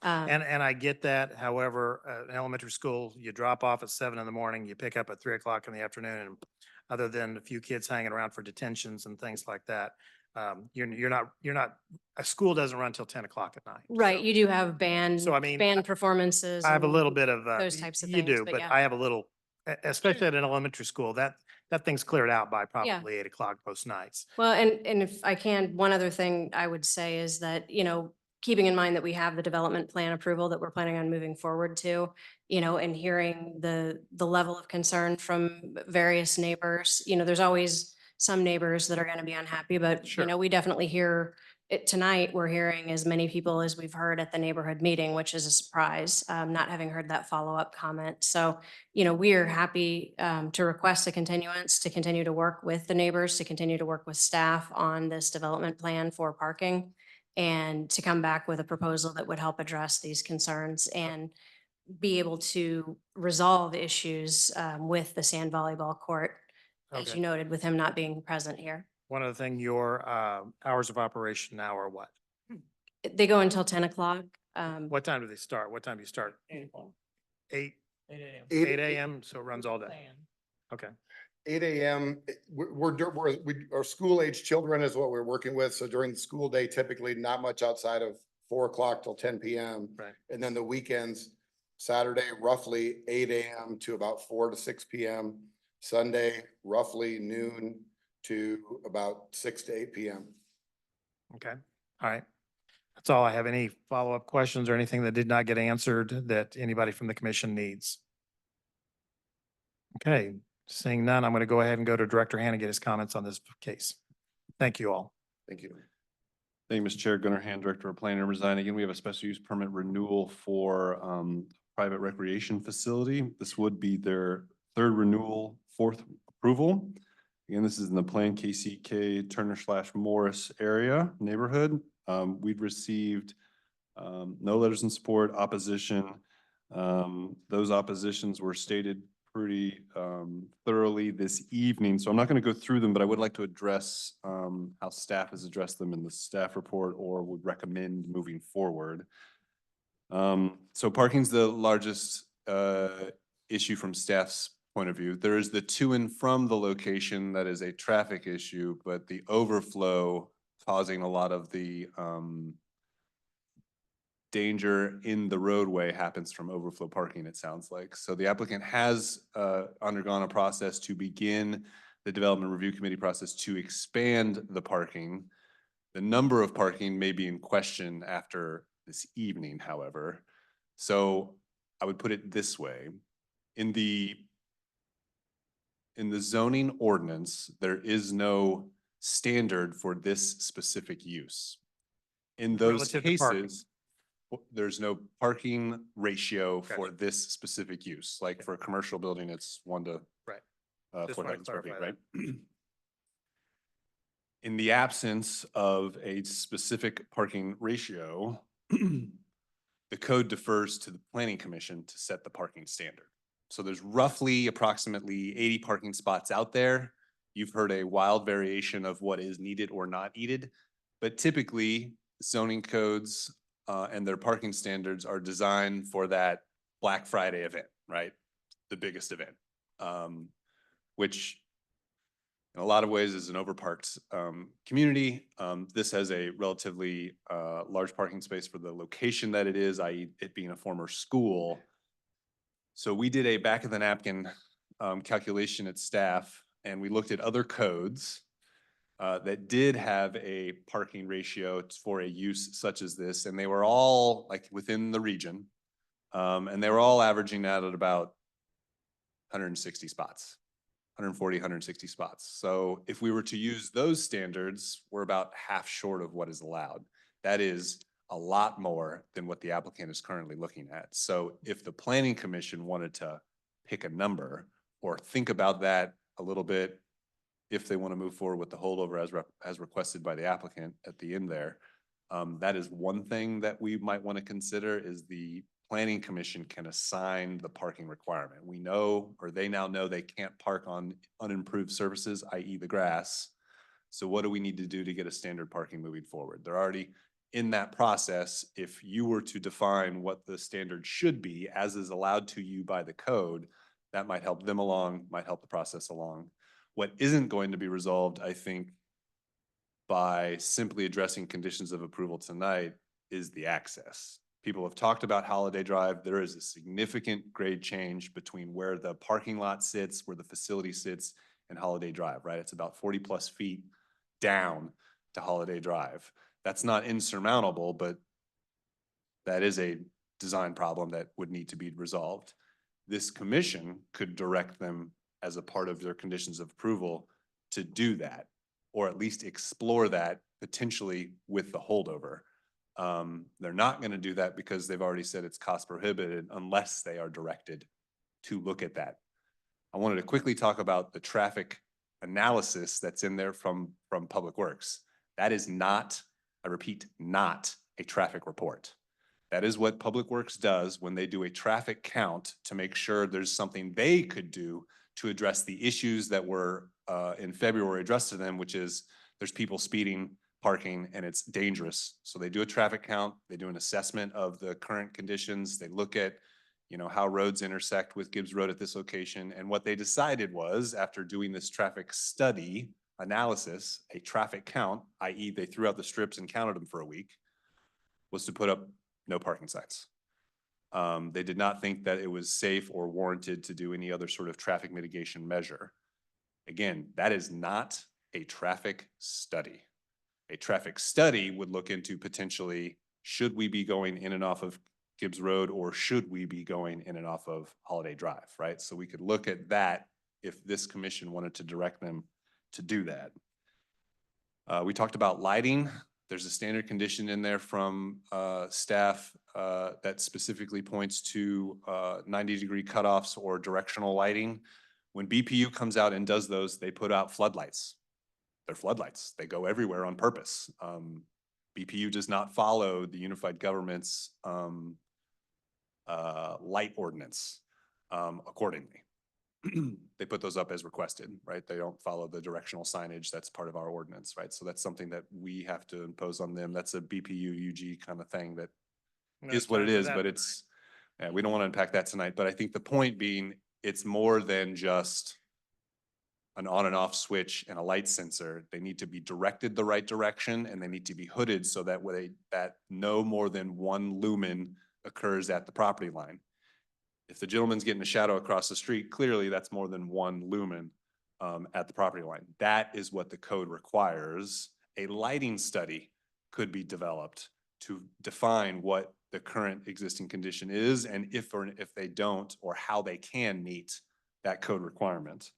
And I get that. However, an elementary school, you drop off at 7 in the morning, you pick up at 3 o'clock in the afternoon. And other than a few kids hanging around for detentions and things like that, you're not, a school doesn't run till 10 o'clock at night. Right, you do have band performances. I have a and little bit of, those types of you things, do, but but yeah. I have a little, especially at an elementary school, that thing's cleared out by probably 8 o'clock most nights. Well, and if I can, one other thing I would say is that, keeping in mind that we have the development plan approval that we're planning on moving forward to, and hearing the level of concern from various neighbors, there's always some neighbors that are going to be unhappy, but, we definitely hear it tonight. We're hearing as many people as we've heard at the neighborhood meeting, which is a surprise, not having heard that follow-up comment. So, we are happy to request a continuance to continue to work with the neighbors, to continue to work with staff on this development plan for parking, and to come back with a proposal that would help address these concerns and be able to resolve issues with the sand volleyball court, as Okay. you noted, with him not being present here. One other thing, your hours of operation now are what? They go until 10 o'clock. What time do they start? What time do you start? 8 o'clock. 8 a.m. 8 a.m. So it runs all day. Okay. 8 a.m. Our school age children is what we're working with. So during the school day, typically not much outside of 4 o'clock till 10 p.m. Right. And then the weekends, Saturday, roughly 8 a.m. to about 4 to 6 p.m. Sunday, roughly noon to about 6 to 8 p.m. Okay. All right. That's all I have. Any follow-up questions or anything that did not get answered that anybody from the commission needs? Okay. Seeing none, I'm going to go ahead and go to Director Hannah, get his comments on this case. Thank you all. Thank you. Thank you, Mr. Chair. Gunnar Hand, Director of Planning and Design. Again, we have a special use permit renewal for private recreation facility. This would be their third renewal, fourth approval. Again, this is in the Plan KCK Turner/Morris area neighborhood. We've received no letters in support, opposition. Those oppositions were stated pretty thoroughly this evening. So I'm not going to go through them, but I would like to address how staff has addressed them in the staff report or would recommend moving forward. So parking's the largest issue from staff's point of view. There is the to and from the location that is a traffic issue, but the overflow causing a lot of the danger in the roadway happens from overflow parking, it sounds like. So the applicant has undergone a process to begin the development review committee process to expand the parking. The number of parking may be in question after this evening, however. So I would put it this way. In the zoning ordinance, there is no standard for this specific use. In those Relative to parking. cases, there's no parking ratio for this specific use. Like for a commercial building, it's 1 to Just 4,000 square feet, clarify right? In the absence of a specific parking ratio, the the code defers to the planning commission to set the parking standard. So there's roughly approximately 80 parking spots out there. You've heard a wild variation of what is needed or not needed, but typically zoning codes and their parking standards are designed for that Black Friday event, right? The biggest event, which in a lot of ways is an overparked community. This has a relatively large parking space for the location that it is, i.e. it being a former school. So we did a back of the napkin calculation at staff, and we looked at other codes that did have a parking ratio for a use such as this, and they were all like within the region. And they were all averaging out at about 160 spots, 140, 160 spots. So if we were to use those standards, we're about half short of what is allowed. That is a lot more than what the applicant is currently looking at. So if the planning commission wanted to pick a number or think about that a little bit, if they want to move forward with the holdover as requested by the applicant at the end there, that is one thing that we might want to consider is the planning commission can assign the parking requirement. We know, or they now know, they can't park on unimproved surfaces, i.e. the grass. So what do we need to do to get a standard parking moving forward? They're already in that process. If you were to define what the standard should be as is allowed to you by the code, that might help them along, might help the process along. What isn't going to be resolved, I think, by simply addressing conditions of approval tonight is the access. People have talked about Holiday Drive. There is a significant grade change between where the parking lot sits, where the facility sits, and Holiday Drive, right? It's about 40+ feet down to Holiday Drive. That's not insurmountable, but that is a design problem that would need to be resolved. This commission could direct them as a part of their conditions of approval to do that, or at least explore that potentially with the holdover. They're not going to do that because they've already said it's cost prohibited unless they are directed to look at that. I wanted to quickly talk about the traffic analysis that's in there from Public Works. That is not, I repeat, not a traffic report. That is what Public Works does when they do a traffic count to make sure there's something they could do to address the issues that were in February addressed to them, which is there's people speeding, parking, and it's dangerous. So they do a traffic count, they do an assessment of the current conditions, they look at, you know, how roads intersect with Gibbs Road at this location. And what they decided was, after doing this traffic study analysis, a traffic count, i.e. they threw out the strips and counted them for a week, was to put up no parking signs. They did not think that it was safe or warranted to do any other sort of traffic mitigation measure. Again, that is not a traffic study. A traffic study would look into potentially, should we be going in and off of Gibbs Road or should we be going in and off of Holiday Drive, right? So we could look at that if this commission wanted to direct them to do that. We talked about lighting. There's a standard condition in there from staff that specifically points to 90-degree cutoffs or directional lighting. When BPU comes out and does those, they put out floodlights. They're floodlights. They go everywhere on purpose. BPU does not follow the unified government's light ordinance accordingly. They put those up as requested, right? They don't follow the directional signage that's part of our ordinance, right? So that's something that we have to impose on them. That's a BPU UG kind of thing that is what it is, but it's, yeah, we don't want to unpack that tonight. But I think the point being, it's more than just an on and off switch and a light sensor. They need to be directed the right direction and they need to be hooded so that that no more than one lumen occurs at the property line. If the gentleman's getting a shadow across the street, clearly that's more than one lumen at the property line. That is what the code requires. A lighting study could be developed to define what the current existing condition is and if they don't, or how they can meet that code requirement.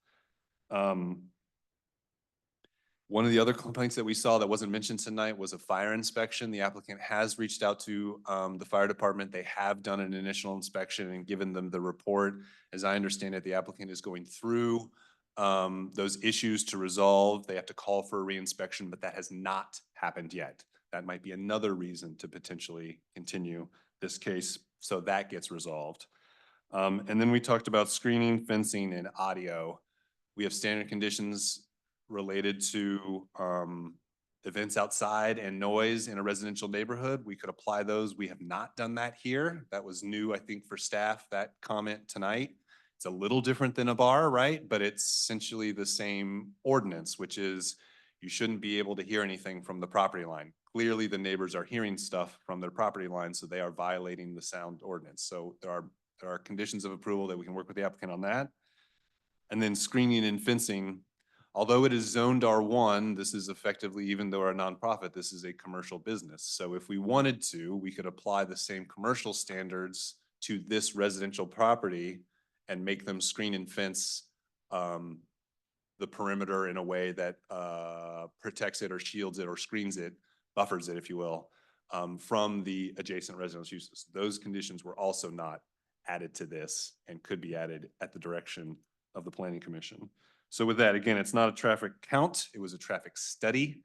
One of the other complaints that we saw that wasn't mentioned tonight was a fire inspection. The applicant has reached out to the fire department. They have done an initial inspection and given them the report. As I understand it, the applicant is going through those issues to resolve. They have to call for a reinspection, but that has not happened yet. That might be another reason to potentially continue this case, so that gets resolved. And then we talked about screening, fencing, and audio. We have standard conditions related to events outside and noise in a residential neighborhood. We could apply those. We have not done that here. That was new, I think, for staff, that comment tonight. It's a little different than a bar, right? But it's essentially the same ordinance, which is you shouldn't be able to hear anything from the property line. Clearly, the neighbors are hearing stuff from their property line, so they are violating the sound ordinance. So there are conditions of approval that we can work with the applicant on that. And then screening and fencing, although it is zoned R1, this is effectively, even though we're a nonprofit, this is a commercial business. So if we wanted to, we could apply the same commercial standards to this residential property and make them screen and fence the perimeter in a way that protects it or shields it or screens it, buffers it, if you will, from the adjacent residential uses. Those conditions were also not added to this and could be added at the direction of the Planning Commission. So with that, again, it's not a traffic count, it was a traffic study.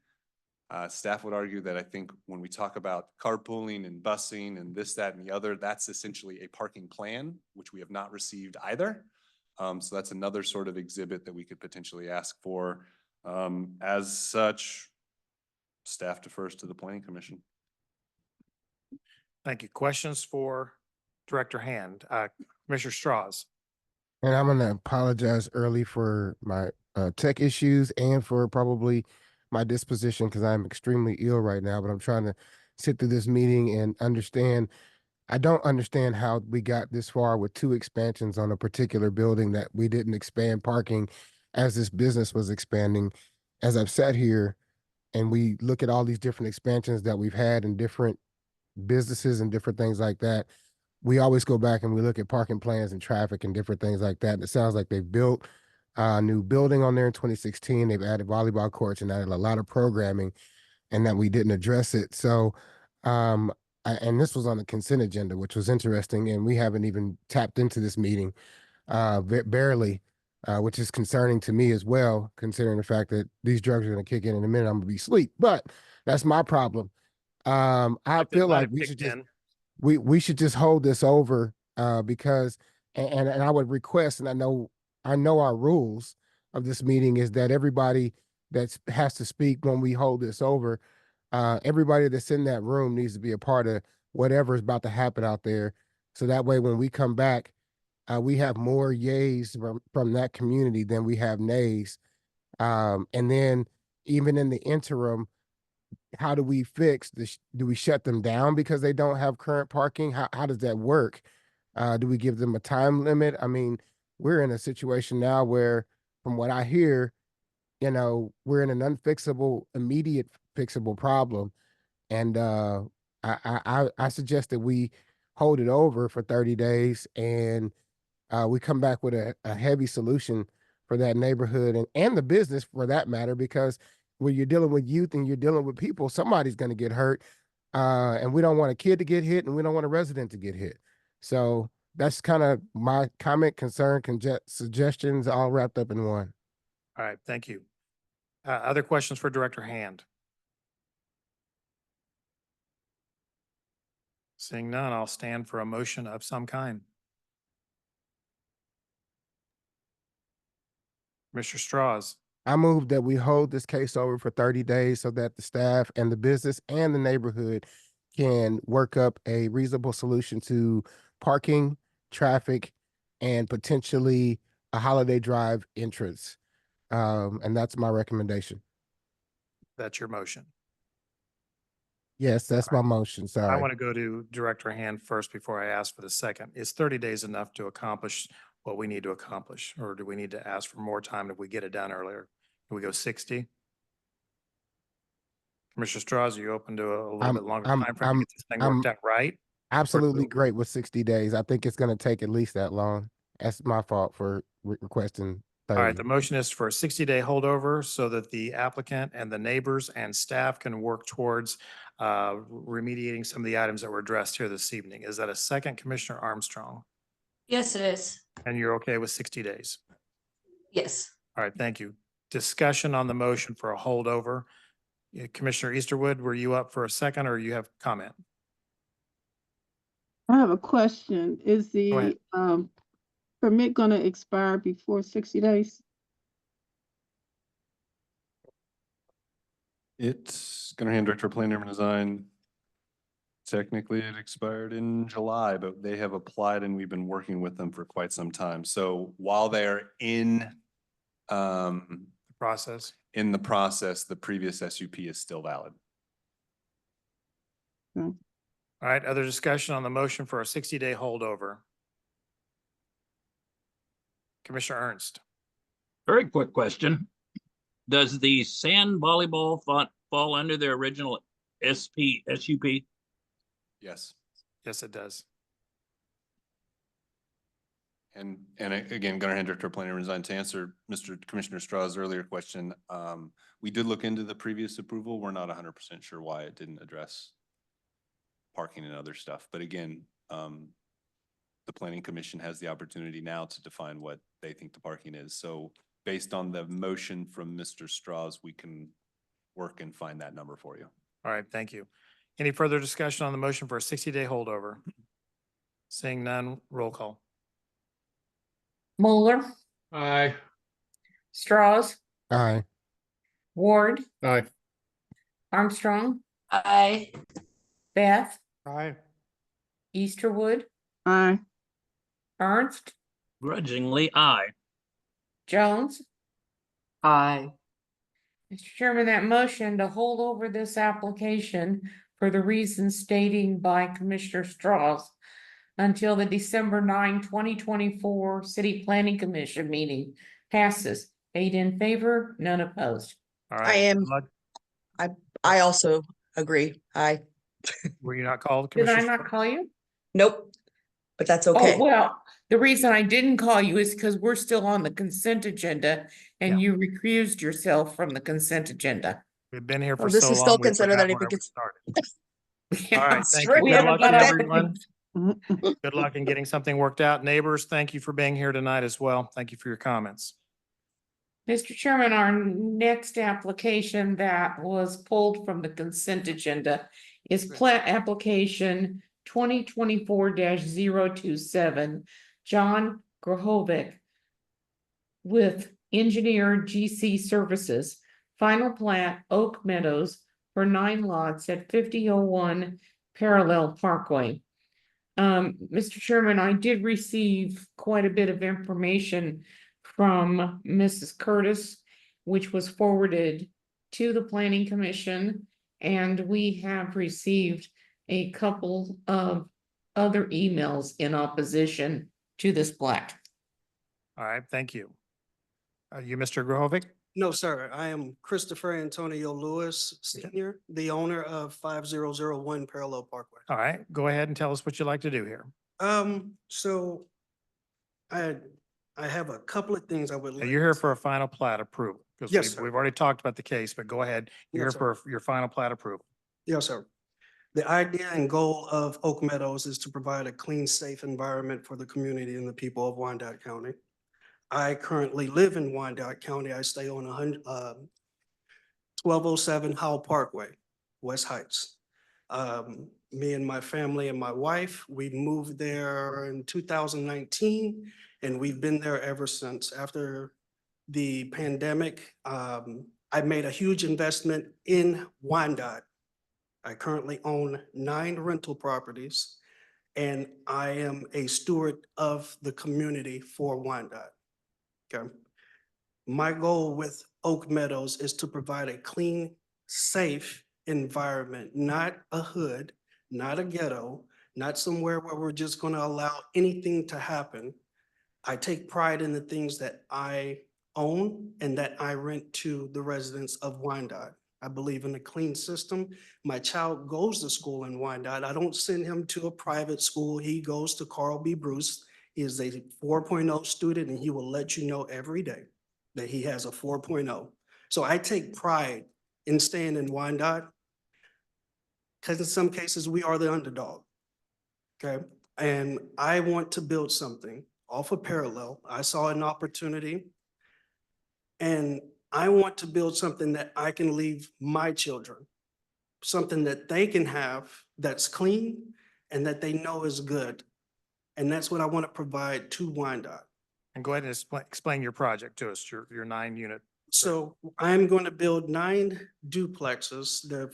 Staff would argue that I think when we talk about carpooling and busing and this, that, and the other, that's essentially a parking plan, which we have not received either. So that's another sort of exhibit that we could potentially ask for. As such, staff defers to the Planning Commission. Thank you. Questions for Director Hand? Commissioner Strauss? And I'm gonna apologize early for my tech issues and for probably my disposition because I'm extremely ill right now, but I'm trying to sit through this meeting and understand. I don't understand how we got this far with 2 expansions on a particular building that we didn't expand parking as this business was expanding. As I've sat here and we look at all these different expansions that we've had in different businesses and different things like that, we always go back and we look at parking plans and traffic and different things like that. And it sounds like they've built a new building on there in 2016. They've added volleyball courts and added a lot of programming, and that we didn't address it. So, and this was on the consent agenda, which was interesting. And we haven't even tapped into this meeting, barely, which is concerning to me as well, considering the fact that these drugs are going to kick in a minute. I'm gonna be asleep, but that's my problem. I feel like we should just, we should just hold this over because and I would request, and I know our rules of this meeting is that everybody that has to speak when we hold this over, everybody that's in that room needs to be a part of whatever is about to happen out there. So that way when we come back, we have more yays from that community than we have nays. And then even in the interim, how do we fix this? Do we shut them down because they don't have current parking? How does that work? Do we give them a time limit? I mean, we're in a situation now where, from what I hear, we're in an unfixable, immediate fixable problem. And I suggest that we hold it over for 30 days and we come back with a heavy solution for that neighborhood and the business for that matter, because when you're dealing with youth and you're dealing with people, somebody's going to get hurt. And we don't want a kid to get hit and we don't want a resident to get hit. So that's kind of my comment, concern, suggestions all wrapped up in one. All right, thank you. Other questions for Director Hand? Seeing none, I'll stand for a motion of some kind. Mr. Strauss? I move that we hold this case over for 30 days so that the staff and the business and the neighborhood can work up a reasonable solution to parking, traffic, and potentially a holiday drive entrance. And that's my recommendation. That's your motion. Yes, that's my motion. I Sorry. want to go to Director Hand first before I ask for the second. Is 30 days enough to accomplish what we need to accomplish? Or do we need to ask for more time if we get it done earlier? Can we go 60? Commissioner Strauss, are you open to a little bit longer time frame to get this thing worked out right? Absolutely great with 60 days. I think it's going to take at least that long. That's my fault for requesting 30. All right, the motion is for a 60-day holdover so that the applicant and the neighbors and staff can work towards remediating some of the items that were addressed here this evening. Is that a second, Commissioner Armstrong? Yes, it is. And you're okay with 60 days? Yes. All right, thank you. Discussion on the motion for a holdover. Commissioner Easterwood, were you up for a second or you have comment? I have a question. Is Go ahead. the permit gonna expire before 60 days? It's Gunnar Hand, Director of Planning and Design. Technically, it expired in July, but they have applied and we've been working with them for quite some time. So while they're Process. in the process, the previous SUP is still valid. All right, other discussion on the motion for a 60-day holdover? Commissioner Ernst. Very quick question. Does the sand volleyball fall under their original SUP? Yes. Yes, it does. And again, Gunnar Hand, Director of Planning and Design, to answer Mr. Commissioner Straw's earlier question, we did look into the previous approval. We're not 100% sure why it didn't address parking and other stuff. But again, the Planning Commission has the opportunity now to define what they think the parking is. So based on the motion from Mr. Strauss, we can work and find that number for you. All right, thank you. Any further discussion on the motion for a 60-day holdover? Seeing none, roll call. Moeller, Aye. Strauss, Aye. Ward, Aye. Armstrong, Aye. Beth, Aye. Easterwood, Aye. Ernst, Grudgingly, aye. Jones. Aye. Mr. Chairman, that motion to hold over this application for the reasons stating by Commissioner Strauss until the December 9, 2024 City Planning Commission meeting passes. 8 in favor, none opposed. All I right. am, good luck. I also agree. Aye. Were you not called, Did I Commissioner? not call you? Nope, but that's Oh, okay. well, the reason I didn't call you is because we're still on the consent agenda and you recused yourself from the consent agenda. We've been here for Well, this so is long. still we considered forgot that if it whenever we gets. started. All right, thank Straight you. We Good haven't luck got to up everyone. Good luck in getting something worked out. Neighbors, thank you for being here tonight as well. Thank you for your comments. Mr. Chairman, our next application that was pulled from the consent agenda is plat application 2024-027, John Grahovic with Engineer GC Services, final plat Oak Meadows for 9 lots at 5001 Parallel Parkway. Mr. Chairman, I did receive quite a bit of information from Mrs. Curtis, which was forwarded to the Planning Commission, and we have received a couple of other emails in opposition to this plat. All right, thank you. You, Mr. Grahovic? No, sir. I am Christopher Antonio Lewis, Senior, the owner of 5001 Parallel Parkway. All right, go ahead and tell us what you'd like to do here. So I have a couple of things I would Now, like. you're here for a final plat approval. Because Yes, sir. we've already talked about the case, but go ahead. You're Yes, here for your final plat approval. Yes, sir. The idea and goal of Oak Meadows is to provide a clean, safe environment for the community and the people of Wyandotte County. I currently live in Wyandotte County. I stay on 1207 Howell Parkway, West Heights. Me and my family and my wife, we moved there in 2019, and we've been there ever since. After the pandemic, I made a huge investment in Wyandotte. I currently own 9 rental properties, and I am a steward of the community for Wyandotte. Okay. My goal with Oak Meadows is to provide a clean, safe environment, not a hood, not a ghetto, not somewhere where we're just going to allow anything to happen. I take pride in the things that I own and that I rent to the residents of Wyandotte. I believe in a clean system. My child goes to school in Wyandotte. I don't send him to a private school. He goes to Carl B. Bruce. He is a 4.0 student, and he will let you know every day that he has a 4.0. So I take pride in staying in Wyandotte because in some cases we are the underdog. Okay. And I want to build something off of Parallel. I saw an opportunity, and I want to build something that I can leave my children, something that they can have that's clean, and that they know is good. And that's what I want to provide to Wyandotte. And go ahead and explain your project to us, your 9-unit. So I'm going to build 9 duplexes. There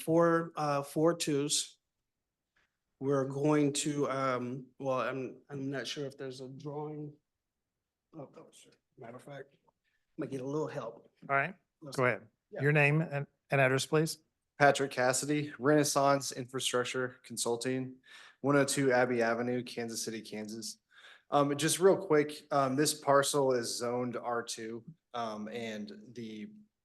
are four twos. We're going to, well, I'm not sure if there's a drawing. Oh, sure. Matter of fact, I'm gonna get a little help. All right, Let's- go ahead. Yeah. Your name and address, please. Patrick Cassidy, Renaissance Infrastructure Consulting, 102 Abbey Avenue, Kansas City, Kansas. Just real quick, this parcel is zoned R2, and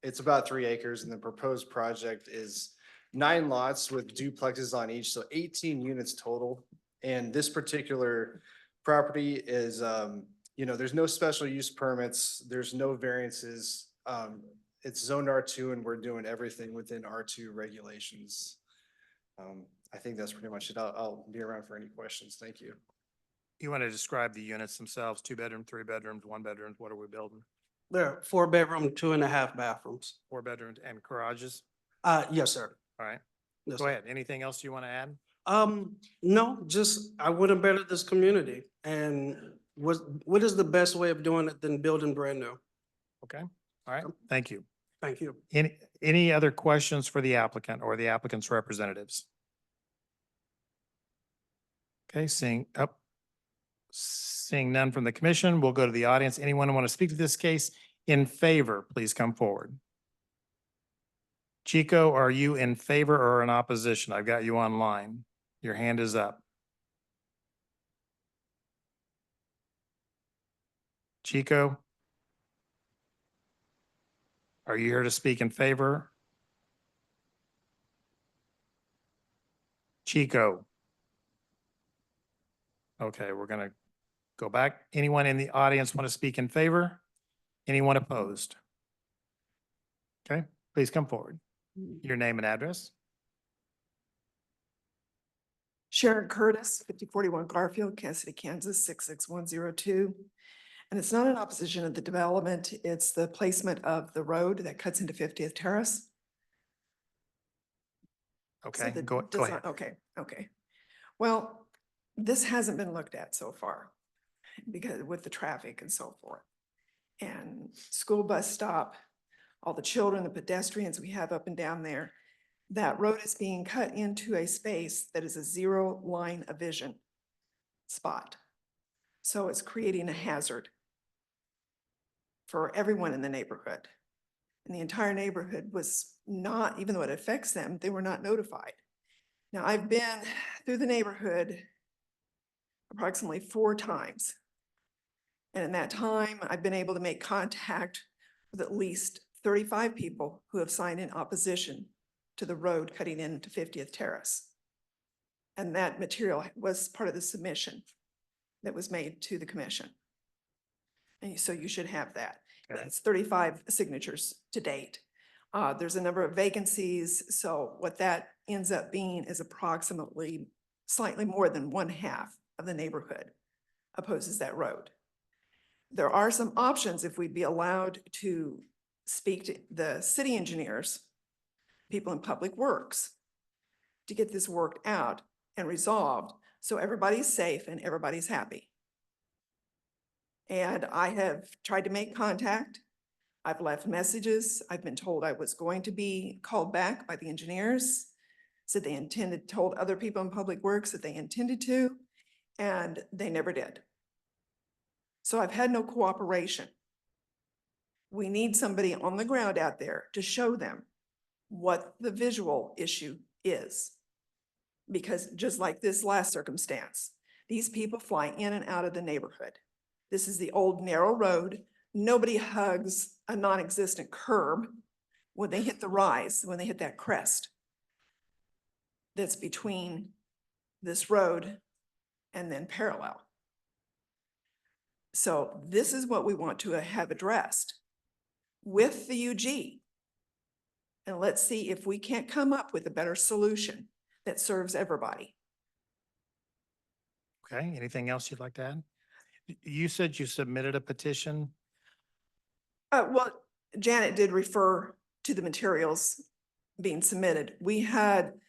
it's about 3 acres, and the proposed project is 9 lots with duplexes on each, so 18 units total. And this particular property is, there's no special use permits, there's no variances. It's zoned R2 and we're doing everything within R2 regulations. I think that's pretty much it. I'll be around for any questions. Thank you. You want to describe the units themselves, 2 bedroom, 3 bedrooms, 1 bedrooms, what are we building? There are 4-bedroom, 2.5 bathrooms. 4 bedrooms and garages? Yes, sir. All right, Yes, go sir. ahead. Anything else you want to add? No, just I want to better this community. And what is the best way of doing it than building brand new? Okay, all right, thank you. Thank you. Any other questions for the applicant or the applicant's representatives? Okay, seeing none from the commission, we'll go to the audience. Anyone want to speak to this case in favor, please come forward. Chico, are you in favor or in opposition? I've got you online. Your hand is up. Chico? Are you here to speak in favor? Chico? Okay, we're gonna go back. Anyone in the audience want to speak in favor? Anyone opposed? Okay, please come forward. Your name and address. Sharon Curtis, 5041 Garfield, Kansas City, Kansas, 66102. And it's not in opposition of the development, it's the placement of the road that cuts into 50th Terrace. So Okay, the go design- ahead. Okay. Well, this hasn't been looked at so far because with the traffic and so forth. And school bus stop, all the children, the pedestrians we have up and down there. That road is being cut into a space that is a 0 line of vision spot. So it's creating a hazard for everyone in the neighborhood. And the entire neighborhood was not, even though it affects them, they were not notified. Now, I've been through the neighborhood approximately 4 times. And in that time, I've been able to make contact with at least 35 people who have signed in opposition to the road cutting into 50th Terrace. And that material was part of the submission that was made to the commission. And so you should have that. Okay. That's 35 signatures to date. There's a number of vacancies, so what that ends up being is approximately slightly more than 1/2 of the neighborhood opposes that road. There are some options if we'd be allowed to speak to the city engineers, people in public works, to get this worked out and resolved so everybody's safe and everybody's happy. And I have tried to make contact. I've left messages. I've been told I was going to be called back by the engineers. Said they told other people in public works that they intended to, and they never did. So I've had no cooperation. We need somebody on the ground out there to show them what the visual issue is. Because just like this last circumstance, these people fly in and out of the neighborhood. This is the old narrow road. Nobody hugs a non-existent curb when they hit the rise, when they hit that crest that's between this road and then parallel. So this is what we want to have addressed with the UG. And let's see if we can't come up with a better solution that serves everybody. Okay, anything else you'd like to add? You said you submitted a petition. Well, Janet did refer to the materials being submitted. We had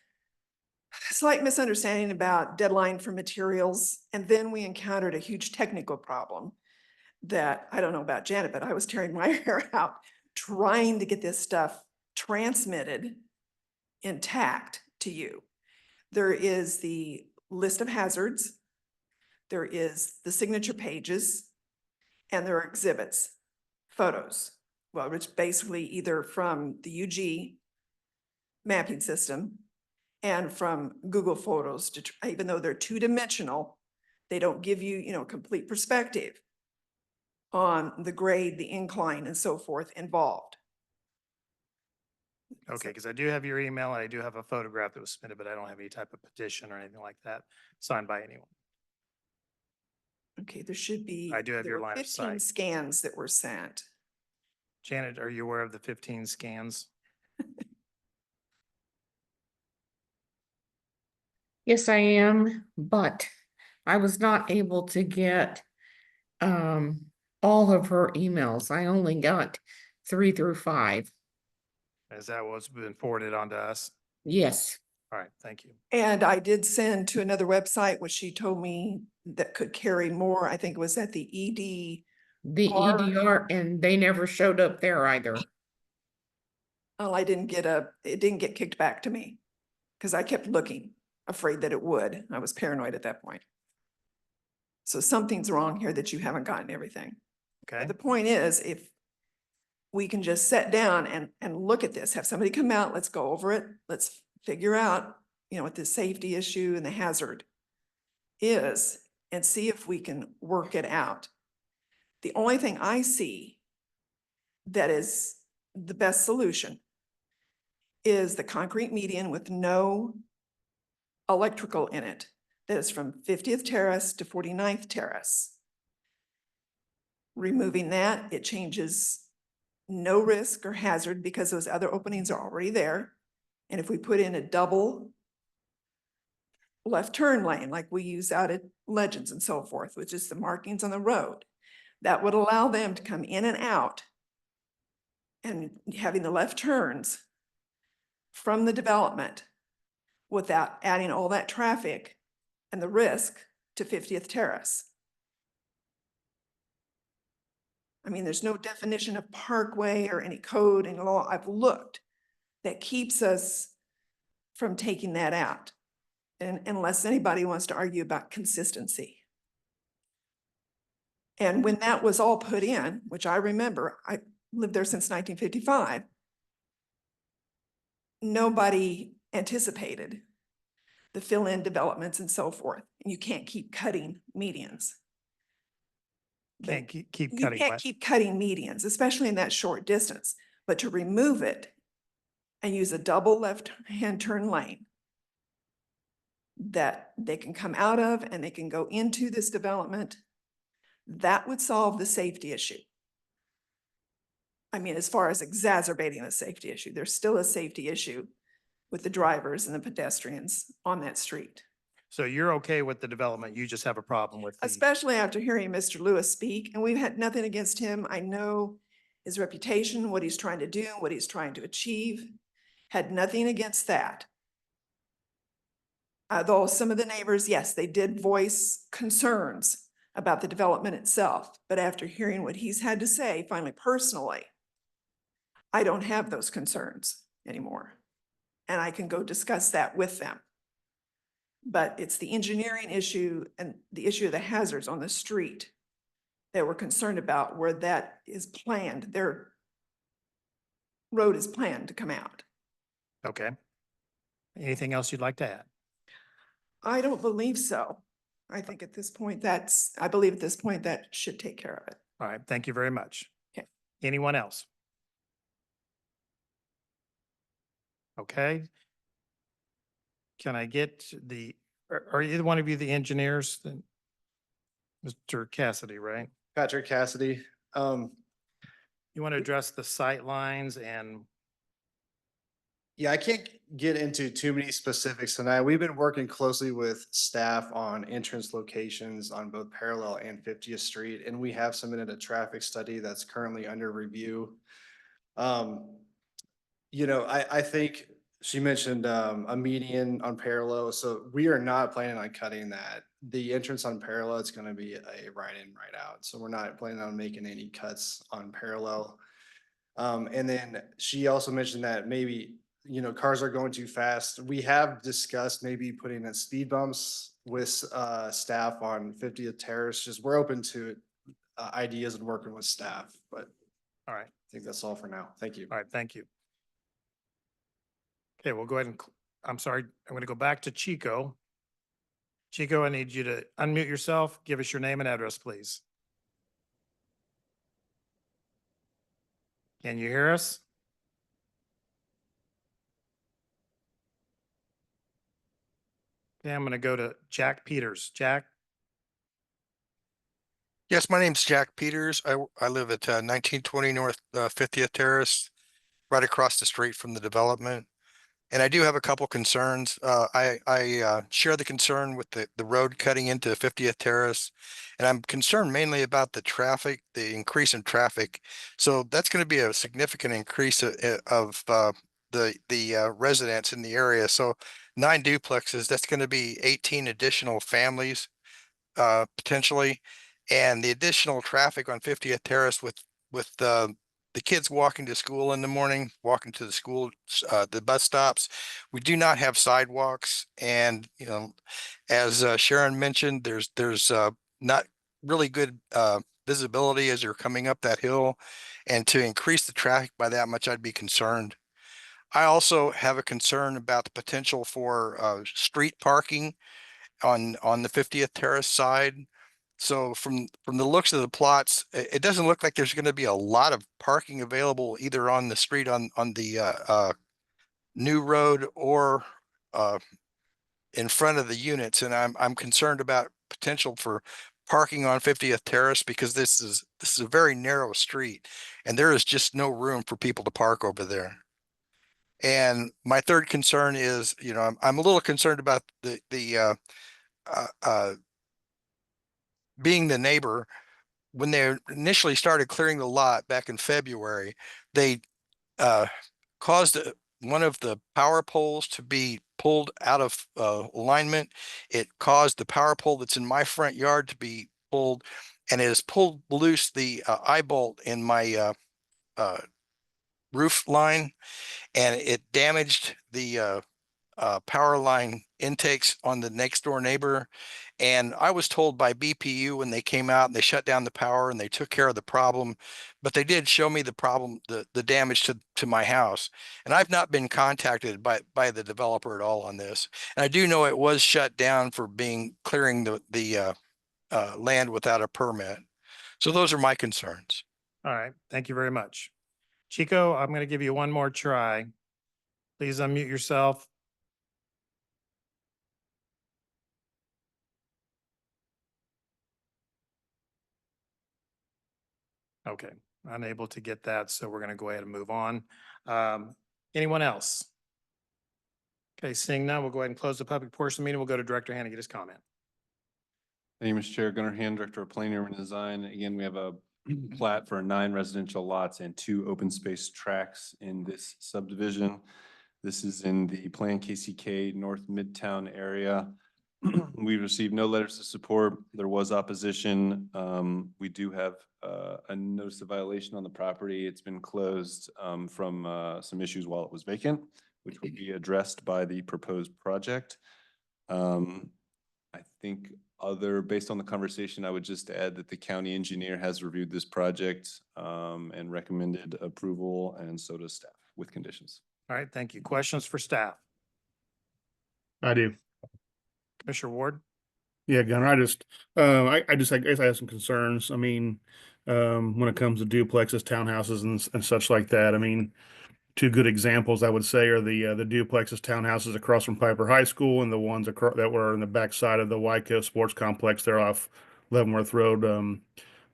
slight misunderstanding about deadline for materials. And then we encountered a huge technical problem that, I don't know about Janet, but I was tearing my hair out trying to get this stuff transmitted intact to you. There is the list of hazards, there is the signature pages, and there are exhibits, photos. Well, it's basically either from the UG mapping system and from Google Photos, even though they're two-dimensional, they don't give you, complete perspective on the grade, the incline, and so forth involved. Okay, because I do have your email and I do have a photograph that was submitted, but I don't have any type of petition or anything like that signed by anyone. Okay, there should be. I do have there your were line of 15 sight. scans that were sent. Janet, are you aware of the 15 scans? Yes, I am, but I was not able to get all of her emails. I only got 3 through 5. Is that what's been forwarded on to us? Yes, All right, thank you. And I did send to another website, which she told me that could carry more. I think it was at the ED. the EDR, and they never showed up there either. Well, it didn't get kicked back to me because I kept looking, afraid that it would. I was paranoid at that point. So something's wrong here that you haven't gotten everything. Okay, The point is, if we can just sit down and look at this, have somebody come out, let's go over it. Let's figure out, what the safety issue and the hazard is and see if we can work it out. The only thing I see that is the best solution is the concrete median with no electrical in it. That is from 50th Terrace to 49th Terrace. Removing that, it changes no risk or hazard because those other openings are already there. And if we put in a double left turn lane, like we use out at Legends and so forth, which is the markings on the road, that would allow them to come in and out and having the left turns from the development without adding all that traffic and the risk to 50th Terrace. I mean, there's no definition of parkway or any code and law I've looked that keeps us from taking that out. And unless anybody wants to argue about consistency. And when that was all put in, which I remember, I lived there since 1955, nobody anticipated the fill-in developments and so forth. And you can't keep cutting medians. can't keep You cutting. can't what? keep cutting medians, especially in that short distance, but to remove it and use a double left-hand turn lane that they can come out of and they can go into this development, that would solve the safety issue. I mean, as far as exacerbating the safety issue, there's still a safety issue with the drivers and the pedestrians on that street. So you're okay with the development, you just have a problem with the, Especially after hearing Mr. Lewis speak, and we've had nothing against him. I know his reputation, what he's trying to do, what he's trying to achieve, had nothing against that. Though some of the neighbors, yes, they did voice concerns about the development itself, but after hearing what he's had to say, finally personally, I don't have those concerns anymore. And I can go discuss that with them. But it's the engineering issue and the issue of the hazards on the street that we're concerned about, where that is planned, their road is planned to come out. okay. Anything else you'd like to add? I don't believe so. I think at this point, I believe at this point that should take care of it. All right, thank you very much. Okay. Anyone else? Okay. Can I get are either one of you the engineers? Then Mr. Cassidy, right? Patrick Cassidy. You want to address the sight lines and Yeah, I can't get into too many specifics tonight. We've been working closely with staff on entrance locations on both Parallel and 50th Street, and we have submitted a traffic study that's currently under review. I think She mentioned a median on parallel, so we are not planning on cutting that. The entrance on parallel is gonna be a right in, right out, so we're not planning on making any cuts on parallel. And then she also mentioned that maybe, you know, cars are going too fast. We have discussed maybe putting in speed bumps with staff on 50th Terrace, just we're open to ideas and working with staff, but All right, I think that's all for now. Thank you. all right, thank you. Okay, we'll go ahead and, I'm sorry, I'm gonna go back to Chico. Chico, I need you to unmute yourself, give us your name and address, please. Can you hear us? Okay, I'm gonna go to Jack Peters. Jack? Yes, my name's Jack Peters. I live at 1920 North 50th Terrace, right across the street from the development. And I do have a couple concerns. I share the concern with the road cutting into 50th Terrace, and I'm concerned mainly about the traffic, the increase in traffic. So that's going to be a significant increase of the residents in the area. So 9 duplexes, that's going to be 18 additional families potentially, and the additional traffic on 50th Terrace with the kids walking to school in the morning, walking to the school, the bus stops. We do not have sidewalks, and you know, as Sharon mentioned, there's not really good visibility as you're coming up that hill, and to increase the traffic by that much, I'd be concerned. I also have a concern about the potential for street parking on the 50th Terrace side. So from the looks of the plots, it doesn't look like there's going to be a lot of parking available either on the street on the new road or in front of the units. And I'm concerned about potential for parking on 50th Terrace because this is a very narrow street and there is just no room for people to park over there. And my third concern is, you know, I'm a little concerned about the being the neighbor. When they initially started clearing the lot back in February, they caused one of the power poles to be pulled out of alignment. It caused the power pole that's in my front yard to be pulled, and it has pulled loose the eye bolt in my roof line, and it damaged the power line intakes on the next door neighbor. And I was told by BPU when they came out and they shut down the power and they took care of the problem, but they did show me the problem, the damage to my house. And I've not been contacted by the developer at all on this. And I do know it was shut down for clearing the land without a permit. So those are my concerns. All right, thank you very much. Chico, I'm gonna give you one more try. Please unmute yourself. Okay, unable to get that, so we're gonna go ahead and move on. Anyone else? Okay, seeing none, we'll go ahead and close the public portion of the meeting. We'll go to Director Hand to get his comment. Thank you, Mr. Chair. Gunnar Hand, Director of Planning and Urban Design. Again, we have a plat for 9 residential lots and 2 open space tracts in this subdivision. This is in the Plan KCK North Midtown area. We received no letters of support. There was opposition. We do have a notice of violation on the property. It's been closed from some issues while it was vacant, which will be addressed by the proposed project. I think based on the conversation, I would just add that the county engineer has reviewed this project and recommended approval, and so does staff with conditions. All right, thank you. Questions for staff? I do. Commissioner Ward? Yeah, Gunnar, I guess I have some concerns. I mean, when it comes to duplexes, townhouses and such like that, I mean, 2 good examples I would say are the duplexes, townhouses across from Piper High School and the ones that were in the backside of the Wyco Sports Complex there off Leavenworth Road.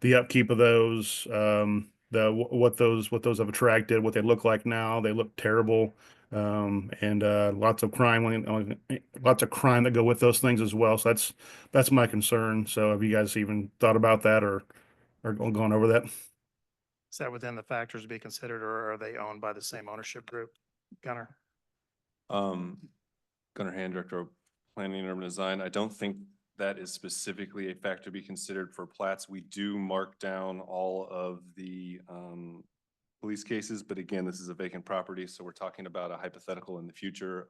The upkeep of those, what those have attracted, what they look like now, they look terrible. And lots of crime that go with those things as well. So that's my concern. So have you guys even thought about that or gone over that? Is that within the factors to be considered, or are they owned by the same ownership group? Gunnar? Gunnar Hand, Director of Planning and Urban Design. I don't think that is specifically a factor to be considered for plats. We do mark down all of the police cases, but again, this is a vacant property, so we're talking about a hypothetical in the future.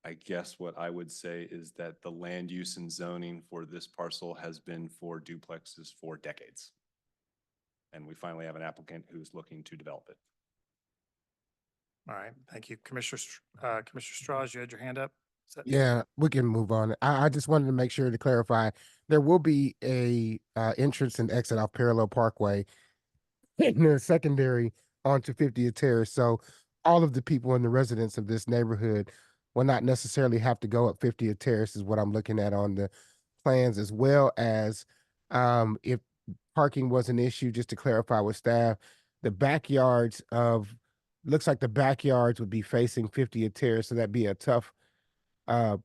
I guess what I would say is that the land use and zoning for this parcel has been for duplexes for decades. And we finally have an applicant who's looking to develop it. All right, thank you. Commissioner Strauss, you had your hand up? Is that- Yeah, we can move on. I just wanted to make sure to clarify, there will be a entrance and exit off Parallel Parkway in the secondary onto 50th Terrace. So all of the people and the residents of this neighborhood will not necessarily have to go up 50th Terrace is what I'm looking at on the plans, as well as if parking was an issue, just to clarify with staff, the backyards of, looks like the backyards would be facing 50th Terrace, so that'd be a tough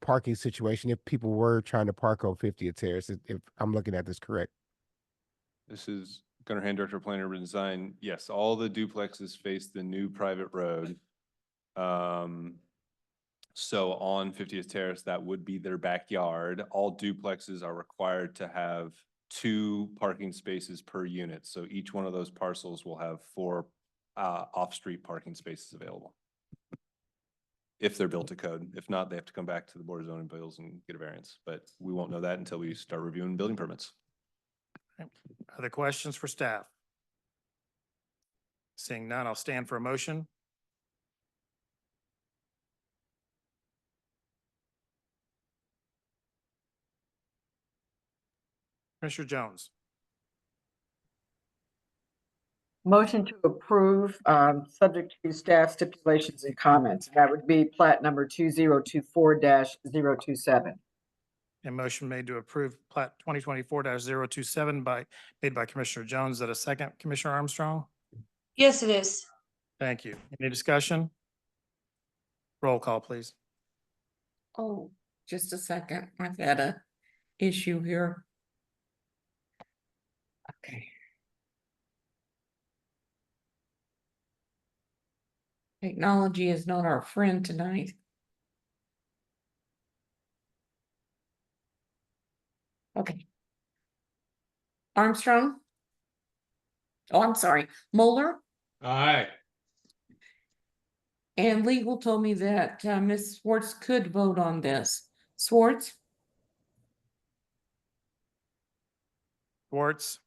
parking situation if people were trying to park on 50th Terrace, if I'm looking at this correct. This is Gunnar Hand, Director of Planning and Urban Design. Yes, all the duplexes face the new private road. So on 50th Terrace, that would be their backyard. All duplexes are required to have 2 parking spaces per unit. So each one of those parcels will have 4 off-street parking spaces available. If they're built to code. If not, they have to come back to the Board of Zoning Appeals and get a variance. But we won't know that until we start reviewing building permits. Other questions for staff? Seeing none, I'll stand for a motion. Commissioner Jones. Motion to approve, subject to staff stipulations and comments. That would be plat number 2024-027. A motion made to approve plat 2024-027 made by Commissioner Jones. Is that a second, Commissioner Armstrong? Yes, it is. Thank you. Any discussion? Roll call, please. Oh, just a second. I've had a issue here. Okay. Technology is not our friend tonight. Okay. Armstrong? Oh, I'm sorry. Moeller? Aye. And legal told me that Ms. Swartz could vote on this. Swartz? Schwartz.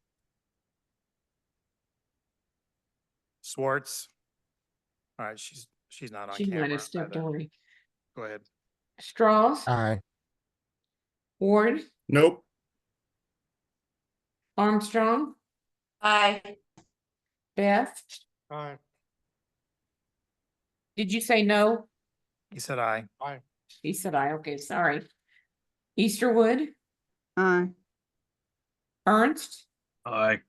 Swartz. All right, she's not on She might camera. have stepped either. away. Go ahead. Strauss? Aye. Ward? Nope. Armstrong? Aye. Beth? Aye. Did you say no? He said aye. Aye. He said aye. Okay, sorry. Easterwood? Aye. Ernst? Aye.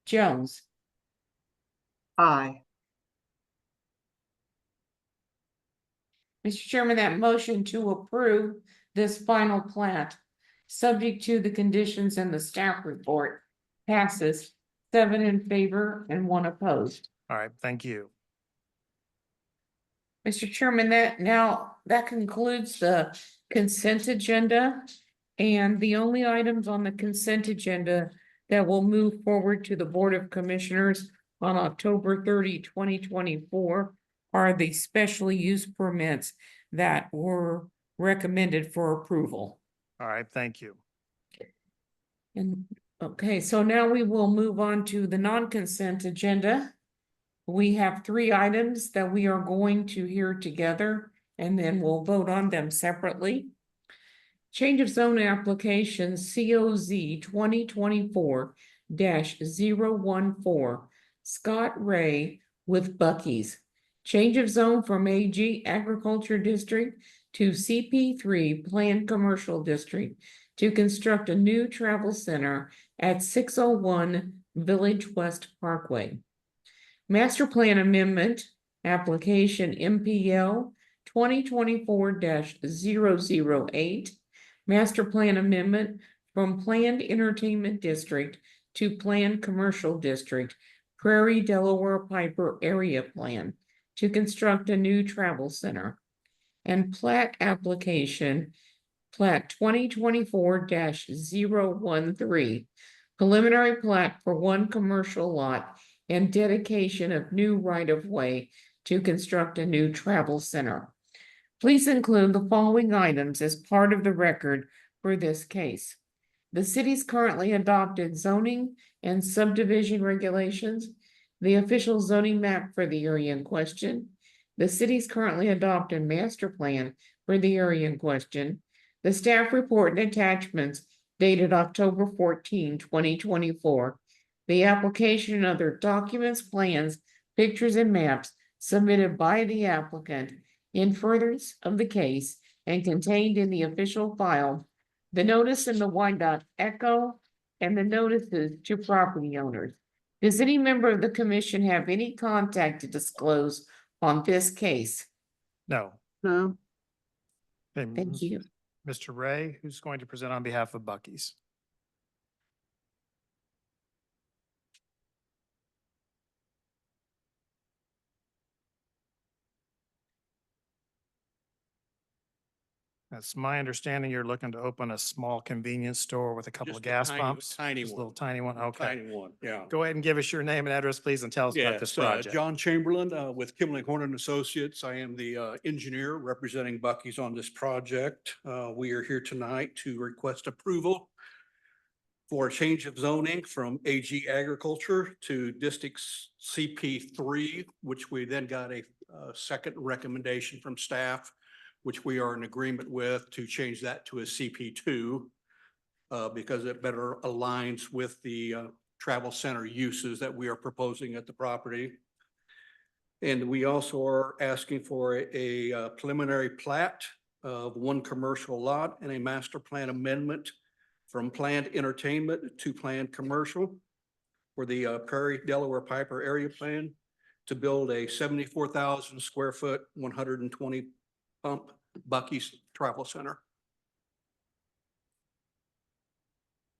Jones? Aye. Mr. Chairman, that motion to approve this final plat, subject to the conditions in the staff report, passes 7 in favor and 1 opposed. All right, thank you. Mr. Chairman, that concludes the consent agenda. And the only items on the consent agenda that will move forward to the Board of Commissioners on October 30, 2024 are the special use permits that were recommended for approval. All right, thank you. And okay, so now we will move on to the non-consent agenda. We have 3 items that we are going to hear together, and then we'll vote on them separately. Change of zone application COZ 2024-014, Scott Ray with Bucky's. Change of zone from AG Agriculture District to CP3 Planned Commercial District to construct a new travel center at 601 Village West Parkway. Master Plan Amendment Application MPL 2024-008, Master Plan Amendment from Planned Entertainment District to Planned Commercial District, Prairie Delaware Piper Area Plan, to construct a new travel center. And plat application, plat 2024-013, preliminary plat for one commercial lot and dedication of new right-of-way to construct a new travel center. Please include the following items as part of the record for this case. The city's currently adopted zoning and subdivision regulations, the official zoning map for the area in question, the city's currently adopted master plan for the area in question, the staff report and attachments dated October 14, 2024, the application and other documents, plans, pictures, and maps submitted by the applicant in furtherance of the case and contained in the official file, the notice in the Wyandotte Echo, and the notices to property owners. Does any member of the commission have any contact to disclose on this case? No. No. Okay, Thank you. Mr. Ray, who's going to present on behalf of Bucky's? That's my understanding. You're looking to open a small convenience store with a couple of Just a gas tiny- pumps? tiny Just a one. little tiny one, okay. Tiny one, yeah. Go ahead and give us your name and address, please, and tell us about this Yes, project. John Chamberlain with Kimberly Horn and Associates. I am the engineer representing Bucky's on this project. We are here tonight to request approval for a change of zoning from AG Agriculture to District CP3, which we then got a second recommendation from staff, which we are in agreement with, to change that to a CP2 because it better aligns with the travel center uses that we are proposing at the property. And we also are asking for a preliminary plat of one commercial lot and a master plan amendment from planned entertainment to planned commercial for the Prairie Delaware Piper area plan to build a 74,000 square foot, 120 pump Bucky's Travel Center.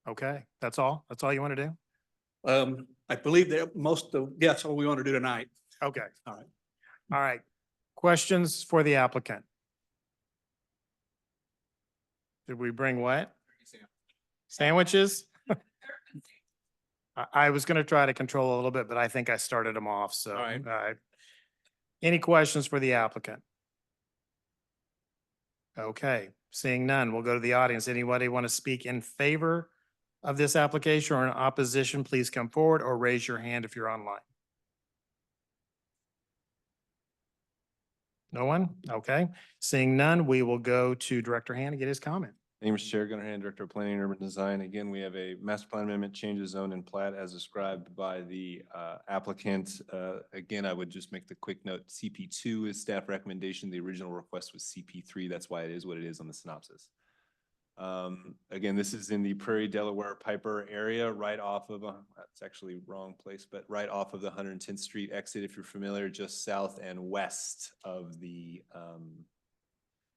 Okay, that's all? That's all you want to do? I believe that that's all we want to do tonight. Okay, All right. all right. Questions for the applicant? Did we bring what? Sandwiches? I was gonna try to control a little bit, but I think I started them off, so. All right. Any questions for the applicant? Okay, seeing none, we'll go to the audience. Anybody want to speak in favor of this application or in opposition, please come forward or raise your hand if you're online. No one? Okay, seeing none, we will go to Director Hand and get his comment. Thank you, Mr. Chair, Gunnar Hand, Director of Planning and Urban Design. Again, we have a master plan amendment, change of zone and plat as described by the applicant. Again, I would just make the quick note, CP2 is staff recommendation. The original request was CP3. That's why it is what it is on the synopsis. Again, this is in the Prairie Delaware Piper area, right off of, that's actually wrong place, but right off of the 110th Street exit, if you're familiar, just south and west of the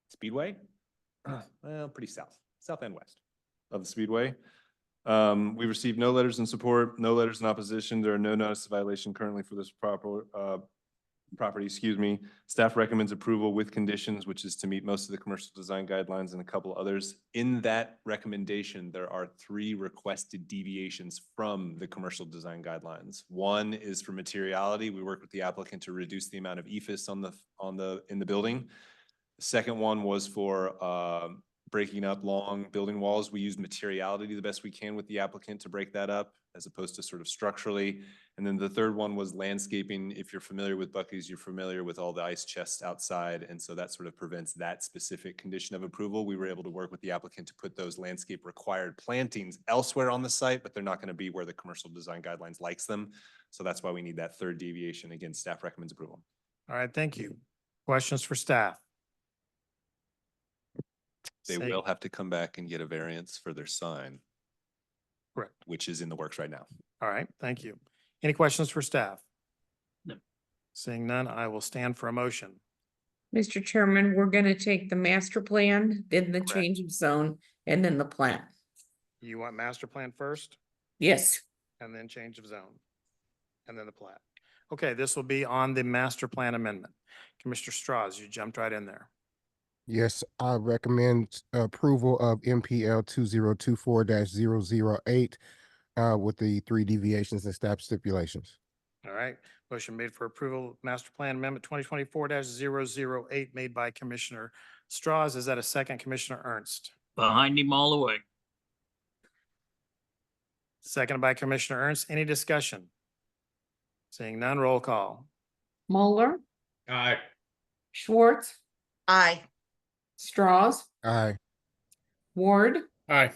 Speedway. Well, pretty south and west of the Speedway. We received no letters in support, no letters in opposition. There are no notice of violation currently for this property, excuse me. Staff recommends approval with conditions, which is to meet most of the commercial design guidelines and a couple others. In that recommendation, there are 3 requested deviations from the commercial design guidelines. One is for materiality. We work with the applicant to reduce the amount of EFIS in the building. The second one was for breaking up long building walls. We used materiality the best we can with the applicant to break that up as opposed to sort of structurally. And then the third one was landscaping. If you're familiar with Bucky's, you're familiar with all the ice chests outside. And so that sort of prevents that specific condition of approval. We were able to work with the applicant to put those landscape required plantings elsewhere on the site, but they're not going to be where the commercial design guidelines likes them. So that's why we need that third deviation. Again, staff recommends approval. All right, thank you. Questions for staff? They will have to come back and get a variance for their sign. Correct. Which is in the works right now. All right, thank you. Any questions for staff? No. Seeing none, I will stand for a motion. Mr. Chairman, we're gonna take the master plan, then the change of zone, and then the plat. You want master plan first Yes. and then change of zone and then the plat. Okay, this will be on the master plan amendment. Commissioner Strauss, you jumped right in there. Yes, I recommend approval of MPL 2024-008 with the 3 deviations and staff stipulations. All right, motion made for approval, master plan amendment 2024-008 made by Commissioner Strauss. Is that a second, Commissioner Ernst? Behind him all the way. Seconded by Commissioner Ernst. Any discussion? Seeing none, roll call. Moeller, Aye. Schwartz, Aye. Strauss, Aye. Ward, Aye.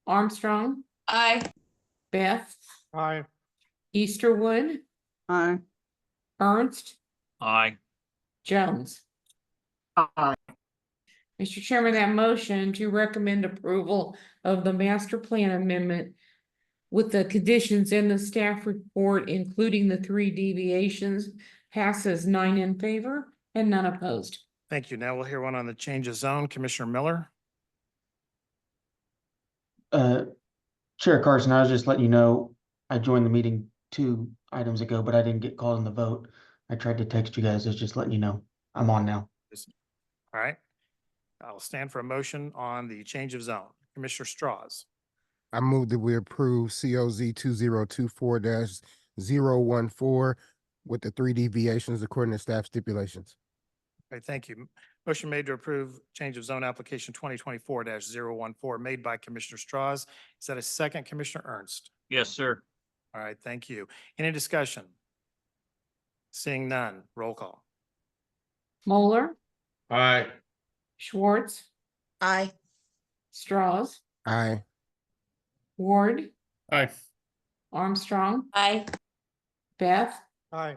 Armstrong, Aye. Beth, Aye. Easterwood, Aye. Ernst, Aye. Jones. Aye. Mr. Chairman, that motion to recommend approval of the master plan amendment with the conditions in the staff report, including the 3 deviations, passes 9 in favor and none opposed. Thank you. Now we'll hear one on the change of zone. Commissioner Miller. Chair Carson, I was just letting you know, I joined the meeting 2 items ago, but I didn't get called in the vote. I tried to text you guys. I was just letting you know. I'm on now. All right. I'll stand for a motion on the change of zone. Commissioner Strauss. I move that we approve COZ 2024-014 with the 3 deviations according to staff stipulations. Okay, thank you. Motion made to approve change of zone application 2024-014 made by Commissioner Strauss. Is that a second, Commissioner Ernst? Yes, sir. All right, thank you. Any discussion? Seeing none, roll call. Moeller, Aye. Schwartz, Aye. Strauss, Aye. Ward, Aye. Armstrong, Aye. Beth, Aye.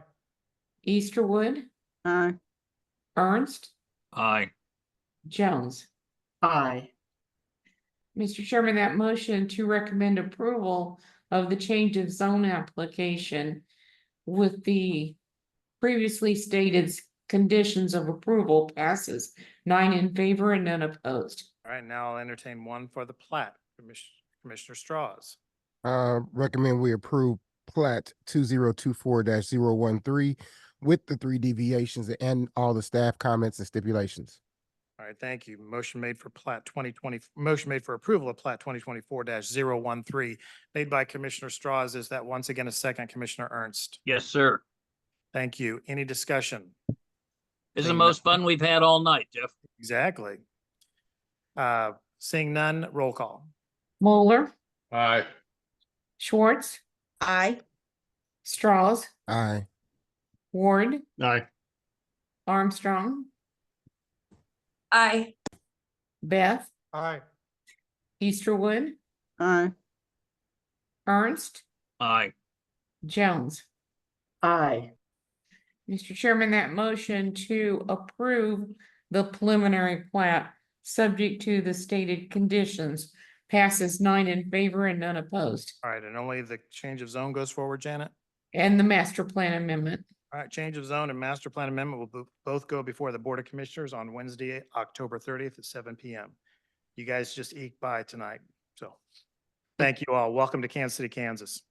Easterwood, Aye. Ernst, Aye. Jones. Aye. Mr. Chairman, that motion to recommend approval of the change of zone application with the previously stated conditions of approval passes 9 in favor and none opposed. All right, now I'll entertain one for the plat. Commissioner Strauss. Recommend we approve plat 2024-013 with the 3 deviations and all the staff comments and stipulations. All right, thank you. Motion made for motion made for approval of plat 2024-013 made by Commissioner Strauss. Is that once again a second, Commissioner Ernst? Yes, sir. Thank you. Any discussion? This is the Seeing most fun we've had all night, Jeff. Exactly. Seeing none, roll call. Moeller, Aye. Schwartz, Aye. Strauss, Aye. Ward, Aye. Armstrong, Aye. Beth, Aye. Easterwood, Aye. Ernst, Aye. Jones. Aye. Mr. Chairman, that motion to approve the preliminary plat, subject to the stated conditions, passes 9 in favor and none opposed. All right, and only the change of zone goes forward, Janet? And the master plan amendment. All right, change of zone and master plan amendment will both go before the Board of Commissioners on Wednesday, October 30th at 7 p.m. You guys just eked by tonight, so thank you all. Welcome to Kansas City, Kansas.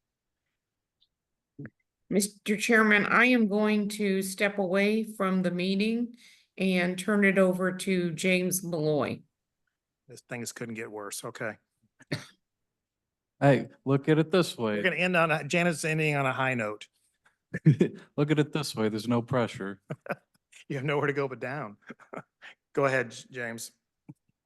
Mr. Chairman, I am going to step away from the meeting and turn it over to James Malloy. This thing couldn't get worse. Okay. Hey, look at it this We're way. gonna end on, Janet's ending on a high note. Look at it this way. There's no pressure. You have nowhere to go but down. Go ahead, James.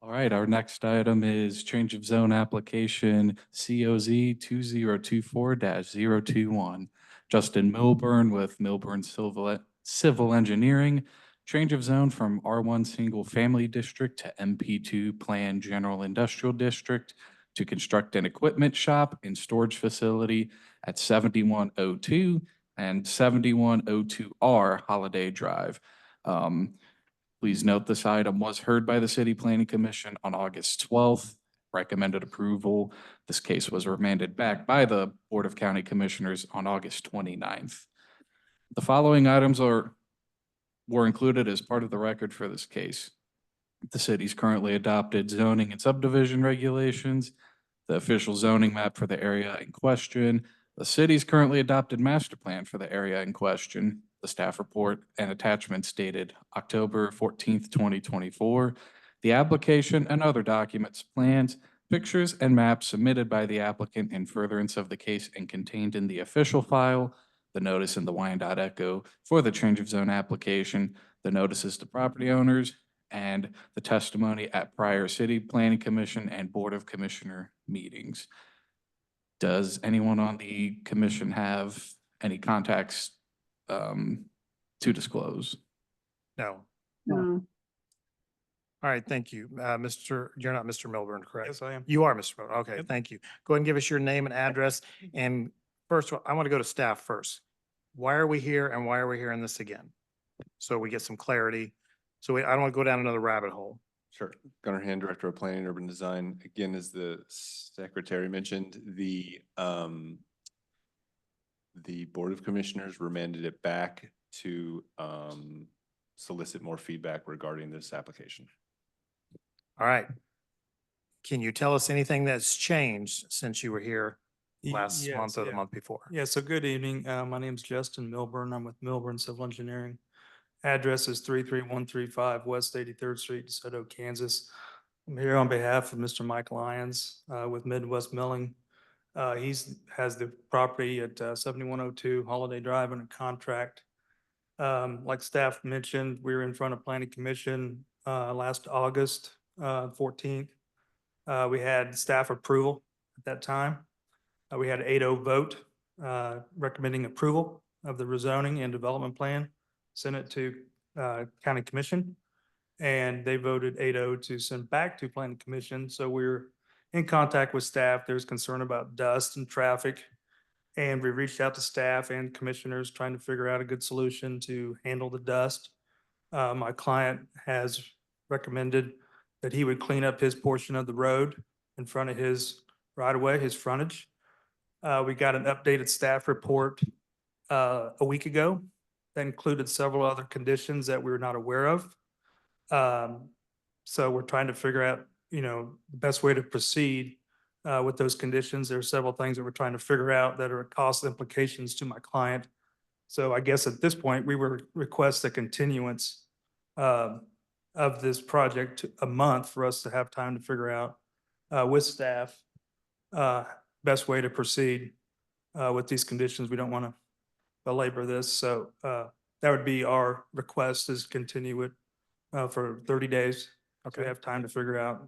All right, our next item is change of zone application COZ 2024-021. Justin Milburn with Milburn Civil Engineering. Change of zone from R1 Single Family District to MP2 Planned General Industrial District to construct an equipment shop and storage facility at 7102 and 7102R Holiday Drive. Please note this item was heard by the City Planning Commission on August 12th. Recommended approval. This case was remanded back by the Board of County Commissioners on August 29th. The following items were included as part of the record for this case. The city's currently adopted zoning and subdivision regulations, the official zoning map for the area in question, The city's currently adopted master plan for the area in question. The staff report and attachments dated October 14th, 2024. The application and other documents, plans, pictures, and maps submitted by the applicant in furtherance of the case and contained in the official file, the notice in the Wyandotte Echo for the change of zone application, the notices to property owners, and the testimony at prior city planning commission and board of commissioner meetings. Does anyone on the commission have any contacts to disclose? No. No. All right, thank you. You're not Mr. Milburn, correct? Yes, I am. You are Mr. Milburn. Okay, Yep. thank you. Go ahead and give us your name and address. And first, of all, I want to go to staff first. Why are we here and why are we hearing this again? So we get some clarity. I don't want to go down another rabbit hole. Sure. Gunnar Hand, Director of Planning and Urban Design. Again, as the secretary mentioned, the Board of Commissioners remanded it back to solicit more feedback regarding this application. All right. Can you tell us anything that's changed since you were here last month or the month before? Yeah, so good evening. My name's Justin Milburn. I'm with Milburn Civil Engineering. Address is 33135 West 83rd Street, DeSoto, Kansas. I'm here on behalf of Mr. Mike Lyons with Midwest Milling. Has the property at 7102 Holiday Drive under contract. Like staff mentioned, we were in front of Planning Commission last August 14th. We had staff approval at that time. We had an 8-0 vote recommending approval of the rezoning and development plan. Sent it to County Commission, and they voted 8-0 to send back to Planning Commission. So we're in contact with staff. There's concern about dust and traffic, and we reached out to staff and commissioners trying to figure out a good solution to handle the dust. My client has recommended that he would clean up his portion of the road in front of his right-of-way, his frontage. We got an updated staff report a week ago that included several other conditions that we were not aware of. So we're trying to figure out, the best way to proceed with those conditions. There are several things that we're trying to figure out that are cost implications to my client. So I guess at this point, we would request a continuance of this project a month for us to have time to figure out with staff best way to proceed with these conditions. We don't want to belabor this. So that would be our request, is continue it for 30 days. Okay. We have time to figure out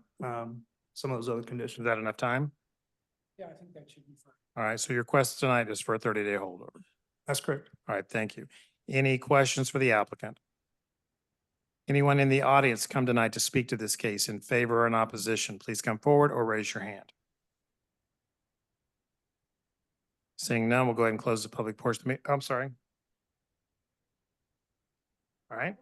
some of those other conditions. Is that enough time? Yeah, I think that should be fine. All right, so your request tonight is for a 30-day holdover. That's correct. All right, thank you. Any questions for the applicant? Anyone in the audience come tonight to speak to this case in favor or in opposition, please come forward or raise your hand. Seeing none, we'll go ahead and close the public portion of the meeting. I'm sorry. All right.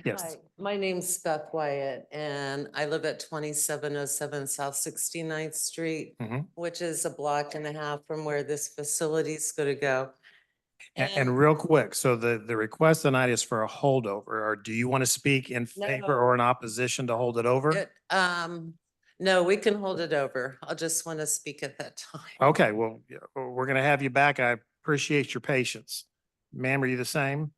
Yes. Hi, my name's Beth Wyatt, and I live at 2707 South 69th Street, which is a block and a half from where this facility's going to go. And real quick, so the request tonight is for a holdover, or do you want to speak in favor or in opposition to hold it over? No, we can hold it over. I'll just want to speak at that time. Okay, well, we're going to have you back. I appreciate your patience. Ma'am, are you the same?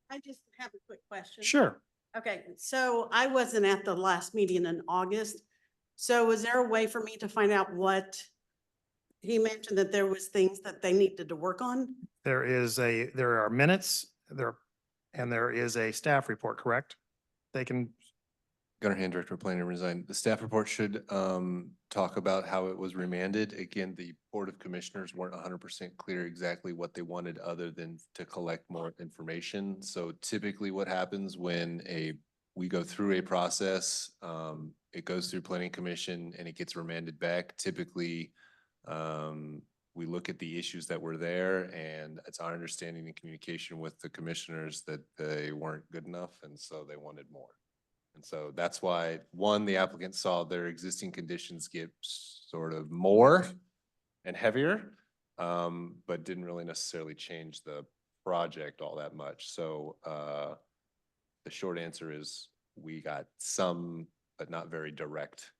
I just have a quick question. Sure. Okay, so I wasn't at the last meeting in August. So is there a way for me to find out what he mentioned, that there was things that they needed to work on? There are minutes and there is a staff report, correct? They can. Gunnar Hand, Director of Planning and Design. The staff report should talk about how it was remanded. Again, the Board of Commissioners weren't 100% clear exactly what they wanted other than to collect more information. So typically what happens when we go through a process, it goes through Planning Commission and it gets remanded back. Typically, we look at the issues that were there, and it's our understanding and communication with the commissioners that they weren't good enough, and so they wanted more. And so that's why, one, the applicant saw their existing conditions get sort of more and heavier, but didn't really necessarily change the project all that much. So the short answer is we got some, but not very direct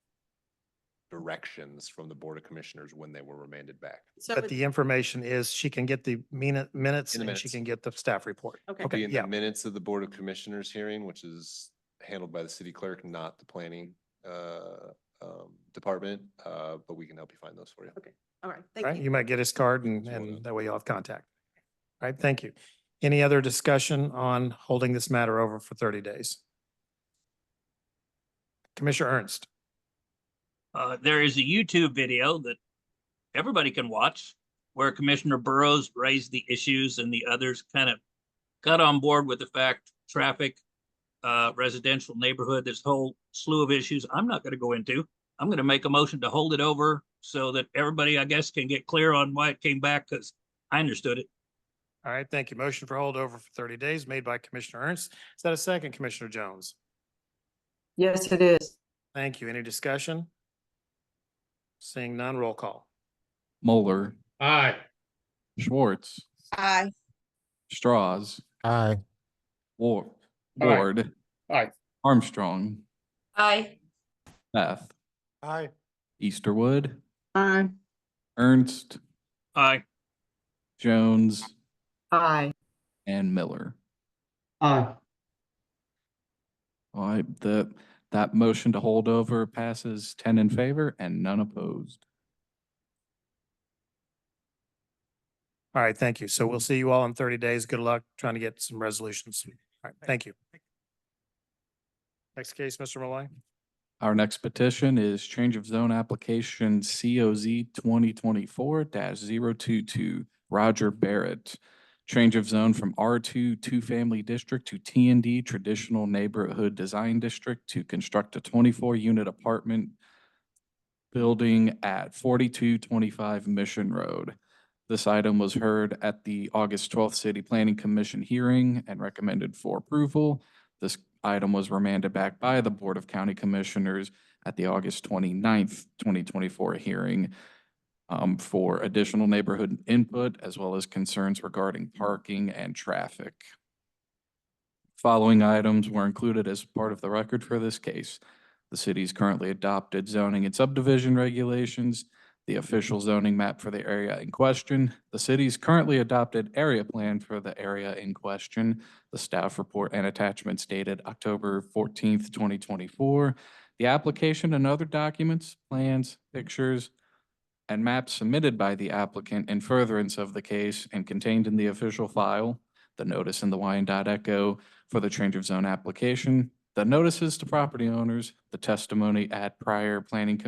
directions from the Board of Commissioners when they were remanded back. So But it- the information is she can get the minutes In the and she minutes. can get the staff report. Okay. Be in yeah. the minutes of the Board of Commissioners hearing, which is handled by the city clerk, not the planning department, but we can help you find those for you. Okay. All right, All thank right, you. you might get his card and that way you'll have contact. All right, thank you. Any other discussion on holding this matter over for 30 days? Commissioner Ernst. There is a YouTube video that everybody can watch where Commissioner Burrows raised the issues and the others kind of got on board with the fact traffic, residential neighborhood, this whole slew of issues I'm not going to go into. I'm going to make a motion to hold it over so that everybody, I guess, can get clear on why it came back because I understood it. All right, thank you. Motion for holdover for 30 days made by Commissioner Ernst. Is that a second, Commissioner Jones? Yes, it is. Thank you. Any discussion? Seeing none, roll call. Moeller, Aye. Schwartz, Aye. Straws, Aye. Ward, Aye. Ward, Aye. Armstrong, Aye. Beth, Aye. Easterwood, Aye. Ernst, Aye. Jones, Aye. and Miller. Aye. All right, that motion to hold over passes 10 in favor and none opposed. All right, thank you. So we'll see you all in 30 days. Good luck trying to get some resolutions. All right, thank you. Next case, Mr. Malloy. Our next petition is change of zone application COZ 2024-022, Roger Barrett. Change of zone from R2 two-family district to T&D traditional neighborhood design district to construct a 24-unit apartment building at 4225 Mission Road. This item was heard at the August 12th City Planning Commission hearing and recommended for approval. This item was remanded back by the Board of County Commissioners at the August 29th, 2024 hearing for additional neighborhood input as well as concerns regarding parking and traffic. Following items were included as part of the record for this case. The city's currently adopted zoning and subdivision regulations, the official zoning map for the area in question, the city's currently adopted area plan for the area in question, the staff report and attachments dated October 14th, 2024, the application and other documents, plans, pictures, and maps submitted by the applicant in furtherance of the case and contained in the official file, the notice in the Wyandotte Echo for the change of zone application, the notices to property owners, the testimony at the prior planning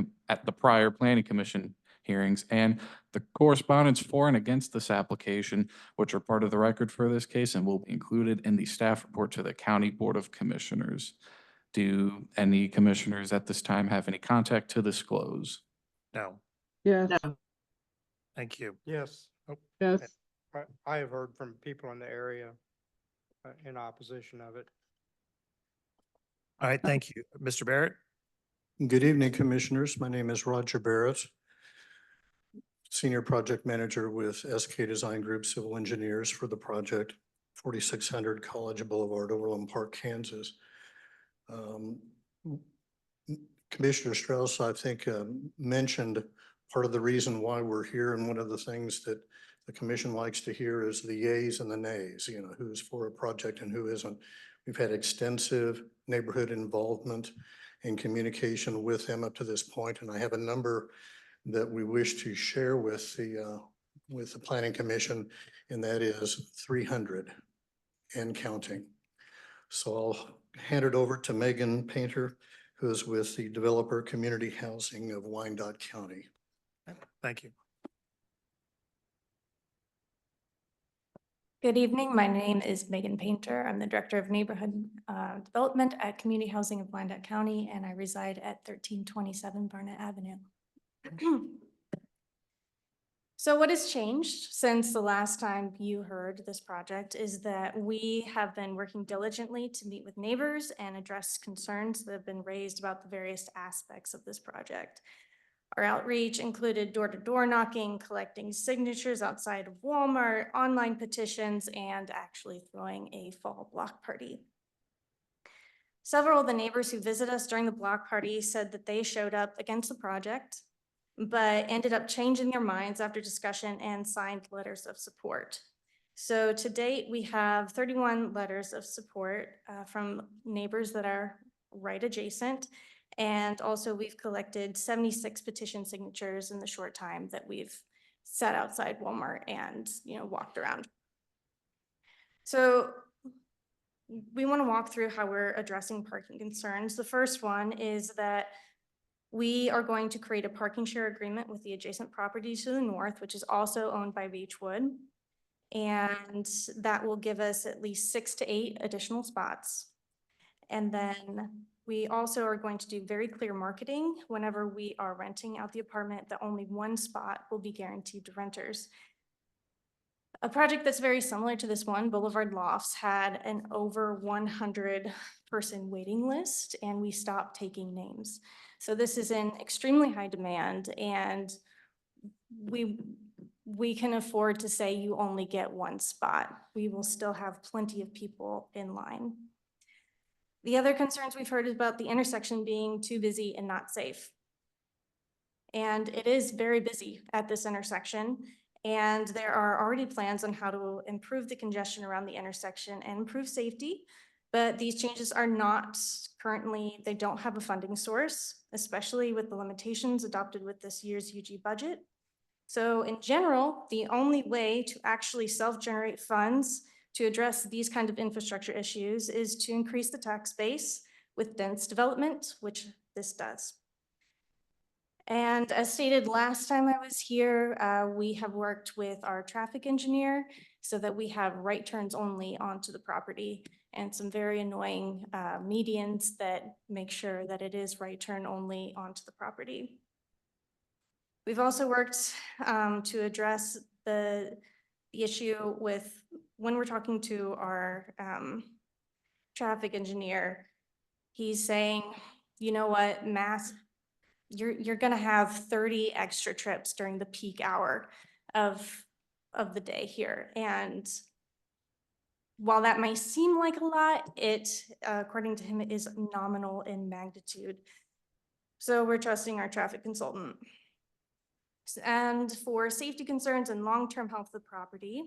commission hearings, and the correspondence for and against this application, which are part of the record for this case and will be included in the staff report to the County Board of Commissioners. Do any commissioners at this time have any contact to disclose? No, Yes. No. thank you. Yes. Yes. I have heard from people in the area in opposition of it. All right, thank you. Mr. Barrett? Good evening, Commissioners. My name is Roger Barrett, Senior Project Manager with SK Design Group Civil Engineers for the project, 4600 College Boulevard, Overland Park, Kansas. Commissioner Strauss, I think, mentioned part of the reason why we're here, and one of the things that the commission likes to hear is the yays and the nays, you know, who's for a project and who isn't. We've had extensive neighborhood involvement and communication with them up to this point, and I have a number that we wish to share with the Planning Commission, and that is 300 and counting. So I'll hand it over to Megan Painter, who is with the Developer Community Housing of Wyandotte County. Thank you. Good evening. My name is Megan Painter. I'm the Director of Neighborhood Development at Community Housing of Wyandotte County, and I reside at 1327 Barnett Avenue. So what has changed since the last time you heard this project is that we have been working diligently to meet with neighbors and address concerns that have been raised about the various aspects of this project. Our outreach included door-to-door knocking, collecting signatures outside of Walmart, online petitions, and actually throwing a fall block party. Several of the neighbors who visit us during the block party said that they showed up against the project, but ended up changing their minds after discussion and signed letters of support. So to date, we have 31 letters of support from neighbors that are right adjacent. And also we've collected 76 petition signatures in the short time that we've sat outside Walmart and, walked around. So we want to walk through how we're addressing parking concerns. The first one is that we are going to create a parking share agreement with the adjacent property to the north, which is also owned by Beechwood. And that will give us at least 6 to 8 additional spots. And then we also are going to do very clear marketing whenever we are renting out the apartment that only 1 spot will be guaranteed to renters. A project that's very similar to this one, Boulevard Lofts, had an over 100-person waiting list, and we stopped taking names. So this is in extremely high demand, and we can afford to say you only get 1 spot. We will still have plenty of people in line. The other concerns we've heard is about the intersection being too busy and not safe. And it is very busy at this intersection. And there are already plans on how to improve the congestion around the intersection and improve safety. But these changes are not currently, they don't have a funding source, especially with the limitations adopted with this year's UG budget. So in general, the only way to actually self-generate funds to address these kind of infrastructure issues is to increase the tax base with dense development, which this does. And as stated last time I was here, we have worked with our traffic engineer so that we have right turns only onto the property and some very annoying medians that make sure that it is right turn only onto the property. We've also worked to address the issue with when we're talking to our traffic engineer, he's saying, you know what, you're gonna have 30 extra trips during the peak hour of the day here. And while that may seem like a lot, it, according to him, it is nominal in magnitude. So we're trusting our traffic consultant. And for safety concerns and long-term health of the property,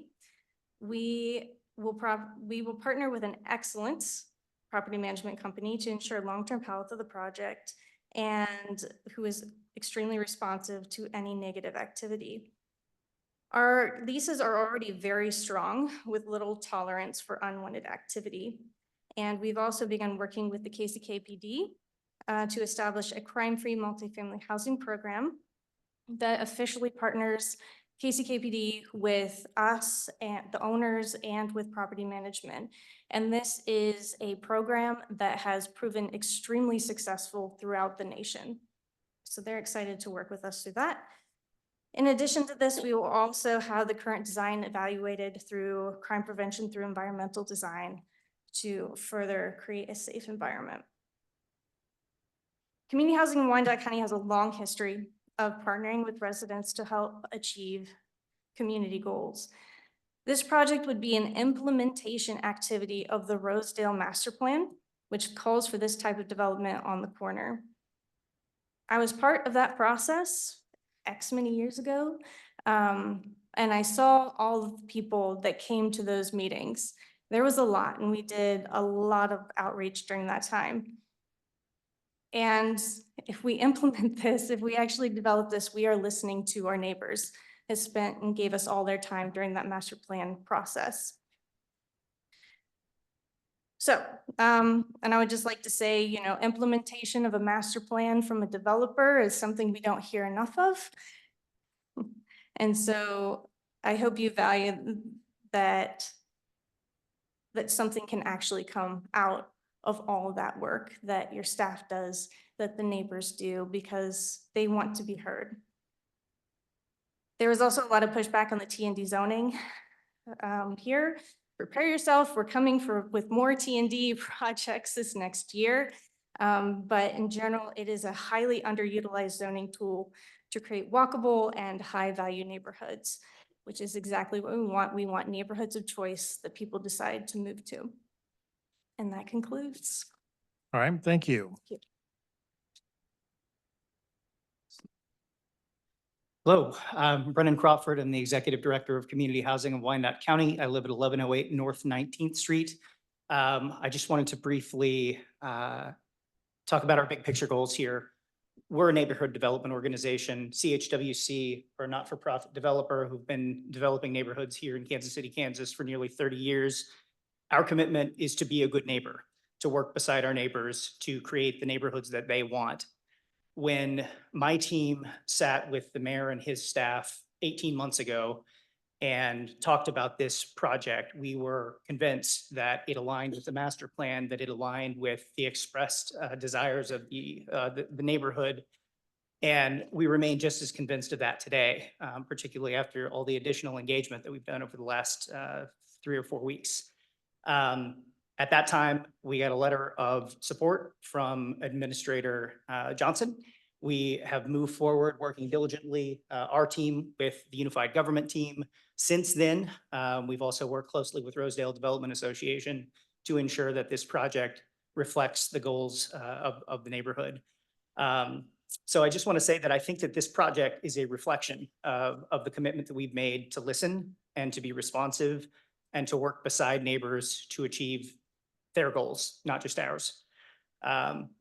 we will partner with an excellent property management company to ensure long-term health of the project and who is extremely responsive to any negative activity. Our leases are already very strong with little tolerance for unwanted activity. And we've also begun working with the KCKPD to establish a crime-free multifamily housing program that officially partners KCKPD with us and the owners and with property management. And this is a program that has proven extremely successful throughout the nation. So they're excited to work with us through that. In addition to this, we will also have the current design evaluated through crime prevention through environmental design to further create a safe environment. Community housing in Wyandotte County has a long history of partnering with residents to help achieve community goals. This project would be an implementation activity of the Rosedale Master Plan, which calls for this type of development on the corner. I was part of that process X many years ago, and I saw all of the people that came to those meetings. There was a lot, and we did a lot of outreach during that time. And if we implement this, if we actually develop this, we are listening to our neighbors that spent and gave us all their time during that master plan process. So, and I would just like to say, implementation of a master plan from a developer is something we don't hear enough of. And so I hope you value that something can actually come out of all of that work that your staff does, that the neighbors do, because they want to be heard. There was also a lot of pushback on the T&D zoning here. Prepare yourself, we're coming with more T&D projects this next year. But in general, it is a highly underutilized zoning tool to create walkable and high value neighborhoods, which is exactly what we want. We want neighborhoods of choice that people decide to move to. And that concludes. All right, thank you. Hello, I'm Brennan Crawford. I'm the Executive Director of Community Housing in Wyandotte County. I live at 1108 North 19th Street. I just wanted to briefly talk about our big picture goals here. We're a neighborhood development organization. CHWC, or a not-for-profit developer who've been developing neighborhoods here in Kansas City, Kansas for nearly 30 years. Our commitment is to be a good neighbor, to work beside our neighbors, to create the neighborhoods that they want. When my team sat with the mayor and his staff 18 months ago and talked about this project, we were convinced that it aligned with the master plan, that it aligned with the expressed desires of the neighborhood. And we remain just as convinced of that today, particularly after all the additional engagement that we've done over the last 3 or 4 weeks. At that time, we got a letter of support from Administrator Johnson. We have moved forward working diligently, our team with the Unified Government team. Since then, we've also worked closely with Rosedale Development Association to ensure that this project reflects the goals of the neighborhood. So I just want to say that I think that this project is a reflection of the commitment that we've made to listen and to be responsive and to work beside neighbors to achieve their goals, not just ours.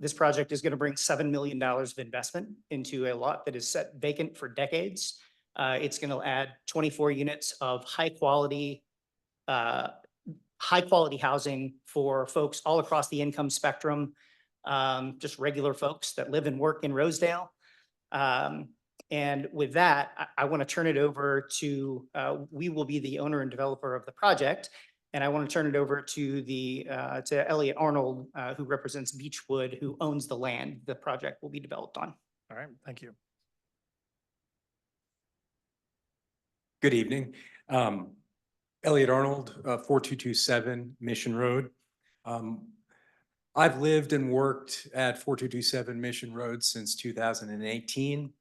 This project is going to bring $7 million of investment into a lot that is set vacant for decades. It's going to add 24 units of high quality housing for folks all across the income spectrum, just regular folks that live and work in Rosedale. And with that, I want to turn it over to, we will be the owner and developer of the project. And I want to turn it over to to Elliot Arnold, who represents Beechwood, who owns the land the project will be developed on. All right, thank you. Good evening. Elliot Arnold, 4227 Mission Road. I've lived and worked at 4227 Mission Road since 2018.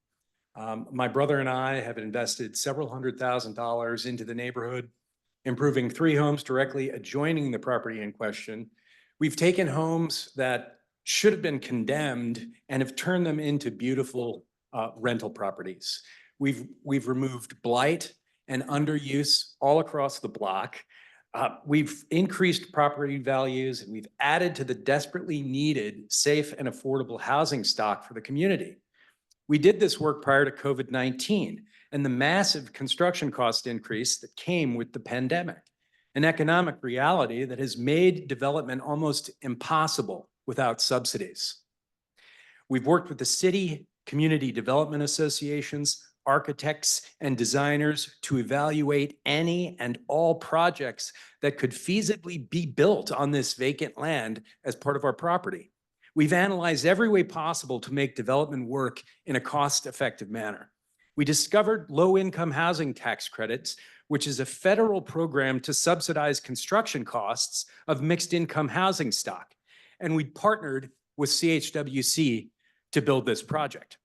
My brother and I have invested several $100,000s into the neighborhood, improving 3 homes directly adjoining the property in question. We've taken homes that should have been condemned and have turned them into beautiful rental properties. We've removed blight and underuse all across the block. We've increased property values and we've added to the desperately needed safe and affordable housing stock for the community. We did this work prior to COVID-19 and the massive construction cost increase that came with the pandemic, an economic reality that has made development almost impossible without subsidies. We've worked with the city, community development associations, architects, and designers to evaluate any and all projects that could feasibly be built on this vacant land as part of our property. We've analyzed every way possible to make development work in a cost-effective manner. We discovered low-income housing tax credits, which is a federal program to subsidize construction costs of mixed-income housing stock. And we partnered with CHWC to build this project.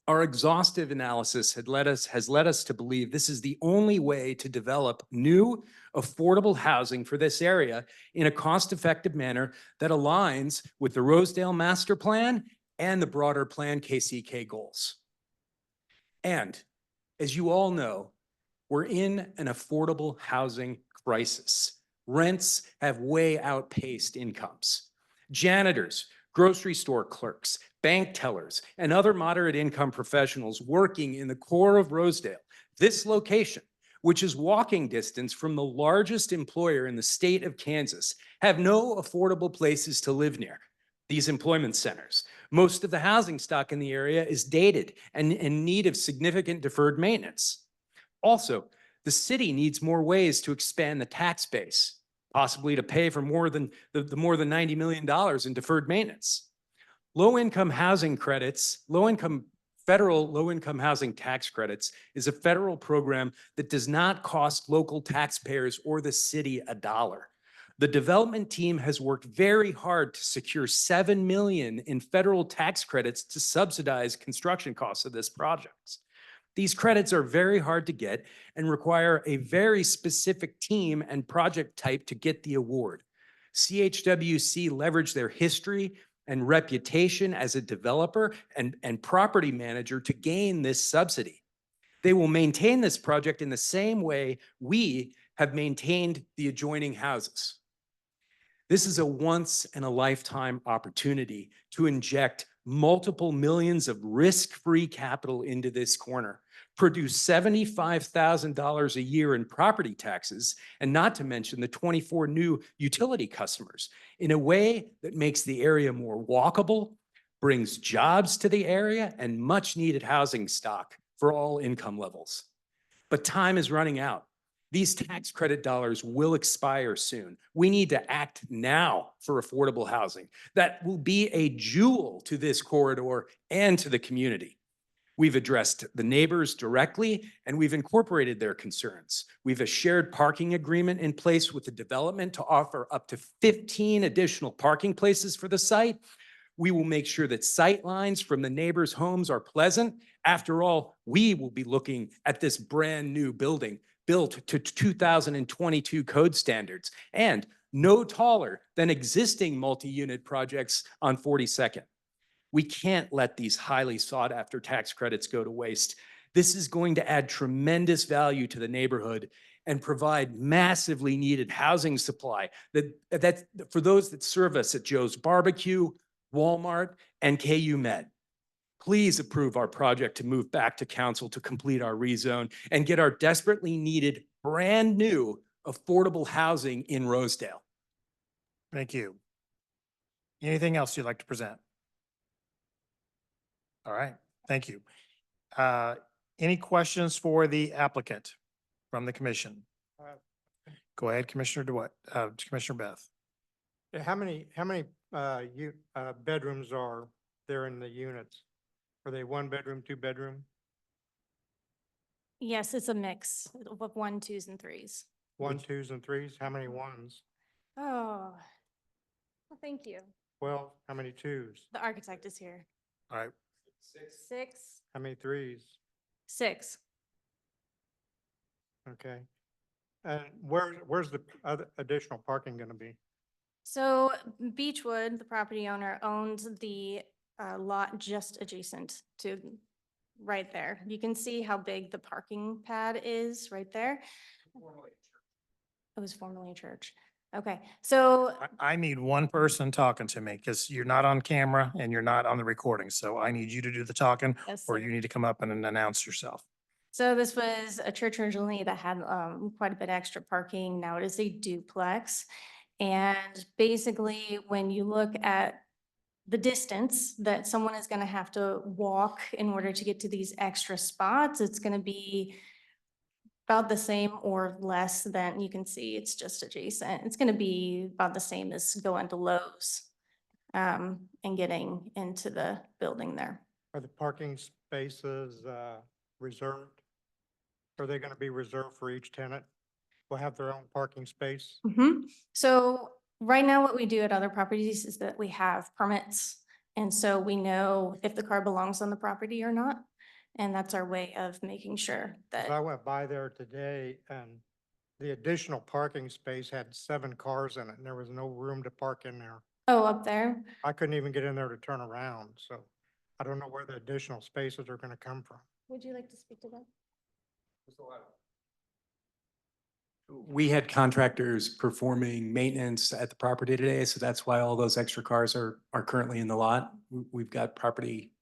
Our exhaustive analysis has led us to believe this is the only way to develop new, affordable housing for this area in a cost-effective manner that aligns with the Rosedale Master Plan and the broader Plan KCK goals. And as you all know, we're in an affordable housing crisis. Rents have way outpaced incomes. Janitors, grocery store clerks, bank tellers, and other moderate income professionals working in the core of Rosedale, this location, which is walking distance from the largest employer in the state of Kansas, have no affordable places to live near. These employment centers. Most of the housing stock in the area is dated and in need of significant deferred maintenance. Also, the city needs more ways to expand the tax base, possibly to pay for more than $90 million in deferred maintenance. Low-income housing credits, federal low-income housing tax credits is a federal program that does not cost local taxpayers or the city a dollar. The development team has worked very hard to secure $7 million in federal tax credits to subsidize construction costs of this project. These credits are very hard to get and require a very specific team and project type to get the award. CHWC leveraged their history and reputation as a developer and property manager to gain this subsidy. They will maintain this project in the same way we have maintained the adjoining houses. This is a once in a lifetime opportunity to inject multiple millions of risk-free capital into this corner, produce $75,000 a year in property taxes, and not to mention the 24 new utility customers in a way that makes the area more walkable, brings jobs to the area, and much needed housing stock for all income levels. But time is running out. These tax credit dollars will expire soon. We need to act now for affordable housing. That will be a jewel to this corridor and to the community. We've addressed the neighbors directly, and we've incorporated their concerns. We've a shared parking agreement in place with the development to offer up to 15 additional parking places for the site. We will make sure that sight lines from the neighbors' homes are pleasant. After all, we will be looking at this brand new building built to 2022 code standards and no taller than existing multi-unit projects on 42nd. We can't let these highly sought after tax credits go to waste. This is going to add tremendous value to the neighborhood and provide massively needed housing supply that for those that serve us at Joe's Barbecue, Walmart, and KU Med. Please approve our project to move back to council to complete our rezone and get our desperately needed brand new affordable housing in Rosedale. Thank you. Anything else you'd like to present? All right, thank you. Any questions for the applicant from the commission? Go ahead, Commissioner DeWitt, Commissioner Beth. Yeah, how many bedrooms are there in the units? Are they 1 bedroom, 2 bedroom? Yes, it's a mix of 1, 2s, and 3s. 1, 2s, and 3s? How many 1s? Oh, well, thank you. Well, how many 2s? The architect is here. All right, 6. How many 3s? 6. Okay. And where's the other additional parking gonna be? So Beechwood, the property owner, owns the lot just adjacent to right there. You can see how big the parking pad is right there. It was formerly a church. Okay, so I need one person talking to me because you're not on camera and you're not on the recording. So I need you to do the talking Yes, or sir. you need to come up and announce yourself. So this was a church originally that had quite a bit extra parking. Now it is a duplex. And basically, when you look at the distance that someone is going to have to walk in order to get to these extra spots, it's going to be about the same or less than you can see. It's just adjacent. It's going to be about the same as going to Lowe's and getting into the building there. Are the parking spaces reserved? Are they gonna be reserved for each tenant? Will have their own parking space? So right now, what we do at other properties is that we have permits. And so we know if the car belongs on the property or not. And that's our way of making sure 'Cause that, I went by there today and the additional parking space had 7 cars in it and there was no room to park in there. oh, up there. I couldn't even get in there to turn around, so I don't know where the additional spaces are gonna come from. Would you like to speak to that? We had contractors performing maintenance at the property today, so that's why all those extra cars are currently in the lot. We've got property,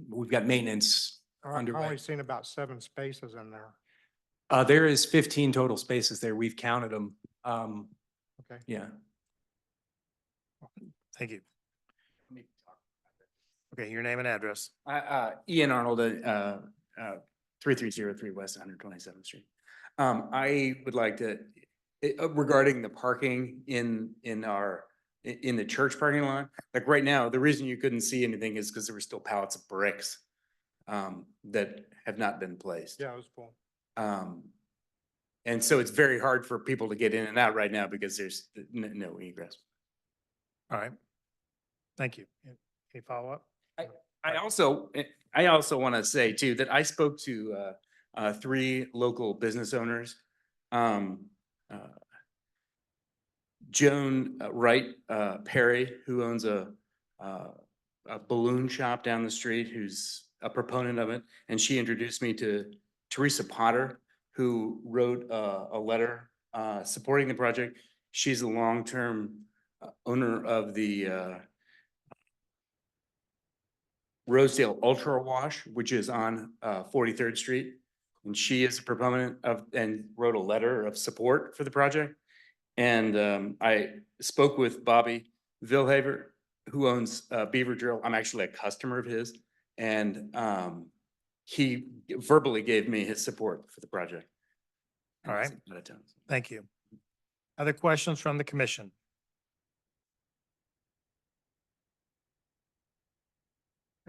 we've got maintenance I've underway. only seen about 7 spaces in there. There is 15 total spaces there. We've counted them. Okay. Yeah. Thank you. Okay, your name and address. Ian Arnold, 3303 West 127th Street. I would like to, regarding the parking in the church parking lot, like right now, the reason you couldn't see anything is because there were still pallets of bricks that have not been placed. Yeah, it was full. And so it's very hard for people to get in and out right now because there's no egress. All right. Thank you. Any follow-up? I also want to say too, that I spoke to 3 local business owners Joan Wright Perry, who owns a balloon shop down the street, who's a proponent of it. And she introduced me to Teresa Potter, who wrote a letter supporting the project. She's a long-term owner of the Rosedale Ultra Wash, which is on 43rd Street. And she is a proponent of, and wrote a letter of support for the project. And I spoke with Bobby Vilhaver, who owns Beaver Drill. I'm actually a customer of his. And he verbally gave me his support for the project. All right. Thank you. Other questions from the commission?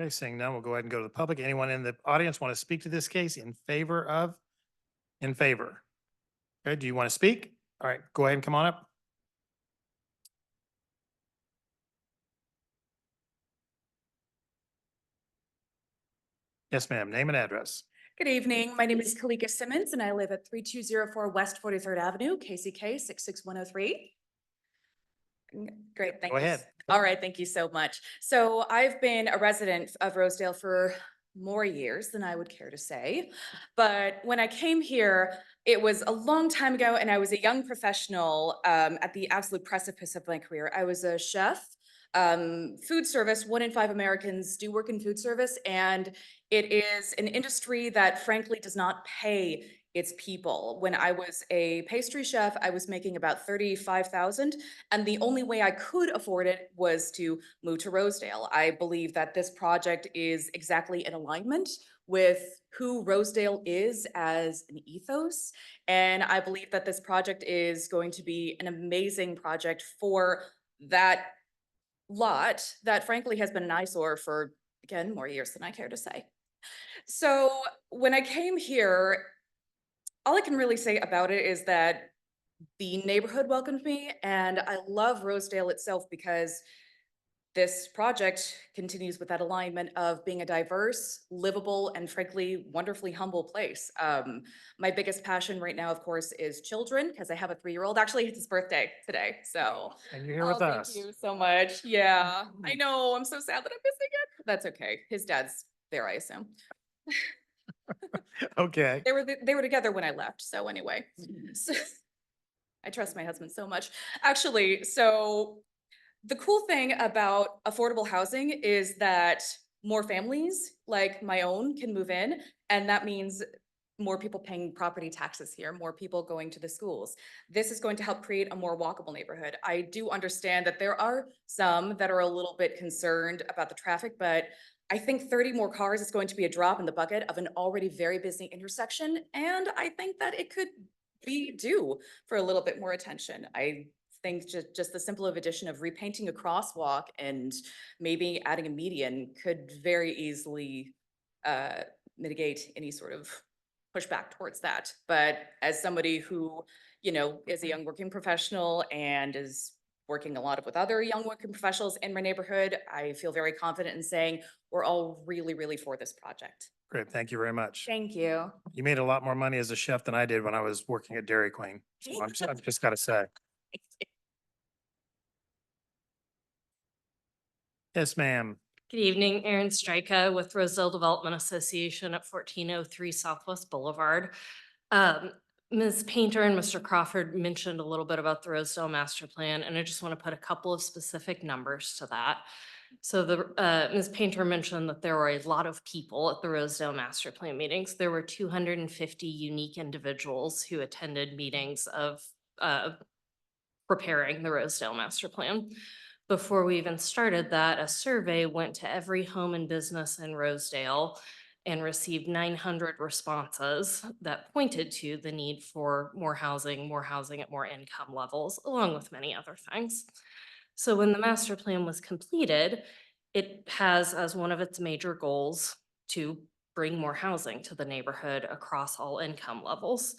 Okay, seeing none, we'll go ahead and go to the public. Anyone in the audience want to speak to this case in favor of? In favor? Okay, do you want to speak? All right, go ahead and come on up. Yes, ma'am. Name and address. Good evening. My name is Kalika Simmons and I live at 3204 West 43rd Avenue, KCK 66103. Great, thank Go you. ahead. All right, thank you so much. So I've been a resident of Rosedale for more years than I would care to say. But when I came here, it was a long time ago and I was a young professional at the absolute precipice of my career. I was a chef. Food service, 1 in 5 Americans do work in food service, and it is an industry that frankly does not pay its people. When I was a pastry chef, I was making about $35,000, and the only way I could afford it was to move to Rosedale. I believe that this project is exactly in alignment with who Rosedale is as an ethos, and I believe that this project is going to be an amazing project for that lot that frankly has been an eyesore for, again, more years than I care to say. So when I came here, all I can really say about it is that the neighborhood welcomed me, and I love Rosedale itself because this project continues with that alignment of being a diverse, livable, and frankly, wonderfully humble place. My biggest passion right now, of course, is children, because I have a 3-year-old. Actually, it's his birthday today, so. And you're here with us. Thank you so much. Yeah, I know. I'm so sad that I'm missing it. That's okay. His dad's there, I assume. Okay. They were together when I left. So anyway, so, I trust my husband so much. Actually, so the cool thing about affordable housing is that more families like my own can move in, and that means more people paying property taxes here, more people going to the schools. This is going to help create a more walkable neighborhood. I do understand that there are some that are a little bit concerned about the traffic, but I think 30 more cars is going to be a drop in the bucket of an already very busy intersection, and I think that it could be due for a little bit more attention. I think just the simple addition of repainting a crosswalk and maybe adding a median could very easily mitigate any sort of pushback towards that. But as somebody who, you know, is a young working professional and is working a lot with other young working professionals in my neighborhood, I feel very confident in saying we're all really, really for this project. Great. Thank you very much. Thank you. You made a lot more money as a chef than I did when I was working at Dairy Queen. So I've just got to say. Yes, ma'am. Good evening, Erin Strika with Rosedale Development Association at 1403 Southwest Boulevard. Ms. Painter and Mr. Crawford mentioned a little bit about the Rosedale Master Plan, and I just want to put a couple of specific numbers to that. So Ms. Painter mentioned that there were a lot of people at the Rosedale Master Plan meetings. There were 250 unique individuals who attended meetings of preparing the Rosedale Master Plan. Before we even started that, a survey went to every home and business in Rosedale and received 900 responses that pointed to the need for more housing at more income levels, along with many other things. So when the master plan was completed, it has as one of its major goals to bring more housing to the neighborhood across all income levels.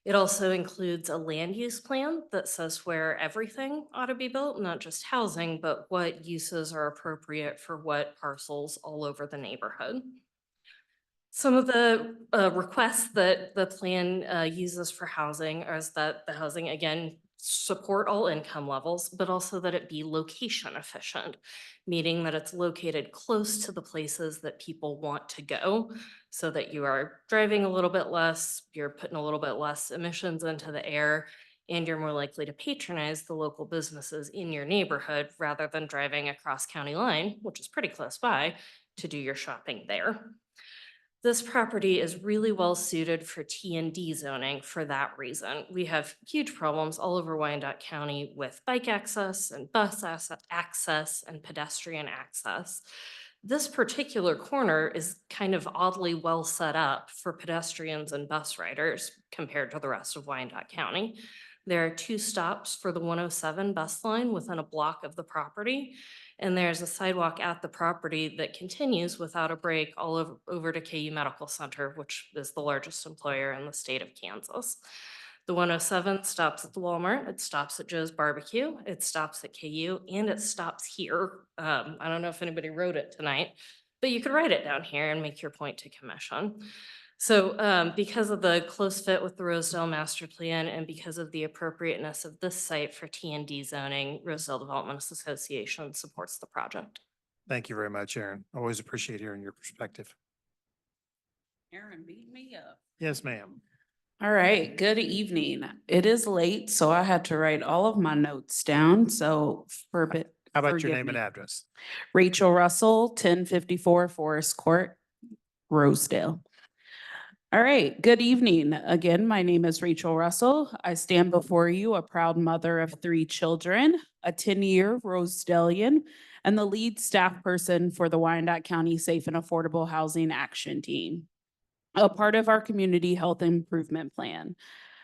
It also includes a land use plan that says where everything ought to be built, not just housing, but what uses are appropriate for what parcels all over the neighborhood. Some of the requests that the plan uses for housing is that the housing, again, support all income levels, but also that it be location efficient, meaning that it's located close to the places that people want to go so that you are driving a little bit less, you're putting a little bit less emissions into the air, and you're more likely to patronize the local businesses in your neighborhood rather than driving across county line, which is pretty close by, to do your shopping there. This property is really well suited for T&D zoning for that reason. We have huge problems all over Wyandotte County with bike access and bus access and pedestrian access. This particular corner is kind of oddly well set up for pedestrians and bus riders compared to the rest of Wyandotte County. There are 2 stops for the 107 bus line within a block of the property. And there's a sidewalk at the property that continues without a break all over to KU Medical Center, which is the largest employer in the state of Kansas. The 107 stops at the Walmart, it stops at Joe's Barbecue, it stops at KU, and it stops here. I don't know if anybody wrote it tonight, but you could write it down here and make your point to commission. So because of the close fit with the Rosedale Master Plan and because of the appropriateness of this site for T&D zoning, Rosedale Development Association supports the project. Thank you very much, Aaron. Always appreciate hearing your perspective. Aaron beat me up. Yes, ma'am. All right, good evening. It is late, so I had to write all of my notes down, so for a bit. How about your forgive name and me. address? Rachel Russell, 1054 Forest Court, Rosedale. All right, good evening. Again, my name is Rachel Russell. I stand before you, a proud mother of 3 children, a 10-year Rosedalian, and the lead staff person for the Wyandotte County Safe and Affordable Housing Action Team, a part of our community health improvement plan.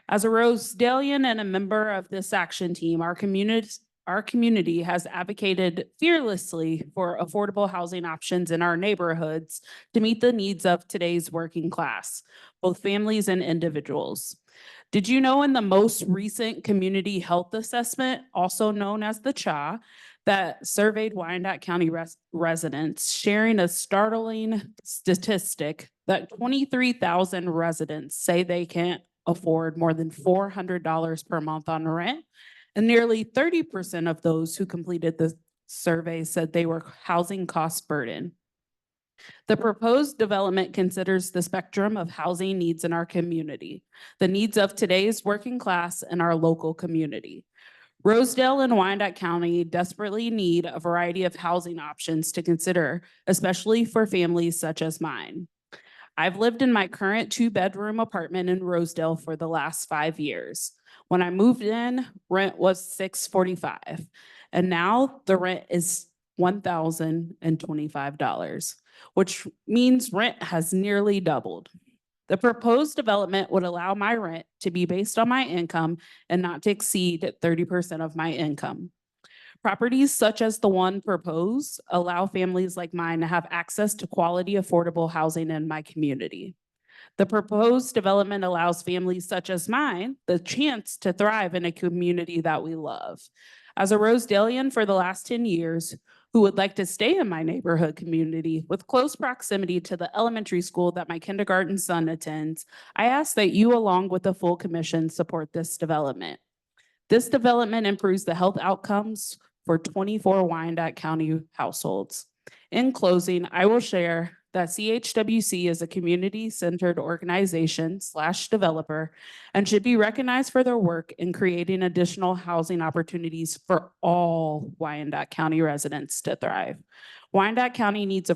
As a Rosedalian and a member of this action team, our community has advocated fearlessly for affordable housing options in our neighborhoods to meet the needs of today's working class, both families and individuals. Did you know in the most recent community health assessment, also known as the CHA, that surveyed Wyandotte County residents, sharing a startling statistic that 23,000 residents say they can't afford more than $400 per month on rent? And nearly 30% of those who completed the survey said they were housing cost burden. The proposed development considers the spectrum of housing needs in our community, the needs of today's working class and our local community. Rosedale and Wyandotte County desperately need a variety of housing options to consider, especially for families such as mine. I've lived in my current 2-bedroom apartment in Rosedale for the last 5 years. When I moved in, rent was $645, and now the rent is $1,025, which means rent has nearly doubled. The proposed development would allow my rent to be based on my income and not to exceed 30% of my income. Properties such as the one proposed allow families like mine to have access to quality, affordable housing in my community. The proposed development allows families such as mine the chance to thrive in a community that we love. As a Rosedalian for the last 10 years, who would like to stay in my neighborhood community with close proximity to the elementary school that my kindergarten son attends, I ask that you, along with the full commission, support this development. This development improves the health outcomes for 24 Wyandotte County households. In closing, I will share that CHWC is a community-centered organization / developer and should be recognized for their work in creating additional housing opportunities for all Wyandotte County residents to thrive. Wyandotte County needs a